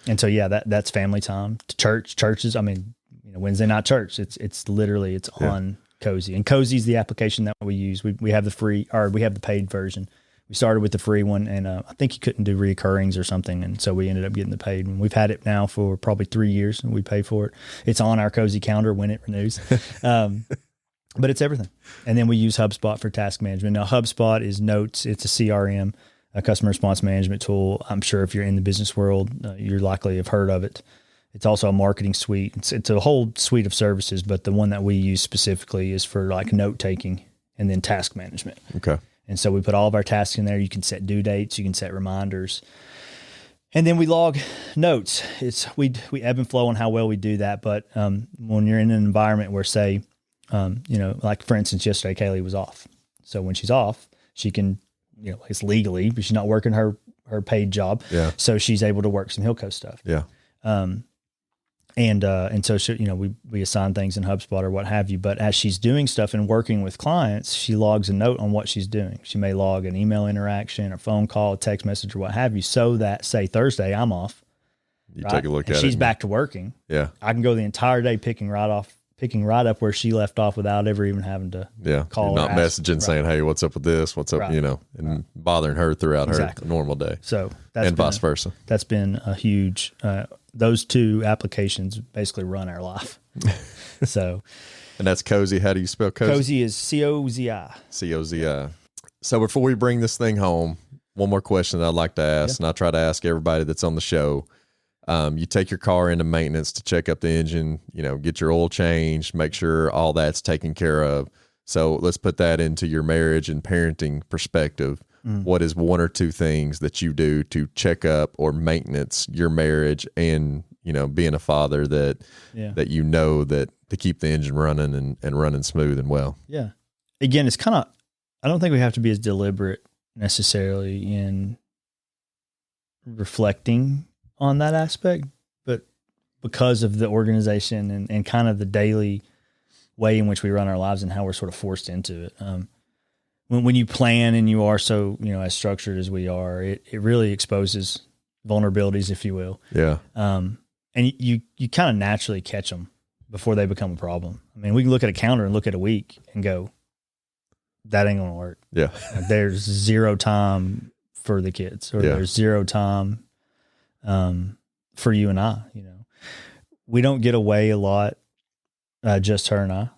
And so, that's family time. Churches. I mean, Wednesday night church, it's literally on Cozy, and Cozy is the application that we use. We have the free, or we have the paid version. We started with the free one, and I think you couldn't do reoccurrings or something. And so we ended up getting the paid one. We've had it now for probably 3 years, and we pay for it. It's on our Cozy calendar when it renews. But it's everything. And then we use HubSpot for task management. Now, HubSpot is notes. It's a CRM, a customer response management tool. I'm sure if you're in the business world, you're likely have heard of it. It's also a marketing suite. It's a whole suite of services, but the one that we use specifically is for like note taking and then task management. Okay. And so we put all of our tasks in there. You can set due dates, you can set reminders, and then we log notes. We ebb and flow on how well we do that. But when you're in an environment where, say, like for instance, yesterday Kaylee was off. So when she's off, she can, it's legally, but she's not working her paid job. Yeah. So she's able to work some Hilco stuff. Yeah. And so she, we assign things in HubSpot or what have you. But as she's doing stuff and working with clients, she logs a note on what she's doing. She may log an email interaction, a phone call, a text message, or what have you, so that, say, Thursday I'm off. You take a look at it. She's back to working. Yeah. I can go the entire day picking right up where she left off without ever even having to call. You're not messaging saying, "Hey, what's up with this? What's up?" And bothering her throughout her normal day. So and vice versa. That's been a huge. Those two applications basically run our life. So, and that's Cozy. How do you spell Cozy? Cozy is COZI. COZI. So before we bring this thing home, one more question that I'd like to ask, and I try to ask everybody that's on the show. You take your car into maintenance to check up the engine, get your oil changed, make sure all that's taken care of. So let's put that into your marriage and parenting perspective. What is one or two things that you do to check up or maintenance your marriage and, being a father that to keep the engine running and running smooth and well? Yeah. Again, it's kind of, I don't think we have to be as deliberate necessarily in reflecting on that aspect, but because of the organization and kind of the daily way in which we run our lives and how we're sort of forced into it. When you plan and you are so, as structured as we are, it really exposes vulnerabilities, if you will. Yeah. And you kind of naturally catch them before they become a problem. I mean, we can look at a calendar and look at a week and go, that ain't going to work. Yeah. Like, there's zero time for the kids, or there's zero time for you and I. We don't get away a lot, just her and I.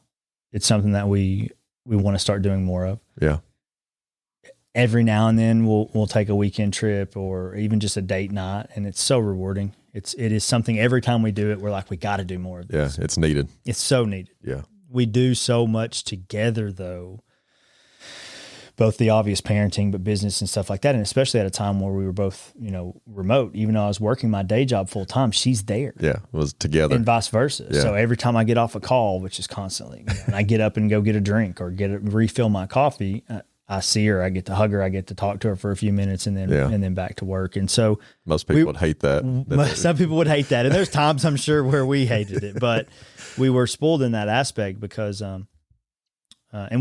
It's something that we we want to start doing more of. Yeah. Every now and then we'll take a weekend trip or even just a date night, and it's so rewarding. It is something every time we do it, we're like, we got to do more of this. Yeah, it's needed. It's so needed. Yeah. We do so much together though, both the obvious parenting, but business and stuff like that. And especially at a time where we were both, remote, even though I was working my day job full time, she's there. Yeah. It was together. And vice versa. Yeah. So every time I get off a call, which is constantly, and I get up and go get a drink or refill my coffee, I see her, I get to hug her, I get to talk to her for a few minutes and then back to work. And so most people would hate that. Some people would hate that. And there's times I'm sure where we hated it, but we were spoiled in that aspect because, and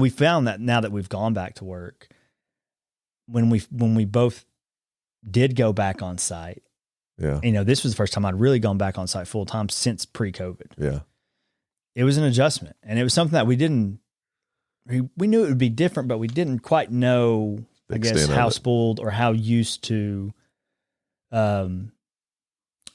we found that now that we've gone back to work, when we both did go back on site, this was the first time I'd really gone back on site full time since pre-COVID. Yeah. It was an adjustment, and it was something that we knew it would be different, but we didn't quite know, I guess, how spoiled or how used to the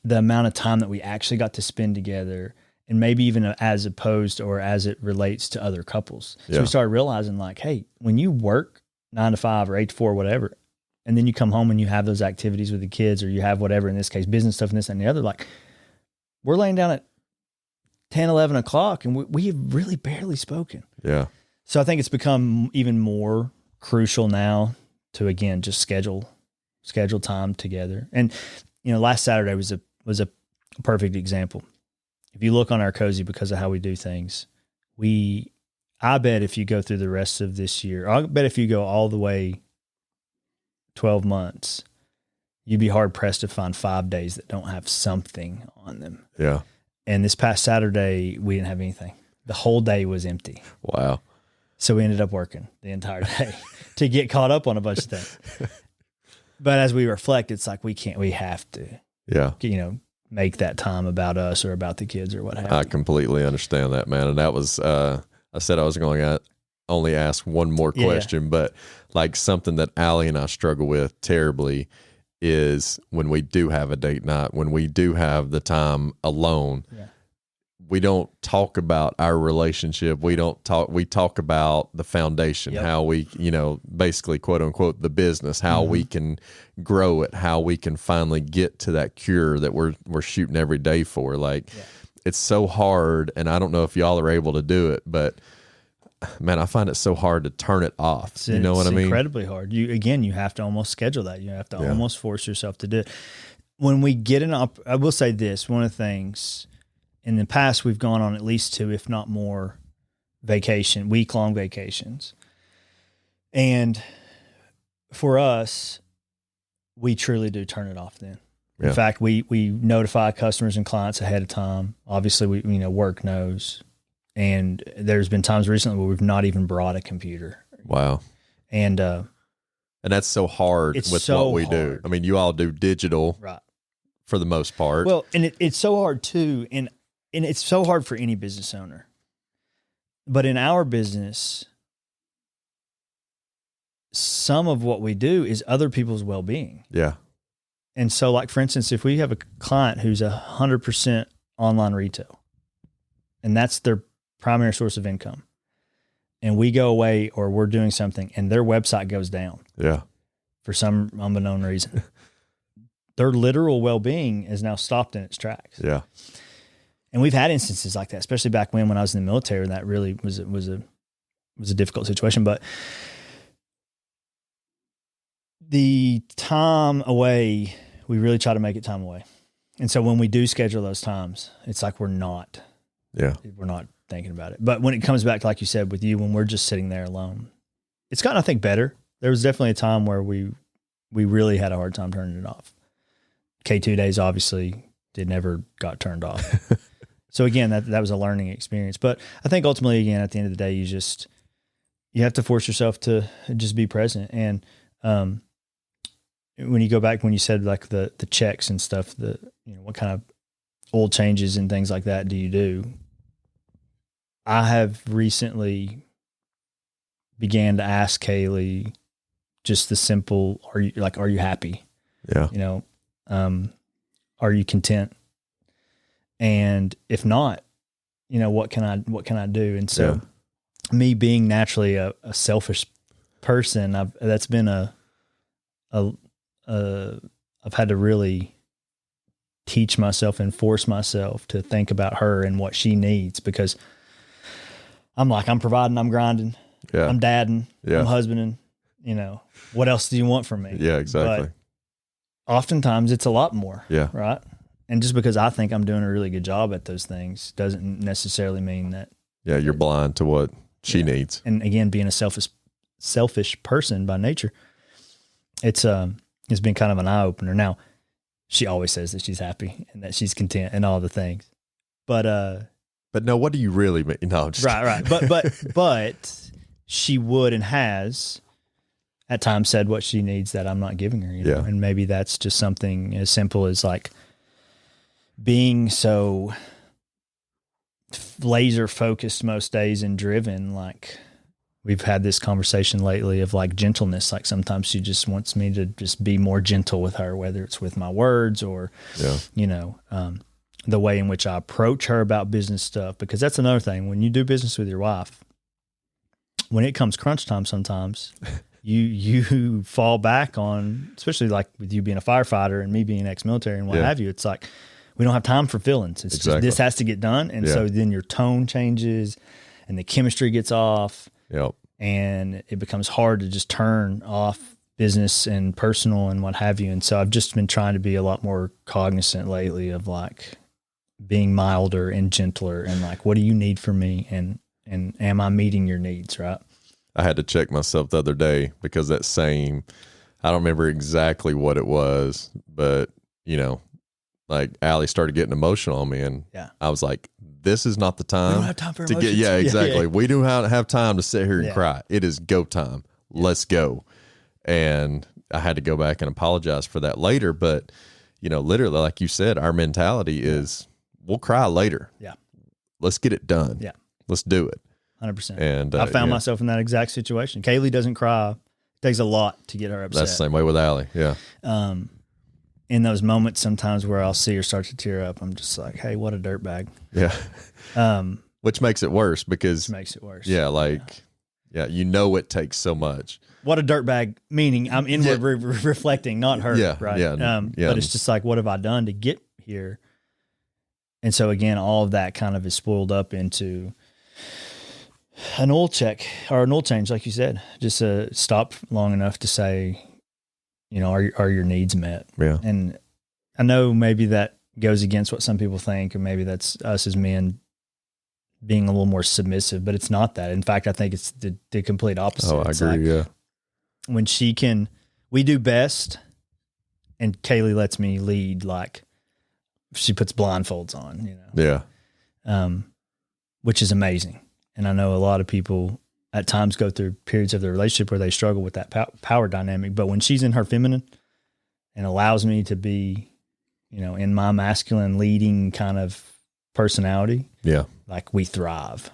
amount of time that we actually got to spend together, and maybe even as opposed or as it relates to other couples. So we started realizing like, hey, when you work 9 to 5 or 8 to 4, whatever, and then you come home and you have those activities with the kids, or you have whatever, in this case, business stuff and this and the other, like we're laying down at 10, 11 o'clock and we have really barely spoken. Yeah. So I think it's become even more crucial now to, again, just schedule time together. And, last Saturday was a perfect example. If you look on our Cozy, because of how we do things, I bet if you go through the rest of this year, I bet if you go all the way 12 months, you'd be hard pressed to find 5 days that don't have something on them. Yeah. And this past Saturday, we didn't have anything. The whole day was empty. Wow. So we ended up working the entire day to get caught up on a bunch of things. But as we reflect, it's like we have to, make that time about us or about the kids or what have you. I completely understand that, man. And that was, I said I was going to only ask one more question, but like something that Allie and I struggle with terribly is when we do have a date night, when we do have the time alone, we don't talk about our relationship. We talk about the foundation, how we, basically quote unquote, the business, how we can grow it, how we can finally get to that cure that we're shooting every day for. Like it's so hard. And I don't know if y'all are able to do it, but man, I find it so hard to turn it off. You know what I mean? It's incredibly hard. You have to almost schedule that. You have to almost force yourself to do it. When we get I will say this, one of the things, in the past, we've gone on at least 2, if not more, week-long vacations. And for us, we truly do turn it off then. In fact, we notify customers and clients ahead of time. Obviously, work knows. And there's been times recently where we've not even brought a computer. Wow. And that's so hard with what we do. I mean, you all do digital for the most part. Well, and it's so hard too. And it's so hard for any business owner. But in our business, some of what we do is other people's well-being. Yeah. And so, like, for instance, if we have a client who's 100% online retail, and that's their primary source of income, and we go away or we're doing something and their website goes down for some unknown reason, their literal well-being is now stopped in its tracks. Yeah. And we've had instances like that, especially back when I was in the military, and that really was a difficult situation. But the time away, we really try to make it time away. And so when we do schedule those times, it's like we're not thinking about it. But when it comes back to, like you said, with you, when we're just sitting there alone, it's gotten, I think, better. There was definitely a time where we really had a hard time turning it off. K2 days obviously never got turned off. So again, that was a learning experience. But I think ultimately, again, at the end of the day, you have to force yourself to just be present. And when you go back, when you said like the checks and stuff, what kind of oil changes and things like that do you do? I have recently began to ask Kaylee just the simple, are you happy? Yeah. Are you content? And if not, what can I do? And so me being naturally a selfish person, I've had to really teach myself and force myself to think about her and what she needs, because I'm providing, I'm grinding, I'm dadding, I'm husbanding, what else do you want from me? Yeah, exactly. But oftentimes it's a lot more. Yeah. Right. And just because I think I'm doing a really good job at those things doesn't necessarily mean that. Yeah. You're blind to what she needs. And again, being a selfish person by nature, it's been kind of an eye opener. Now, she always says that she's happy and that she's content and all the things, but no, what do you really mean? No, I'm just right. But she would and has at times said what she needs that I'm not giving her, know? And maybe that's just something as simple as like being so laser focused most days and driven. Like we've had this conversation lately of like gentleness. Like sometimes she just wants me to just be more gentle with her, whether it's with my words or, the way in which I approach her about business stuff, because that's another thing. When you do business with your wife, when it comes crunch time, sometimes you fall back on, especially like with you being a firefighter and me being ex-military and what have you. It's like, we don't have time for feelings. It's just, this has to get done. And so then your tone changes and the chemistry gets off. Yep. And it becomes hard to just turn off business and personal and what have you. And so I've just been trying to be a lot more cognizant lately of like being milder and gentler and like, what do you need from me? And am I meeting your needs? Right. I had to check myself the other day because that same, I don't remember exactly what it was, but like Allie started getting emotional on me and I was like, this is not the time, we don't have time for to emotions. get, exactly. We do not have time to sit here and cry. It is go time. Let's go. And I had to go back and apologize for that later. But, literally, like you said, our mentality is we'll cry later. Yeah. Let's get it done. Yeah. Let's do it. 100%. And I found myself in that exact situation. Kaylee doesn't cry. It takes a lot to get her upset. That's the same way with Allie. Yeah. In those moments, sometimes where I'll see her start to tear up, I'm just like, hey, what a dirtbag. Yeah. Which makes it worse because. Makes it worse. Yeah. Like, it takes so much. What a dirtbag, meaning I'm inward reflecting, not her. Yeah. Right. Yeah. But it's just like, what have I done to get here? And so again, all of that kind of is spoiled up into an oil check or an oil change, like you said. Just stop long enough to say, are your needs met? Yeah. And I know maybe that goes against what some people think, or maybe that's us as men being a little more submissive, but it's not that. In fact, I think it's the complete opposite. Oh, I agree. When we do best and Kaylee lets me lead, like she puts blindfolds on, Yeah. Which is amazing. And I know a lot of people at times go through periods of their relationship where they struggle with that power dynamic. But when she's in her feminine and allows me to be, in my masculine leading kind of personality, like we thrive.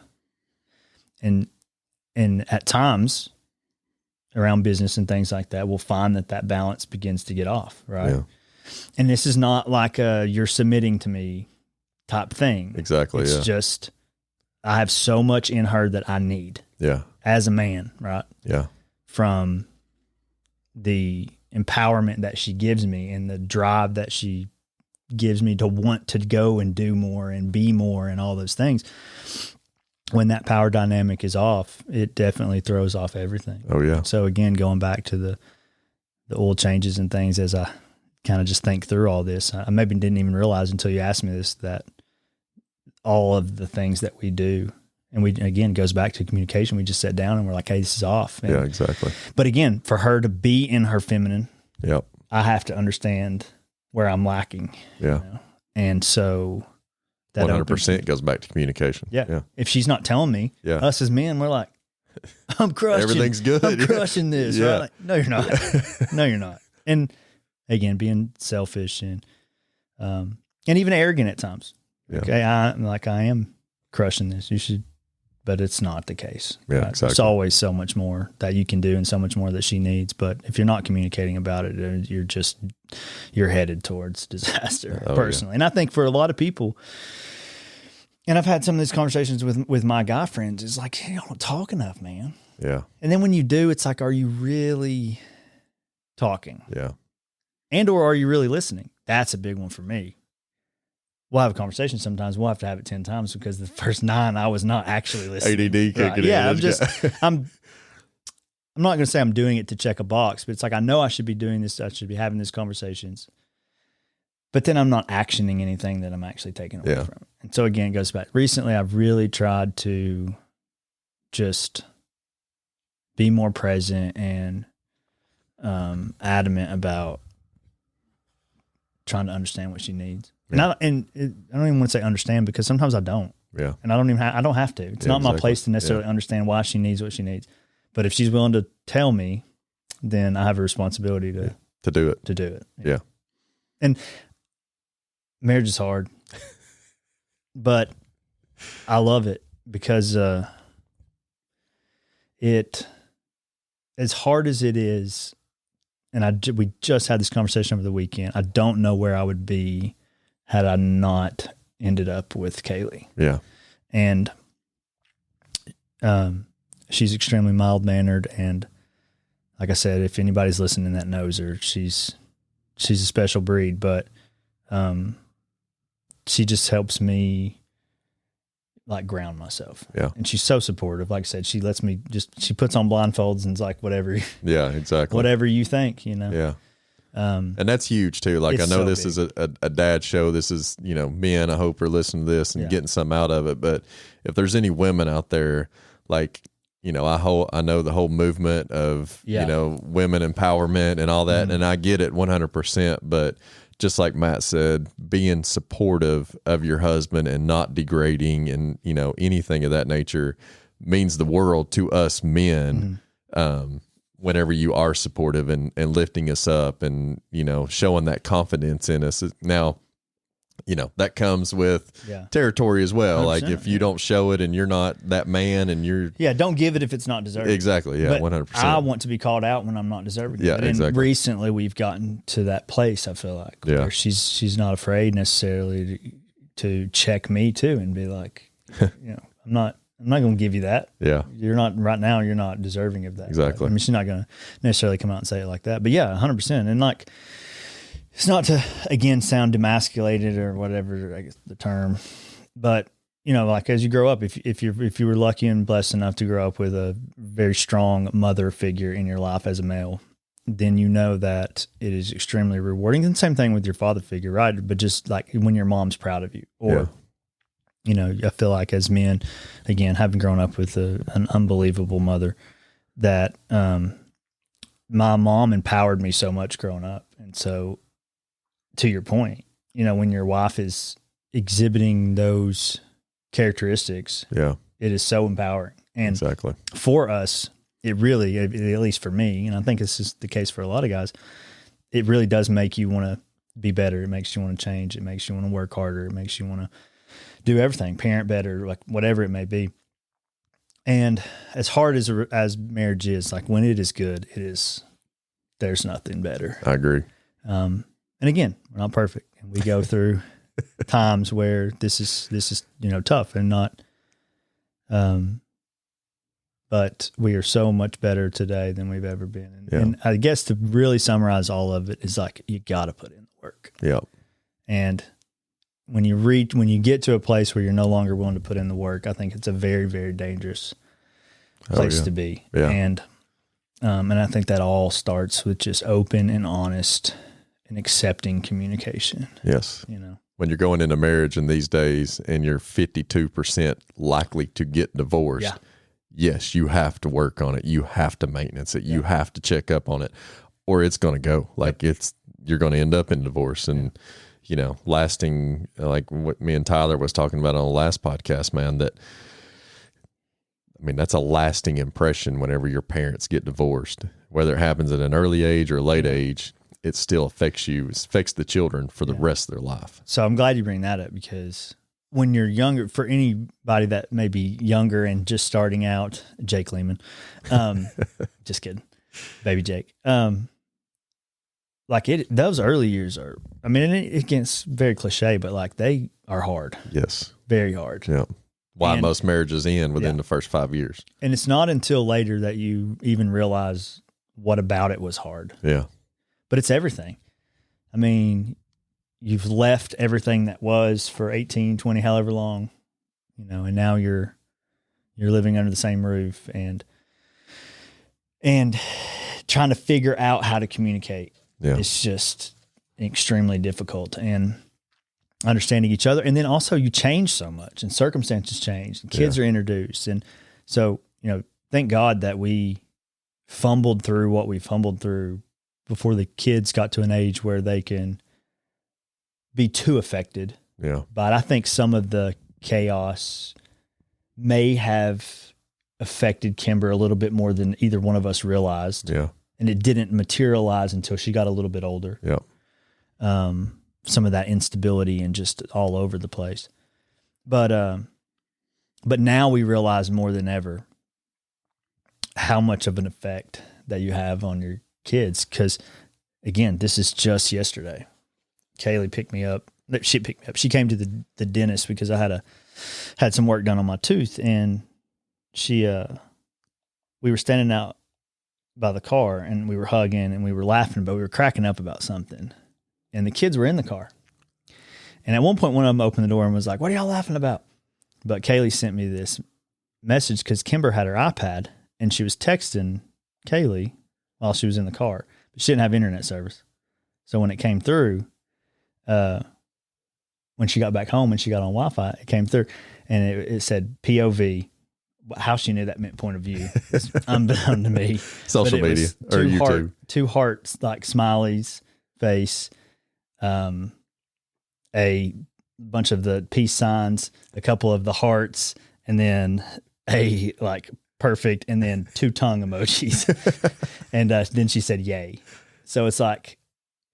And at times around business and things like that, we'll find that balance begins to get off. Right. Yeah. And this is not like you're submitting to me type thing. Exactly. It's just, I have so much in her that I need. Yeah. As a man, right? Yeah. From the empowerment that she gives me and the drive that she gives me to want to go and do more and be more and all those things. When that power dynamic is off, it definitely throws off everything. Oh yeah. So again, going back to the oil changes and things, as I kind of just think through all this, I maybe didn't even realize until you asked me this, that all of the things that we do, and it goes back to communication. We just sat down and we're like, hey, this is off. And, yeah, exactly. But again, for her to be in her feminine, yep, I have to understand where I'm lacking. Yeah. And so that 100% goes back to communication. Yeah. If she's not telling me, us as men, we're like, I'm crushing. Everything's good. I'm crushing this. Yeah. Right? Like, no, you're not. No, you're not. And again, being selfish and even arrogant at times. Yeah. Okay. I am crushing this. You should, but it's not the case. Yeah, right? exactly. There's always so much more that you can do and so much more that she needs. But if you're not communicating about it, you're headed towards disaster personally. Yeah. And I think for a lot of people, And I've had some of these conversations with my guy friends. It's like, hey, you don't talk enough, man. Yeah. And then when you do, it's like, are you really talking? Yeah. And or are you really listening? That's a big one for me. We'll have a conversation sometimes. We'll have to have it 10 times because the first 9 I was not actually listening. ADD kicking in. Yeah, I'm not going to say I'm doing it to check a box, but it's like I know I should be doing this. I should be having these conversations. But then I'm not actioning anything that I'm actually taking away from it. And so again, it goes back. Recently, I've really tried to just be more present and adamant about trying to understand what she needs. Yeah. And I don't even want to say understand because sometimes I don't. Yeah. And I don't have to. It's not my place to necessarily understand why she needs what she needs. But if she's willing to tell me, then I have a responsibility to do it. To do it. Yeah. And marriage is hard, but I love it because it, as hard as it is, and we just had this conversation over the weekend, I don't know where I would be had I not ended up with Kaylee. Yeah. And she's extremely mild-mannered, and like I said, if anybody's listening that knows her, she's a special breed, but she just helps me like ground myself. Yeah. And she's so supportive. Like I said, she lets me she puts on blindfolds and is like, whatever. Yeah, exactly. Whatever you think, you know? Yeah. And that's huge too. Like I know so this big. is a dad show. This is, men, I hope are listening to this and getting something out of it. But if there's any women out there, like, I know the whole movement of, women empowerment and all that. And I get it 100%, but just like Matt said, being supportive of your husband and not degrading and, anything of that nature means the world to us men. Whenever you are supportive and lifting us up and, showing that confidence in us. Now, that comes with territory as well. Like if you don't show it and you're not that man and you're. Yeah, don't give it if it's not deserved. Exactly. Yeah, 100%. I want to be called out when I'm not deserving. Yeah, and exactly. Recently we've gotten to that place, I feel like, where she's not afraid necessarily to check me too and be like, I'm not going to give you that. Yeah. You're not deserving of that. Exactly. I mean, she's not going to necessarily come out and say it like that, but yeah, 100%. And like, it's not to, again, sound demasculated or whatever, I guess the term, but like as you grow up, if you were lucky and blessed enough to grow up with a very strong mother figure in your life as a male, then you know that it is extremely rewarding. And same thing with your father figure, right? But just like when your mom's proud of you or, I feel like as men, again, having grown up with an unbelievable mother, that my mom empowered me so much growing up. And so, to your point, when your wife is exhibiting those characteristics, it is so empowering. And exactly. For us, it really, at least for me, and I think this is the case for a lot of guys, it really does make you want to be better. It makes you want to change. It makes you want to work harder. It makes you want to do everything, parent better, like whatever it may be. And as hard as marriage is, like when it is good, there's nothing better. I agree. And again, we're not perfect, and we go through times where this is tough and not. But we are so much better today than we've ever been. And I guess to really summarize all of it is like you got to put in the work. Yeah. And when you get to a place where you're no longer willing to put in the work, I think it's a very, very dangerous place to be. Yeah. And I think that all starts with just open and honest and accepting communication. Yes. When you're going into marriage in these days and you're 52% likely to get divorced, yes, you have to work on it. You have to maintenance it. You have to check up on it, or it's going to go. Like you're going to end up in divorce and, lasting, like what me and Tyler was talking about on the last podcast, man, that's a lasting impression whenever your parents get divorced, whether it happens at an early age or a late age. It still affects you. It affects the children for the rest of their life. So I'm glad you bring that up because when you're younger, for anybody that may be younger and just starting out, Jake Lehman, just kidding, baby Jake. Those early years are, it gets very cliche, but like they are hard, Yes. very hard. Yeah. Why And- most marriages end within Yeah. the first 5 years. And it's not until later that you even realize what about it was hard. Yeah. But it's everything. I mean, you've left everything that was for 18, 20, however long, and now you're living under the same roof and trying to figure out how to communicate. Yeah. It's just extremely difficult, and understanding each other. And then also you change so much and circumstances change and kids are introduced. And so, thank God that we fumbled through what we fumbled through before the kids got to an age where they can be too affected. Yeah. But I think some of the chaos may have affected Kimber a little bit more than either one of us realized. Yeah. And it didn't materialize until she got a little bit older. Yeah. Some of that instability and just all over the place. But now we realize more than ever how much of an effect that you have on your kids. Cause again, this is just yesterday. Kaylee picked me up. She picked me up. She came to the dentist because I had some work done on my tooth, and we were standing out by the car and we were hugging and we were laughing, but we were cracking up about something. And the kids were in the car. And at one point, one of them opened the door and was like, "What are y'all laughing about?" But Kaylee sent me this message because Kimber had her iPad and she was texting Kaylee while she was in the car, but she didn't have internet service. So when it came through, when she got back home and she got on Wi-Fi, it came through and it said POV. How she knew that meant point of view, it's unbeknown to me. Social media or YouTube. Two hearts, like smileys, face, a bunch of the peace signs, a couple of the hearts, and then a like perfect, and then 2 tongue emojis. And then she said, "Yay." So it was like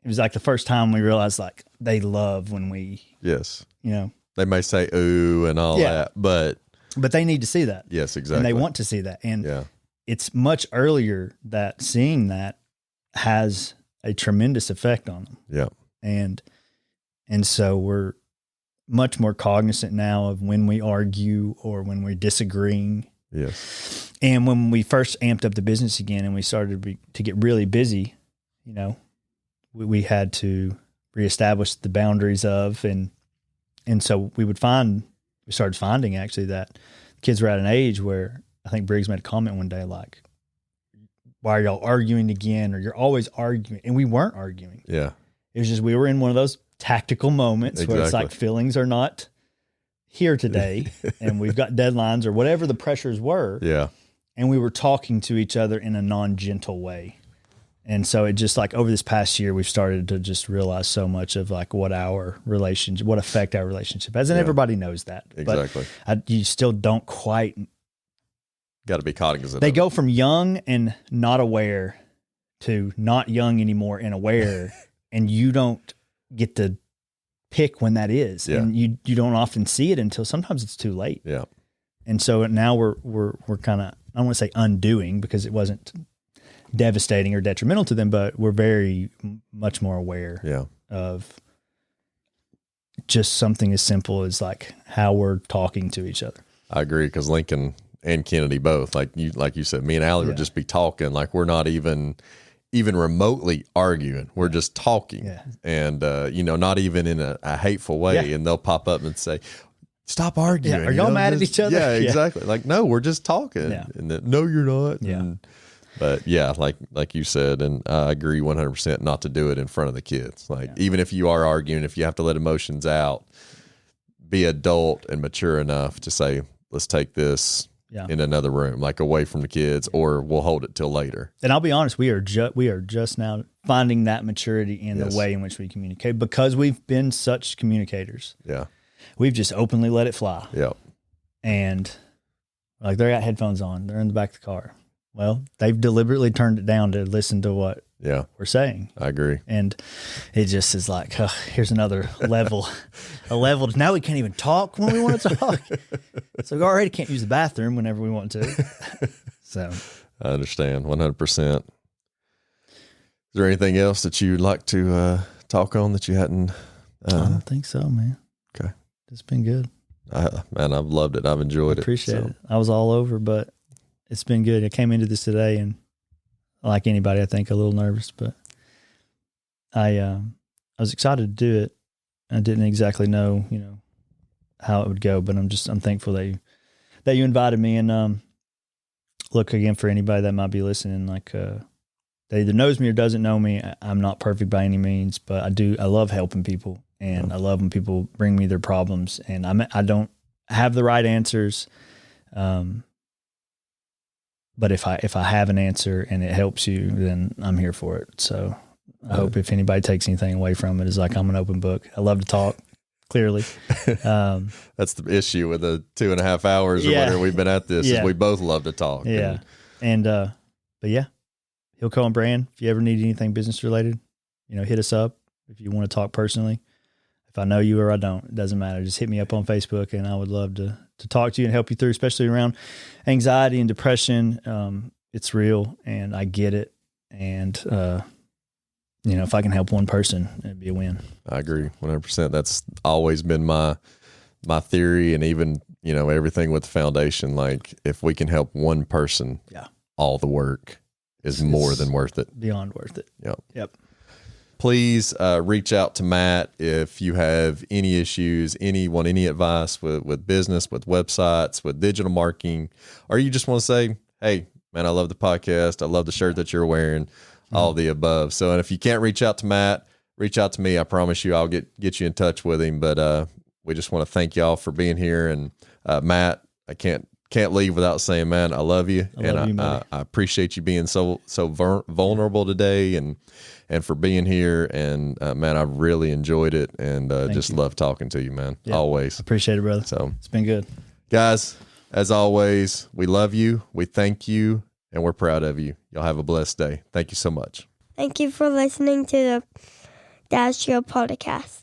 the first time we realized like they love when we, Yes. they may say ooh and all that, but they need to see that. yes, exactly. And they want to see that. And Yeah. it's much earlier that seeing that has a tremendous effect on them. Yeah. And so we're much more cognizant now of when we argue or when we're disagreeing. Yes. And when we first amped up the business again and we started to get really busy, we had to reestablish the boundaries of, and so we started finding actually that kids were at an age where I think Briggs made a comment one day like, "Why are y'all arguing again?" Or "You're always arguing." And we weren't arguing. Yeah. It was just, we were in one of those tactical moments where it's Exactly. like feelings are not here today and we've got deadlines or whatever the pressures were. Yeah. And we were talking to each other in a non-gentle way. And so it just like over this past year, we've started to just realize so much of like what affect our relationship has. And Yeah. everybody knows that. Exactly. But you still don't quite. Got to be cognizant. They of go from young and not aware to not young anymore and aware. And you don't get to pick when that is. Yeah. And you don't often see it until sometimes it's too late. it. Yeah. And so now we're kind of, I don't want to say undoing because it wasn't devastating or detrimental to them, but we're very much more aware Yeah. of just something as simple as like how we're talking to each other. I agree because Lincoln and Kennedy both, like you said, me and Allie would just be talking like we're not even remotely arguing. We're just talking, Yeah. and not even in a hateful way. Yeah. And they'll pop up and say, "Stop arguing." Yeah, are y'all mad at each other? Yeah, Yeah. exactly. Like, no, we're just talking. Yeah. And then, no, you're not. Yeah. But yeah, like you said, and I agree 100% not to do it in front of the kids. Like even if you are arguing, if you have to let emotions out, be adult and mature enough to say, "Let's take this in another room, like away from the kids, or we'll hold it till later." And I'll be honest, we are just now finding that maturity in the way in which we communicate because we've been such communicators. Yeah. We've just openly let it fly. Yeah. And like they're got headphones on, they're in the back of the car. Well, they've deliberately turned it down to listen to what we're saying. I agree. And it just is like, here's another level, now we can't even talk when we want to talk. So we already can't use the bathroom whenever we want to. So I understand 100%. Is there anything else that you'd like to talk on that you hadn't? I don't think so, man. Okay. It's been good. Man, I've loved it. I've enjoyed it. Appreciate it. I was all over, but it's been good. I came into this today and like anybody, I think a little nervous, but I was excited to do it. I didn't exactly know, how it would go, but I'm thankful that you invited me. And look, again, for anybody that might be listening, like that either knows me or doesn't know me, I'm not perfect by any means, but I love helping people, and I love when people bring me their problems, and I don't have the right answers. But if I have an answer and it helps you, then I'm here for it. So I hope if anybody takes anything away from it, is like, I'm an open book. I love to talk, clearly. That's the issue with the 2.5 hours or whatever we've been at this, is we both love to talk. Yeah. But yeah, Hilco and Brand, if you ever need anything business related, hit us up. If you want to talk personally, if I know you or I don't, it doesn't matter. Just hit me up on Facebook, and I would love to talk to you and help you through, especially around anxiety and depression. It's real, and I get it. And, if I can help one person, it'd be a win. I agree 100%. That's always been my theory. And even, everything with the foundation, like if we can help one person, all the work is more than worth it. Beyond worth it. Yep. Please reach out to Matt if you have any issues, any advice with business, with websites, with digital marketing, or you just want to say, hey, man, I love the podcast. I love the shirt that you're wearing, all the above. So, and if you can't reach out to Matt, reach out to me. I promise you I'll get you in touch with him. But we just want to thank y'all for being here. And Matt, I can't leave without saying, man, I love you. I appreciate you being so vulnerable today and for being here. And man, I really enjoyed it, and just love talking to you, man. Always. Appreciate it, brother. So it's been good. Guys, as always, we love you. We thank you, and we're proud of you. Y'all have a blessed day. Thank you so much. Thank you for listening to the Dad Show podcast.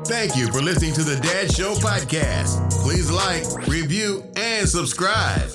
Thank you for listening to the Dad Show podcast. Please like, review, and subscribe.